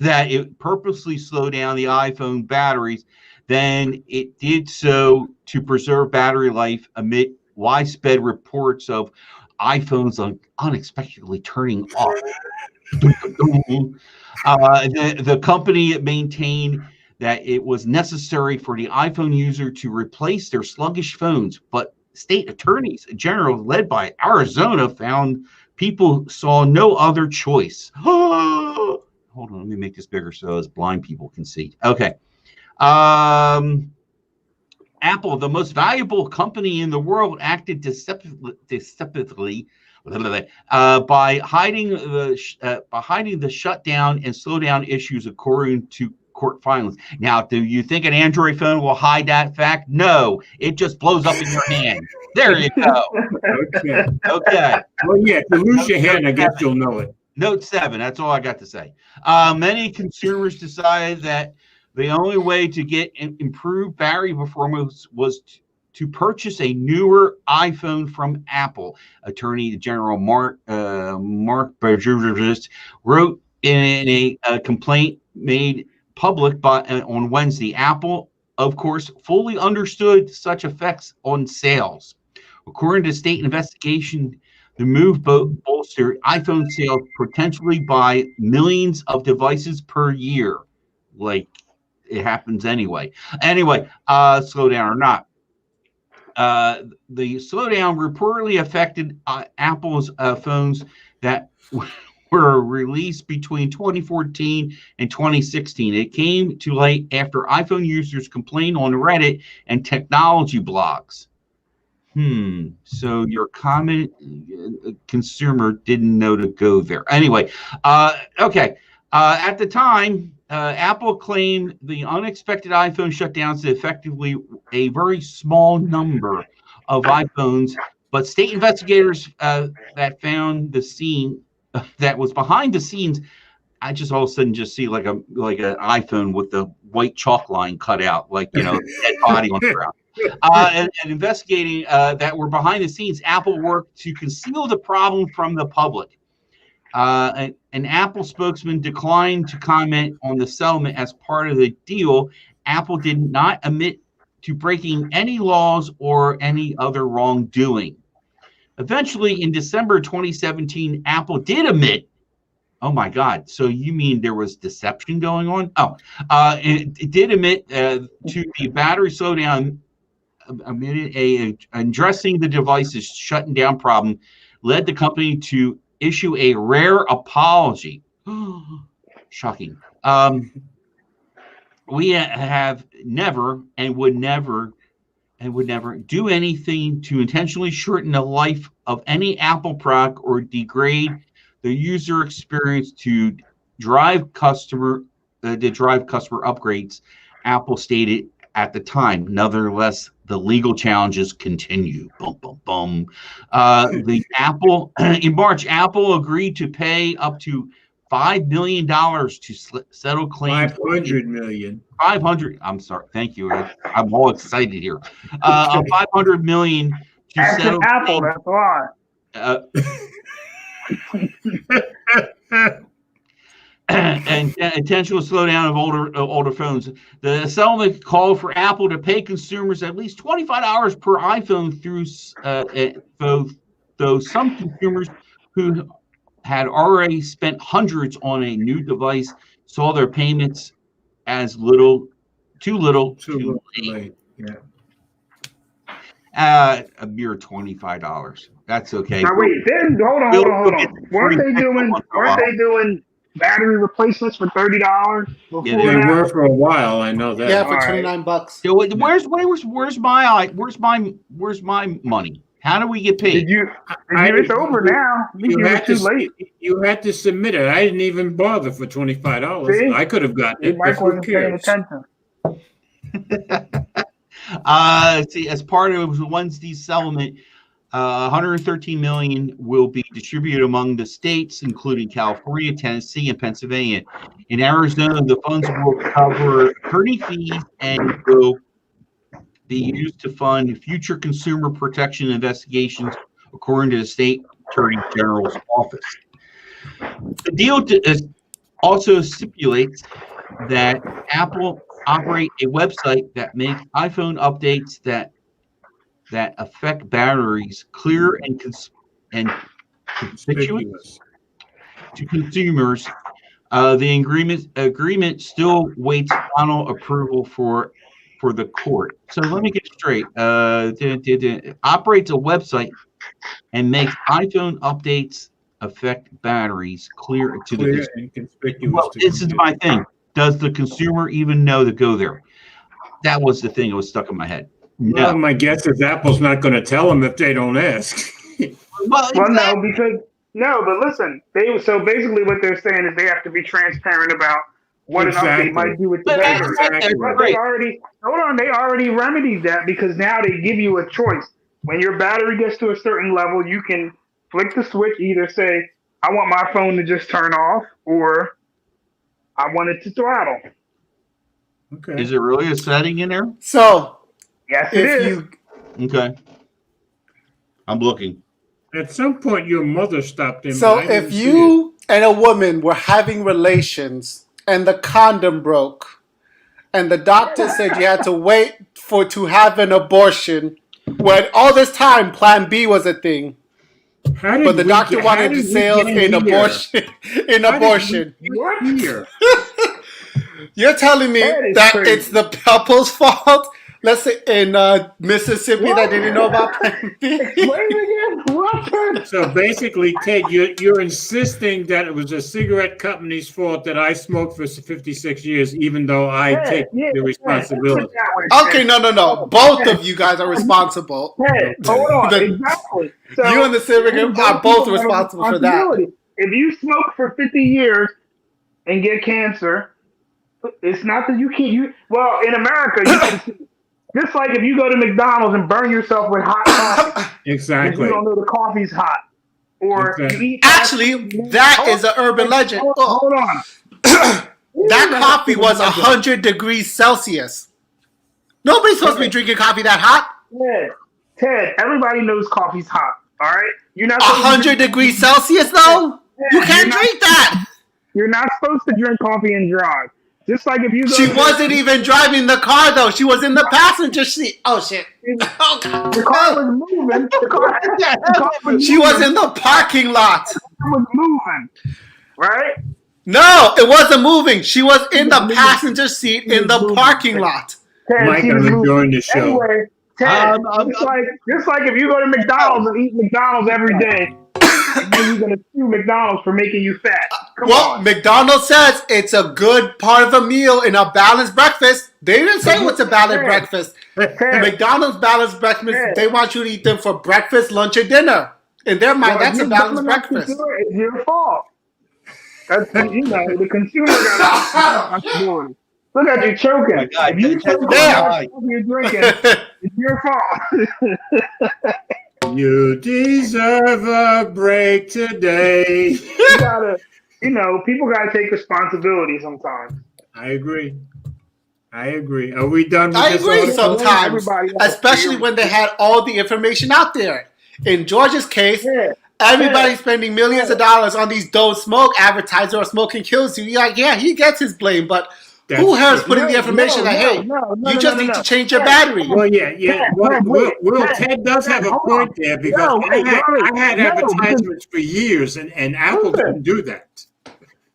[SPEAKER 1] that it purposely slowed down the iPhone batteries. Then it did so to preserve battery life amid widespread reports of iPhones unexpectedly turning off. The company maintained that it was necessary for the iPhone user to replace their sluggish phones, but state attorneys general led by Arizona found people saw no other choice. Hold on, let me make this bigger so as blind people can see. Okay. Apple, the most valuable company in the world, acted deceptively by hiding the shutdown and slowdown issues, according to court filings. Now, do you think an Android phone will hide that fact? No, it just blows up in your hand. There you go. Okay.
[SPEAKER 3] Well, yeah, if you lose your hand, I guess you'll know it.
[SPEAKER 1] Note 7. That's all I got to say. Many consumers decided that the only way to get improved battery performance was to purchase a newer iPhone from Apple. Attorney General Mark Batterygate wrote in a complaint made public on Wednesday. Apple, of course, fully understood such effects on sales. According to state investigation, the move bolstered iPhone sales potentially by millions of devices per year. Like, it happens anyway. Anyway, slowdown or not. The slowdown reportedly affected Apple's phones that were released between 2014 and 2016. It came to light after iPhone users complained on Reddit and technology blogs. So your consumer didn't know to go there. Anyway, okay. At the time, Apple claimed the unexpected iPhone shutdowns effectively a very small number of iPhones, but state investigators that found the scene that was behind the scenes, I just all of a sudden just see like an iPhone with the white chalk line cut out, like dead body on the ground. And investigating that were behind the scenes, Apple worked to conceal the problem from the public. An Apple spokesman declined to comment on the settlement as part of the deal. Apple did not admit to breaking any laws or any other wrongdoing. Eventually, in December 2017, Apple did admit, oh my God, so you mean there was deception going on? It did admit to the battery slowdown addressing the device's shutting down problem led the company to issue a rare apology. Shocking. We have never and would never do anything to intentionally shorten the life of any Apple product or degrade the user experience to drive customer upgrades, Apple stated at the time. Nevertheless, the legal challenges continue. Bum, bum, bum. In March, Apple agreed to pay up to $5 million to settle claims.
[SPEAKER 3] 500 million.
[SPEAKER 1] 500. I'm sorry. Thank you. I'm all excited here. 500 million to
[SPEAKER 4] That's
[SPEAKER 1] settle
[SPEAKER 4] Apple.
[SPEAKER 1] claims.
[SPEAKER 4] That's why.
[SPEAKER 1] And intentional slowdown of older phones. The settlement called for Apple to pay consumers at least $25 per iPhone though some consumers who had already spent hundreds on a new device saw their payments as too little, too late.
[SPEAKER 3] Yeah.
[SPEAKER 1] A mere $25. That's okay.
[SPEAKER 4] Now wait, then hold on. Weren't they doing battery replacements for $30 before?
[SPEAKER 3] Yeah, they were for a while. I know that.
[SPEAKER 2] Yeah, for $29.
[SPEAKER 1] So where's my money? How do we get paid?
[SPEAKER 4] It's over now.
[SPEAKER 3] You had
[SPEAKER 4] too late.
[SPEAKER 3] You had to submit it. I didn't even bother for $25.
[SPEAKER 4] See?
[SPEAKER 3] I could have gotten it.
[SPEAKER 4] Mike wasn't paying attention.
[SPEAKER 1] See, as part of Wednesday's settlement, 113 million will be distributed among the states, including California, Tennessee, and Pennsylvania. In Arizona, the funds will cover attorney fees and will be used to fund future consumer protection investigations, according to the state attorney general's office. The deal also stipulates that Apple operate a website that makes iPhone updates that affect batteries clear and conspicuous to consumers. The agreement still waits final approval for the court. So let me get straight. Operates a website and makes iPhone updates affect batteries clear and conspicuous. Well, this is my thing. Does the consumer even know to go there? That was the thing that was stuck in my head. No.
[SPEAKER 3] Well, my guess is Apple's not going to tell them if they don't ask.
[SPEAKER 4] But listen, so basically what they're saying is they have to be transparent about what an update might do with the battery. They already remedied that because now they give you a choice. When your battery gets to a certain level, you can flick the switch, either say, I want my phone to just turn off, or I want it to throttle.
[SPEAKER 1] Okay. Is it really a setting in there?
[SPEAKER 2] So,
[SPEAKER 4] yes, it is.
[SPEAKER 1] Okay. I'm looking.
[SPEAKER 3] At some point, your mother stopped him.
[SPEAKER 2] So, if you and a woman were having relations and the condom broke, and the doctor said you had to wait to have an abortion, when all this time Plan B was a thing, but the doctor wanted to sales in abortion.
[SPEAKER 3] What year?
[SPEAKER 2] You're telling me that it's the couple's fault? Let's say in Mississippi that didn't know about Plan B.
[SPEAKER 3] So basically, Ted, you're insisting that it was the cigarette company's fault that I smoked for 56 years, even though I take the responsibility.
[SPEAKER 2] Okay, no. Both of you guys are responsible.
[SPEAKER 4] Hold on, exactly. So
[SPEAKER 2] you and the cigarette are both responsible for that.
[SPEAKER 4] If you smoke for 50 years and get cancer, it's not that you can't. Well, in America, you can. Just like if you go to McDonald's and burn yourself with hot coffee.
[SPEAKER 3] Exactly.
[SPEAKER 4] You don't know the coffee's hot. Or you eat.
[SPEAKER 2] Actually, that is an urban legend.
[SPEAKER 4] Hold on.
[SPEAKER 2] That coffee was 100 degrees Celsius. Nobody's supposed to be drinking coffee that hot.
[SPEAKER 4] Ted, everybody knows coffee's hot. All right? You're not
[SPEAKER 2] 100 degrees Celsius, though? You can't drink that.
[SPEAKER 4] You're not supposed to drink coffee and drive. Just like if you go.
[SPEAKER 2] She wasn't even driving the car, though. She was in the passenger seat. Oh, shit. Oh, God.
[SPEAKER 4] The car was moving.
[SPEAKER 2] She was in the parking lot.
[SPEAKER 4] It was moving. Right?
[SPEAKER 2] No, it wasn't moving. She was in the passenger seat in the parking lot.
[SPEAKER 3] Mike, I'm enjoying the show.
[SPEAKER 4] Anyway, Ted, just like if you go to McDonald's and eat McDonald's every day, then you're gonna sue McDonald's for making you fat. Come on.
[SPEAKER 2] McDonald's says it's a good part of a meal in a balanced breakfast. They didn't say what's a balanced breakfast. McDonald's balanced breakfast. They want you to eat them for breakfast, lunch, and dinner. In their mind, that's a balanced breakfast.
[SPEAKER 4] It's your fault. That's the consumer got to look at you choking.
[SPEAKER 1] Oh God,
[SPEAKER 4] if you choke you're drinking, it's your fault.
[SPEAKER 3] You deserve a break today.
[SPEAKER 4] You gotta, people gotta take responsibility sometimes.
[SPEAKER 3] I agree. Are we done with
[SPEAKER 2] I
[SPEAKER 3] this?
[SPEAKER 2] agree sometimes, especially when they had all the information out there. In George's case, everybody's spending millions of dollars on these "don't smoke" advertiser or "smoking kills you." You're like, yeah, he gets his blame, but who has putting the information you just need to change your battery?
[SPEAKER 3] Well, yeah. Well, Ted does have a point there because I had advertisements for years, and Apple didn't do that.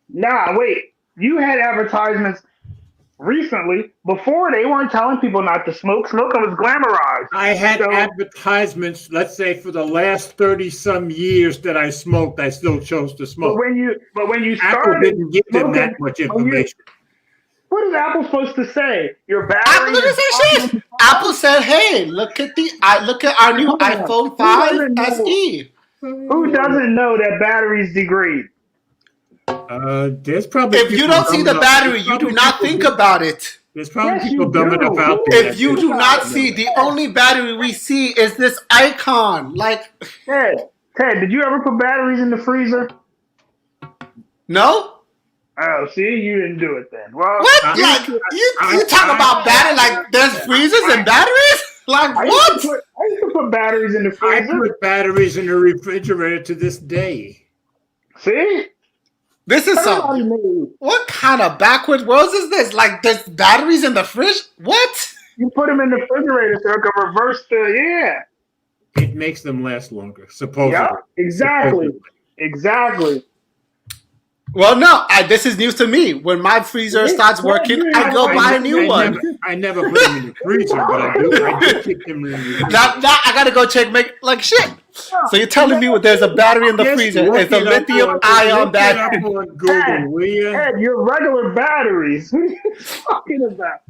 [SPEAKER 4] Nah, wait. You had advertisements recently. Before, they weren't telling people not to smoke. Smoking was glamorized.
[SPEAKER 3] I had advertisements, let's say, for the last 30-some years that I smoked. I still chose to smoke.
[SPEAKER 4] But when you
[SPEAKER 3] Apple
[SPEAKER 4] started,
[SPEAKER 3] didn't give them that much information.
[SPEAKER 4] What is Apple supposed to say? Your battery.
[SPEAKER 2] Apple didn't say shit. Apple said, "Hey, look at our new iPhone 5 SE."
[SPEAKER 4] Who doesn't know that batteries degrade?
[SPEAKER 3] There's probably
[SPEAKER 2] if you don't see the battery, you do not think about it.
[SPEAKER 3] There's probably people dumb enough out there.
[SPEAKER 2] If you do not see, the only battery we see is this icon. Like
[SPEAKER 4] Ted, did you ever put batteries in the freezer?
[SPEAKER 2] No.
[SPEAKER 4] Oh, see, you didn't do it then. Well,
[SPEAKER 2] what? You talk about battery like there's freezers and batteries? Like what?
[SPEAKER 4] I used to put batteries in the freezer.
[SPEAKER 3] I put batteries in the refrigerator to this day.
[SPEAKER 4] See?
[SPEAKER 2] This is something. What kind of backwards world is this? Like there's batteries in the fridge? What?
[SPEAKER 4] You put them in the refrigerator so it can reverse
[SPEAKER 3] It makes them last longer, supposedly.
[SPEAKER 4] Yeah, exactly.
[SPEAKER 2] Well, no, this is news to me. When my freezer starts working, I go buy a new one.
[SPEAKER 3] I never put them in the freezer, but I do keep them in the freezer.
[SPEAKER 2] Now I gotta go check, like shit. So you're telling me there's a battery in the freezer? It's a lithium-ion battery.
[SPEAKER 3] Google, will you?
[SPEAKER 4] Ted, your regular batteries. What are you talking about?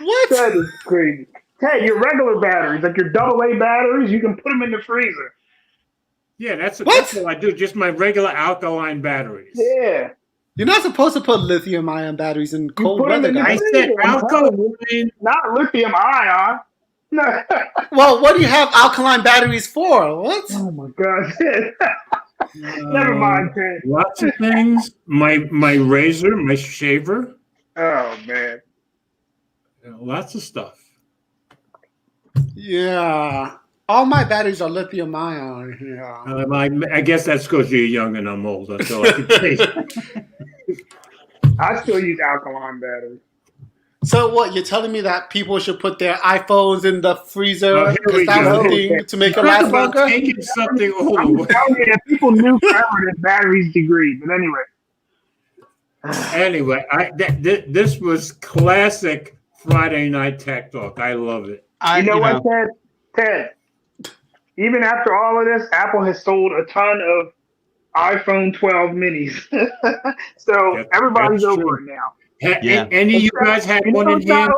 [SPEAKER 2] What?
[SPEAKER 4] That is crazy. Ted, your regular batteries, like your AA batteries, you can put them in the freezer.
[SPEAKER 3] Yeah, that's what I do. Just my regular alkaline batteries.
[SPEAKER 4] Yeah.
[SPEAKER 2] You're not supposed to put lithium-ion batteries in cold weather, guys.
[SPEAKER 3] I said alkaline,
[SPEAKER 4] not lithium-ion. No.
[SPEAKER 2] Well, what do you have alkaline batteries for? What?
[SPEAKER 4] Oh my God! Never mind, Ted.
[SPEAKER 3] Lots of things. My razor, my shaver.
[SPEAKER 4] Oh man.
[SPEAKER 3] Lots of stuff.
[SPEAKER 2] Yeah. All my batteries are lithium ion. Yeah.
[SPEAKER 3] I guess that's because you're young and I'm old. That's all I can say.
[SPEAKER 4] I still use alkaline batteries.
[SPEAKER 2] So what? You're telling me that people should put their iPhones in the freezer because that's the thing to make it last longer?
[SPEAKER 3] Taking something old.
[SPEAKER 4] I'm telling you that people knew forever that batteries degrade. But
[SPEAKER 3] anyway, this was classic Friday Night Tech Talk. I love it.
[SPEAKER 4] You know what, Ted? Even after all of this, Apple has sold a ton of iPhone 12 minis. So everybody's over it now.
[SPEAKER 3] Any of you guys had one in hand?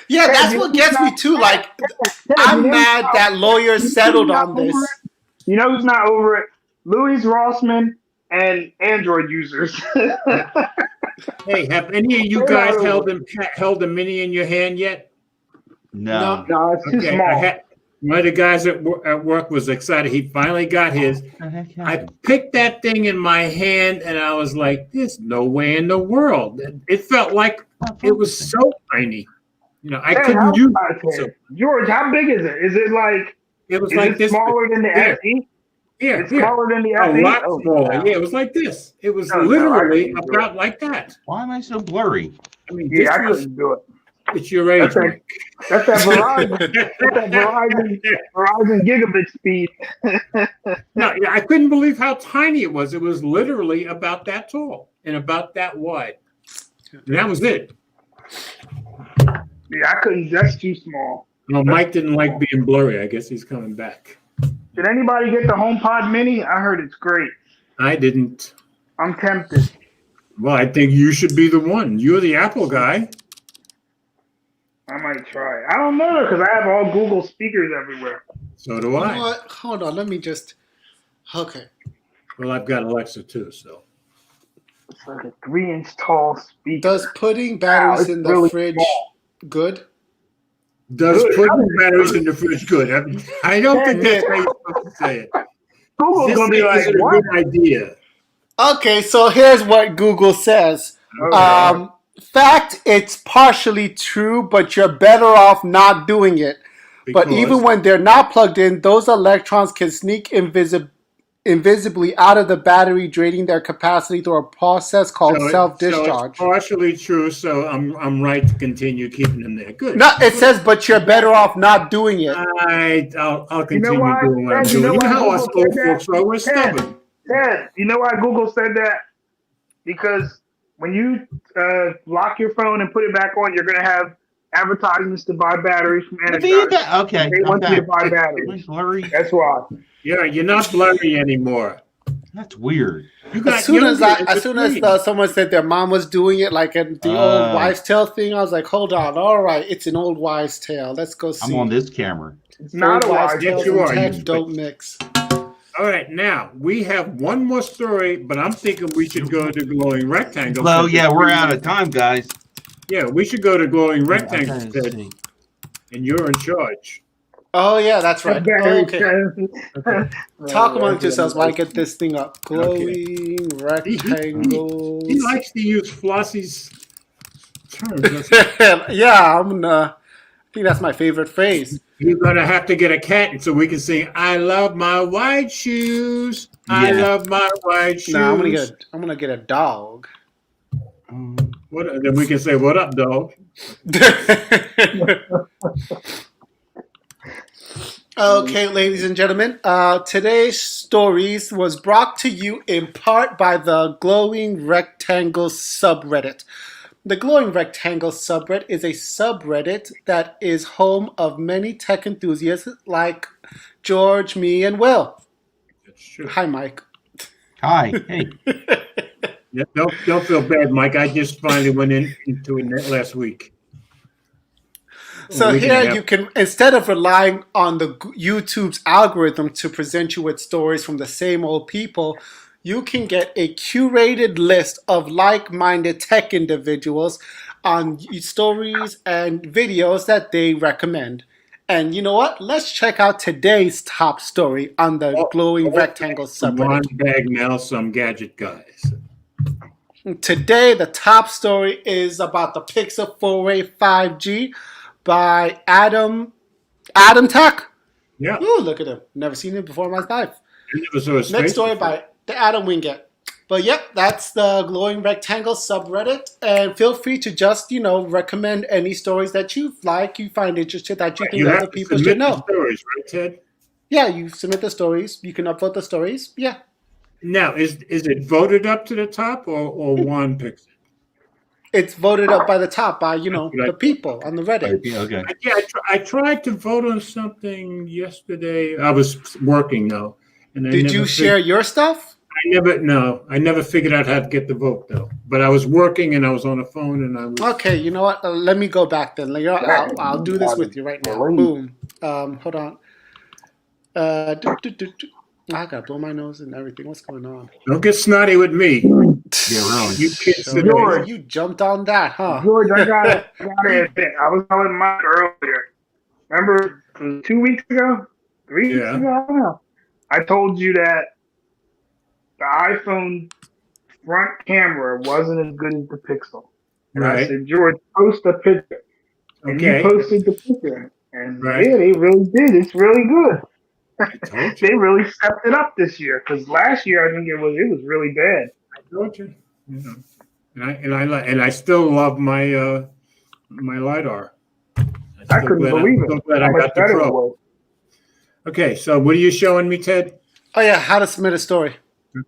[SPEAKER 2] Yeah, that's what gets me too. Like, I'm mad that lawyers settled on this.
[SPEAKER 4] You know who's not over it? Louis Rossman and Android users.
[SPEAKER 3] Hey, have any of you guys held a mini in your hand yet?
[SPEAKER 1] No,
[SPEAKER 4] it's too small.
[SPEAKER 3] One of the guys at work was excited. He finally got his. I picked that thing in my hand, and I was like, "There's no way in the world." It felt like it was so tiny. I couldn't use it. So,
[SPEAKER 4] George, how big is it? Is it like?
[SPEAKER 3] It was like this.
[SPEAKER 4] Smaller than the SE?
[SPEAKER 3] It's
[SPEAKER 4] smaller than the
[SPEAKER 3] SE.
[SPEAKER 4] A
[SPEAKER 3] lot smaller. Yeah, it was like this. It was literally about like that.
[SPEAKER 1] Why am I so blurry?
[SPEAKER 3] I mean,
[SPEAKER 4] I couldn't do it.
[SPEAKER 3] It's your age.
[SPEAKER 4] That's that Verizon gigabit speed.
[SPEAKER 3] No, I couldn't believe how tiny it was. It was literally about that tall and about that wide. And that was it.
[SPEAKER 4] Yeah, I couldn't. That's too small.
[SPEAKER 3] Well, Mike didn't like being blurry. I guess he's coming back.
[SPEAKER 4] Did anybody get the HomePod Mini? I heard it's great.
[SPEAKER 3] I didn't.
[SPEAKER 4] I'm tempted.
[SPEAKER 3] Well, I think you should be the one. You're the Apple guy.
[SPEAKER 4] I might try. I don't know because I have all Google speakers everywhere.
[SPEAKER 3] So do
[SPEAKER 2] You
[SPEAKER 3] I.
[SPEAKER 2] know what? Hold on. Let me just. Okay.
[SPEAKER 3] Well, I've got Alexa too. So
[SPEAKER 4] It's like a 3-inch tall speaker.
[SPEAKER 2] Does putting batteries in the
[SPEAKER 4] really
[SPEAKER 2] fridge
[SPEAKER 4] small.
[SPEAKER 2] good?
[SPEAKER 3] does
[SPEAKER 4] Good.
[SPEAKER 3] putting batteries in the fridge good? I don't think that's how you're supposed to say it.
[SPEAKER 4] Google's
[SPEAKER 3] This
[SPEAKER 4] gonna be like,
[SPEAKER 3] isn't a
[SPEAKER 4] what?
[SPEAKER 3] good idea.
[SPEAKER 2] Okay, so here's what Google says.
[SPEAKER 4] Okay.
[SPEAKER 2] Fact, it's partially true, but you're better off not doing it. But
[SPEAKER 3] Because-
[SPEAKER 2] even when they're not plugged in, those electrons can sneak invisibly out of the battery, draining their capacity through a process called
[SPEAKER 3] So
[SPEAKER 2] self-discharge.
[SPEAKER 3] it's partially true, so I'm right to continue keeping them there. Good.
[SPEAKER 2] No, it says, but you're better off not doing it.
[SPEAKER 3] I'll continue
[SPEAKER 4] why?
[SPEAKER 3] doing what I'm
[SPEAKER 4] Ted, you
[SPEAKER 3] doing.
[SPEAKER 4] know
[SPEAKER 3] You know
[SPEAKER 4] why
[SPEAKER 3] how us
[SPEAKER 4] Google
[SPEAKER 3] old
[SPEAKER 4] said
[SPEAKER 3] folks are. We're
[SPEAKER 4] Ted,
[SPEAKER 3] stubborn.
[SPEAKER 4] Ted, you know why Google said that? Because when you lock your phone and put it back on, you're gonna have advertisements to buy batteries from Energizer.
[SPEAKER 1] Okay.
[SPEAKER 4] They want you to buy batteries.
[SPEAKER 1] Blurry.
[SPEAKER 4] That's why.
[SPEAKER 3] Yeah, you're not blurry anymore.
[SPEAKER 1] That's weird.
[SPEAKER 3] You got
[SPEAKER 2] As soon as
[SPEAKER 3] younger.
[SPEAKER 2] someone said their mom was doing it, like in the old wives' tale thing, I was like, hold on, all right, it's an old wives' tale. Let's go see.
[SPEAKER 1] I'm on this camera.
[SPEAKER 4] It's not a
[SPEAKER 2] Old wives'
[SPEAKER 4] wise.
[SPEAKER 3] Yes,
[SPEAKER 2] tales
[SPEAKER 3] you
[SPEAKER 2] and
[SPEAKER 3] are.
[SPEAKER 2] tech don't mix.
[SPEAKER 3] All right, now we have one more story, but I'm thinking we should go to Glowing Rectangle.
[SPEAKER 1] Well, yeah, we're out of time, guys.
[SPEAKER 3] Yeah, we should go to Glowing Rectangle instead, and you're in charge.
[SPEAKER 2] Oh yeah, that's right.
[SPEAKER 4] Battery
[SPEAKER 2] Okay.
[SPEAKER 3] Okay.
[SPEAKER 2] Talk among yourselves while I get this thing up. Glowing rectangles.
[SPEAKER 3] He likes to use Flossie's terms. doesn't he?
[SPEAKER 2] Yeah, I think that's my favorite phrase.
[SPEAKER 3] You're gonna have to get a cat so we can sing "I love my white shoes." I
[SPEAKER 1] Yeah.
[SPEAKER 3] love my white shoes.
[SPEAKER 2] No, I'm gonna get a dog.
[SPEAKER 3] What? Then we can say, "What up, dog?"
[SPEAKER 2] Okay, ladies and gentlemen, today's stories was brought to you in part by the Glowing Rectangle subreddit. The Glowing Rectangle subreddit is a subreddit that is home of many tech enthusiasts like George, me, and Will.
[SPEAKER 3] That's true.
[SPEAKER 2] Hi, Mike.
[SPEAKER 1] Hi. Hey.
[SPEAKER 3] Yeah, don't feel bad, Mike. I just finally went into it last week.
[SPEAKER 2] So
[SPEAKER 3] Week and a
[SPEAKER 2] here
[SPEAKER 3] half.
[SPEAKER 2] you can, instead of relying on the YouTube's algorithm to present you with stories from the same old people, you can get a curated list of like-minded tech individuals on stories and videos that they recommend. And you know what? Let's check out today's top story on the Glowing Rectangle
[SPEAKER 3] One
[SPEAKER 2] subreddit.
[SPEAKER 3] bag now, some gadget guys.
[SPEAKER 2] Today, the top story is about the Pixel 4a 5G by Adam Tech.
[SPEAKER 3] Yeah.
[SPEAKER 2] Ooh, look at him. Never seen him before in my life.
[SPEAKER 3] I never saw his
[SPEAKER 2] Next
[SPEAKER 3] face
[SPEAKER 2] story
[SPEAKER 3] before.
[SPEAKER 2] by the Adam Wingate. But yep, that's the Glowing Rectangle subreddit. And feel free to just, recommend any stories that you like, you find interested, that you think
[SPEAKER 3] You
[SPEAKER 2] other
[SPEAKER 3] have to
[SPEAKER 2] people
[SPEAKER 3] submit
[SPEAKER 2] should
[SPEAKER 3] the
[SPEAKER 2] know.
[SPEAKER 3] stories, right, Ted?
[SPEAKER 2] Yeah, you submit the stories. You can upvote the stories. Yeah.
[SPEAKER 3] Now, is it voted up to the top or one picks it?
[SPEAKER 2] It's voted up by the top by, the people on the Reddit.
[SPEAKER 1] Okay.
[SPEAKER 3] Yeah, I tried to vote on something yesterday. I was working though, and
[SPEAKER 2] Did you share your stuff?
[SPEAKER 3] I never figured out how to get the vote though. But I was working and I was on the phone and I was.
[SPEAKER 2] Okay, you know what? Let me go back then. I'll do this with you right now. Boom. Hold on. I gotta blow my nose and everything. What's going on?
[SPEAKER 3] Don't get snotty with me.
[SPEAKER 1] Yeah, really.
[SPEAKER 3] You kids
[SPEAKER 2] So,
[SPEAKER 3] today.
[SPEAKER 2] you jumped on that, huh?
[SPEAKER 4] George, I gotta admit, I was telling Mike earlier. Remember 2 weeks ago? 3 weeks
[SPEAKER 3] Yeah.
[SPEAKER 4] ago? I don't know. I told you that the iPhone front camera wasn't as good as the Pixel. And I
[SPEAKER 3] Right.
[SPEAKER 4] said, George, post a picture. And
[SPEAKER 3] Okay.
[SPEAKER 4] you posted the picture. And
[SPEAKER 3] Right.
[SPEAKER 4] yeah, they really did. It's really good.
[SPEAKER 3] I told you.
[SPEAKER 4] They really stepped it up this year. Because last year I think it was really bad.
[SPEAKER 3] I told you. And I still love my my lidar.
[SPEAKER 4] I couldn't believe it.
[SPEAKER 3] I'm so glad I
[SPEAKER 4] How much
[SPEAKER 3] got the
[SPEAKER 4] better it
[SPEAKER 3] Pro.
[SPEAKER 4] was.
[SPEAKER 3] Okay, so what are you showing me, Ted?
[SPEAKER 2] Oh yeah, how to submit a story.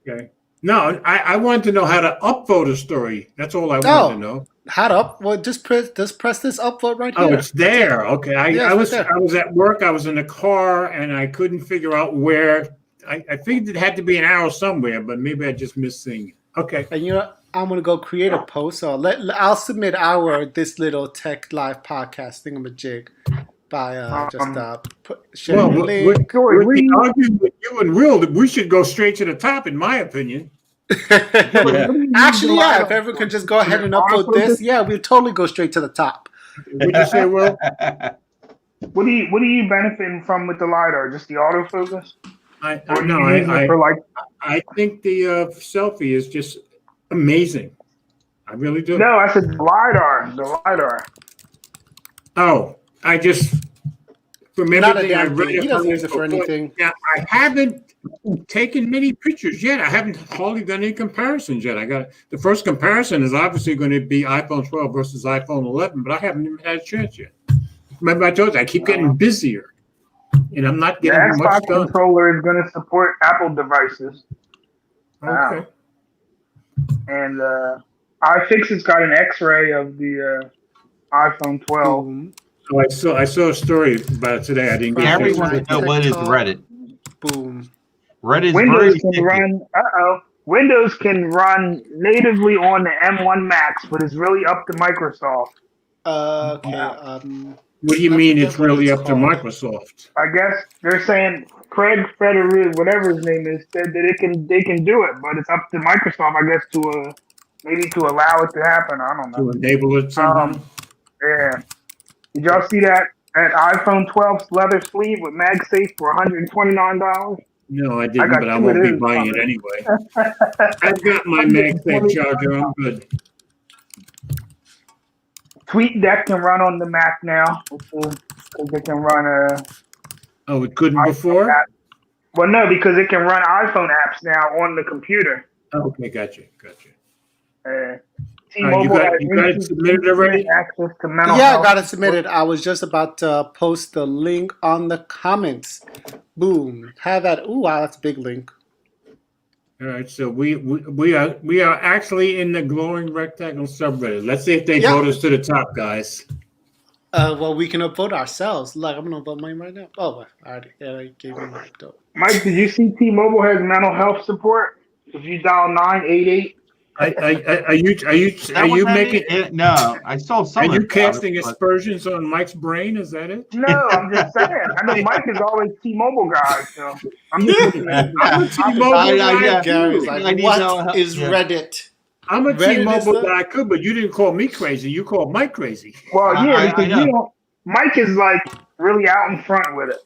[SPEAKER 3] Okay. No, I wanted to know how to upvote a story. That's all I wanted to know.
[SPEAKER 2] How to up? Well, just press this upvote right here.
[SPEAKER 3] Oh, it's there. Okay,
[SPEAKER 2] Yeah,
[SPEAKER 3] I
[SPEAKER 2] it's
[SPEAKER 3] was
[SPEAKER 2] right there.
[SPEAKER 3] I was at work. I was in the car, and I couldn't figure out where. I figured it had to be an arrow somewhere, but maybe I just missed seeing it. Okay.
[SPEAKER 2] And I'm gonna go create a post. So I'll submit this little tech live podcast thingamajig by sharing the link.
[SPEAKER 3] We're arguing with you and Will that we should go straight to the top, in my opinion.
[SPEAKER 2] Actually, yeah. If everyone can just go ahead and upload this, yeah, we'll totally go straight to the top.
[SPEAKER 3] What'd you say, Will?
[SPEAKER 4] What are you benefiting from with the LiDAR? Just the autofocus?
[SPEAKER 3] I think the selfie is just amazing. I really do.
[SPEAKER 4] No, I said the LiDAR.
[SPEAKER 3] Oh, I just from everything I read,
[SPEAKER 2] he doesn't use it for anything.
[SPEAKER 3] Now, I haven't taken many pictures yet. I haven't hardly done any comparisons yet. The first comparison is obviously going to be iPhone 12 versus iPhone 11, but I haven't even had a chance yet. Remember, I told you I keep getting busier, and I'm not getting
[SPEAKER 4] the
[SPEAKER 3] much
[SPEAKER 4] Xbox
[SPEAKER 3] done.
[SPEAKER 4] controller is going to support Apple devices.
[SPEAKER 3] Okay.
[SPEAKER 4] And iFixit's got an X-ray of the iPhone 12.
[SPEAKER 2] Boom.
[SPEAKER 3] So I saw a story about it today. I didn't get
[SPEAKER 1] Gary
[SPEAKER 3] to
[SPEAKER 1] wants to know what is Reddit.
[SPEAKER 2] Boom.
[SPEAKER 1] Reddit
[SPEAKER 4] Windows can run. Windows can run natively on the M1 Max, but it's really up to Microsoft.
[SPEAKER 2] Okay.
[SPEAKER 3] What do you mean it's really up to Microsoft?
[SPEAKER 4] I guess they're saying Craig Federer, whatever his name is, said that they can do it, but it's up to Microsoft, I guess, to maybe to allow it to happen. I don't know.
[SPEAKER 3] To enable it somehow?
[SPEAKER 4] Yeah. Did y'all see that iPhone 12 leather sleeve with MagSafe for $129?
[SPEAKER 3] No, I didn't, but I won't be buying it anyway. I've got my MagSafe charger. I'm good.
[SPEAKER 4] TweetDeck can run on the Mac now. Because it can run
[SPEAKER 3] Oh, it couldn't before?
[SPEAKER 4] App. Well, no, because it can run iPhone apps now on the computer.
[SPEAKER 3] Okay, gotcha.
[SPEAKER 4] T-Mobile
[SPEAKER 3] you got it submitted already?
[SPEAKER 4] Access to mental
[SPEAKER 2] Yeah,
[SPEAKER 4] health.
[SPEAKER 2] I got it submitted. I was just about to post the link on the comments. Boom. Have that. Ooh, wow, that's a big link.
[SPEAKER 3] All right, so we are actually in the glowing rectangle subreddit. Let's see if they vote us to the top, guys.
[SPEAKER 2] Well, we can vote ourselves. Like, I'm gonna vote mine right now. Oh, I already gave you my vote.
[SPEAKER 4] Mike, did you see T-Mobile has mental health support? If you dial 988.
[SPEAKER 3] Are you making
[SPEAKER 1] it? No, I saw something.
[SPEAKER 3] Are you casting aspersions on Mike's brain? Is that it?
[SPEAKER 4] No, I'm just saying. I know Mike is always T-Mobile guy, so I'm just looking at
[SPEAKER 3] I'm a T-Mobile guy.
[SPEAKER 2] Gary's like, what is Reddit?
[SPEAKER 3] I'm a T-Mobile guy, but you didn't call me crazy. You called Mike crazy.
[SPEAKER 4] Well, yeah, because Mike is like really out in front with it.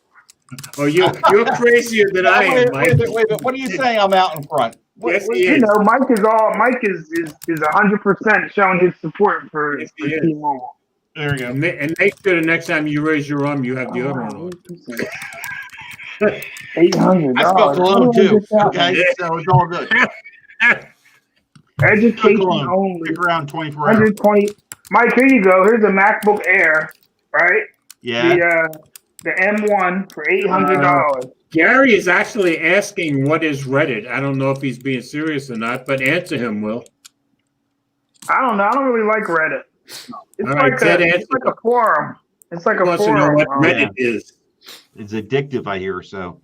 [SPEAKER 3] Oh, you're crazier than I am, Mike.
[SPEAKER 1] Wait, what are you saying? I'm out in front.
[SPEAKER 3] Yes, he is.
[SPEAKER 4] You know, Mike is 100% showing his support for T-Mobile.
[SPEAKER 1] There we go.
[SPEAKER 3] And make sure the next time you raise your arm, you have the other one on.
[SPEAKER 4] $800.
[SPEAKER 1] I spelled cologne too. Okay, so it's all good.
[SPEAKER 4] Education only.
[SPEAKER 1] Stick around 24 hours.
[SPEAKER 4] 120. Mike, here you go. Here's a MacBook Air, right?
[SPEAKER 1] Yeah.
[SPEAKER 4] The M1 for $800.
[SPEAKER 3] Gary is actually asking what is Reddit. I don't know if he's being serious or not, but answer him, Will.
[SPEAKER 4] I don't know. I don't really like Reddit. It's like a forum. It's like a forum.
[SPEAKER 3] To know what Reddit is.
[SPEAKER 1] It's addictive, I hear. So,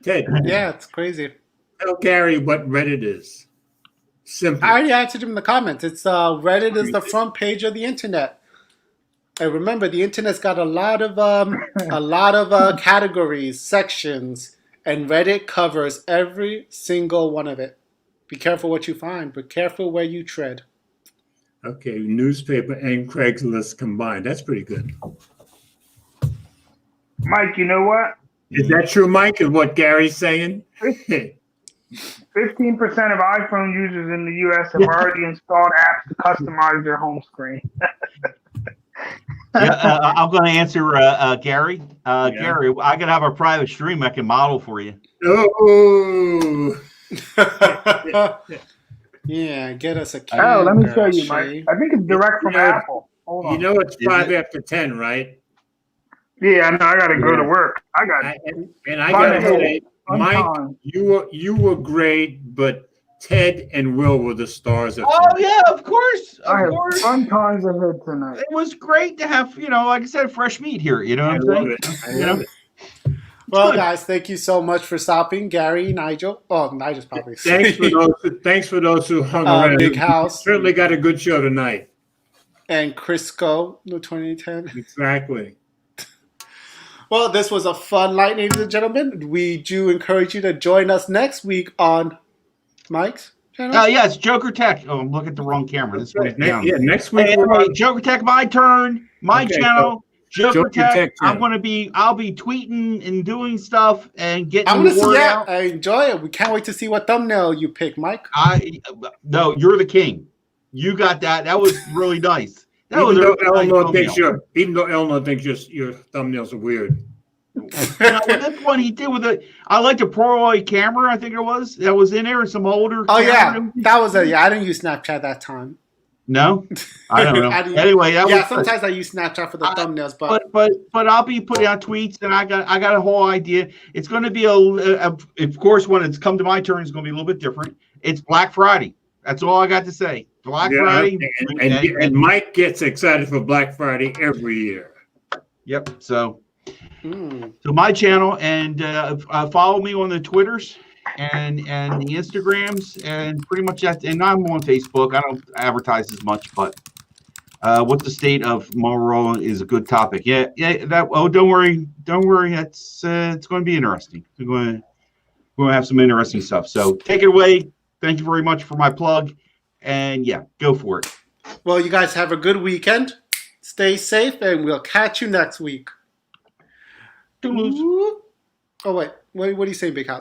[SPEAKER 3] Ted.
[SPEAKER 2] Yeah, it's crazy.
[SPEAKER 3] Tell Gary what Reddit is. Simple.
[SPEAKER 2] I already answered him in the comments. It's Reddit is the front page of the internet. And remember, the internet's got a lot of categories, sections, and Reddit covers every single one of it. Be careful what you find, but careful where you tread.
[SPEAKER 3] Okay, newspaper and Craigslist combined. That's pretty good.
[SPEAKER 4] Mike, you know what?
[SPEAKER 3] Is that true, Mike? Is what Gary's saying?
[SPEAKER 4] 15% of iPhone users in the U.S. have already installed apps to customize their home screen.
[SPEAKER 1] I'm going to answer Gary. Gary, I can have a private stream I can model for you.
[SPEAKER 3] Oh.
[SPEAKER 2] Yeah, get us a
[SPEAKER 4] camera. Oh, let me show you, Mike. I think it's direct from Apple. Hold on.
[SPEAKER 3] You know it's 5 after 10, right?
[SPEAKER 4] Yeah, I know. I got to go to work. I got
[SPEAKER 3] to say, Mike, you were great, but Ted and Will were the stars of
[SPEAKER 1] Oh
[SPEAKER 3] tonight.
[SPEAKER 1] yeah, of course,
[SPEAKER 4] I
[SPEAKER 1] of
[SPEAKER 4] have
[SPEAKER 1] course.
[SPEAKER 4] fun times ahead tonight.
[SPEAKER 1] It was great to have, like I said, fresh meat here. You know what
[SPEAKER 3] I
[SPEAKER 1] I'm
[SPEAKER 3] love
[SPEAKER 1] saying?
[SPEAKER 3] it. I love it.
[SPEAKER 2] Well,
[SPEAKER 1] good.
[SPEAKER 2] guys, thank you so much for stopping, Gary, Nigel. Oh, Nigel's probably
[SPEAKER 3] Thanks for those who hung around.
[SPEAKER 2] Big House.
[SPEAKER 3] Certainly got a good show tonight.
[SPEAKER 2] And Crisco, the 2010.
[SPEAKER 3] Exactly.
[SPEAKER 2] Well, this was a fun night, ladies and gentlemen. We do encourage you to join us next week on Mike's channel.
[SPEAKER 1] Yeah, it's Joker Tech. Oh, I'm looking at the wrong camera. This one's down.
[SPEAKER 3] Yeah, next week
[SPEAKER 1] Hey,
[SPEAKER 3] we're on.
[SPEAKER 1] Joker Tech, my turn. My
[SPEAKER 3] Okay,
[SPEAKER 1] channel. Joker Tech.
[SPEAKER 3] Tech
[SPEAKER 1] I'll
[SPEAKER 3] channel.
[SPEAKER 1] be tweeting and doing stuff and getting
[SPEAKER 2] I'm going
[SPEAKER 1] the
[SPEAKER 2] to
[SPEAKER 1] word
[SPEAKER 2] see it.
[SPEAKER 1] out.
[SPEAKER 2] I enjoy it. We can't wait to see what thumbnail you pick, Mike.
[SPEAKER 1] No, you're the king. You got that. That was really nice. That
[SPEAKER 3] Even
[SPEAKER 1] was
[SPEAKER 3] though
[SPEAKER 1] a really nice
[SPEAKER 3] Eleanor thinks your thumbnails are weird.
[SPEAKER 1] This one he did with I like the Polaroid camera. I think it was that was in there, and some older.
[SPEAKER 2] Oh, yeah.
[SPEAKER 1] camera.
[SPEAKER 2] That was it. Yeah, I didn't use Snapchat that time.
[SPEAKER 1] No, I don't know. Anyway, that was
[SPEAKER 2] sometimes I use Snapchat for the thumbnails, but
[SPEAKER 1] I'll be putting out tweets, and I got a whole idea. It's going to be of course, when it's come to my turn, it's going to be a little bit different. It's Black Friday. That's all I got to say. Black Friday,
[SPEAKER 3] and Mike gets excited for Black Friday every year.
[SPEAKER 1] Yep. So my channel, and follow me on the Twitters and the Instagrams, and pretty much that. And I'm on Facebook. I don't advertise as much, but what's the state of Motorola is a good topic. Yeah. That. Oh, don't worry. That's it's going to be interesting. We're going to have some interesting stuff. So take it away. Thank you very much for my plug, and yeah, go for it.
[SPEAKER 2] well, you guys have a good weekend. Stay safe, and we'll catch you next week.
[SPEAKER 1] Toodaloo.
[SPEAKER 2] Oh, wait. What do you say, Big House?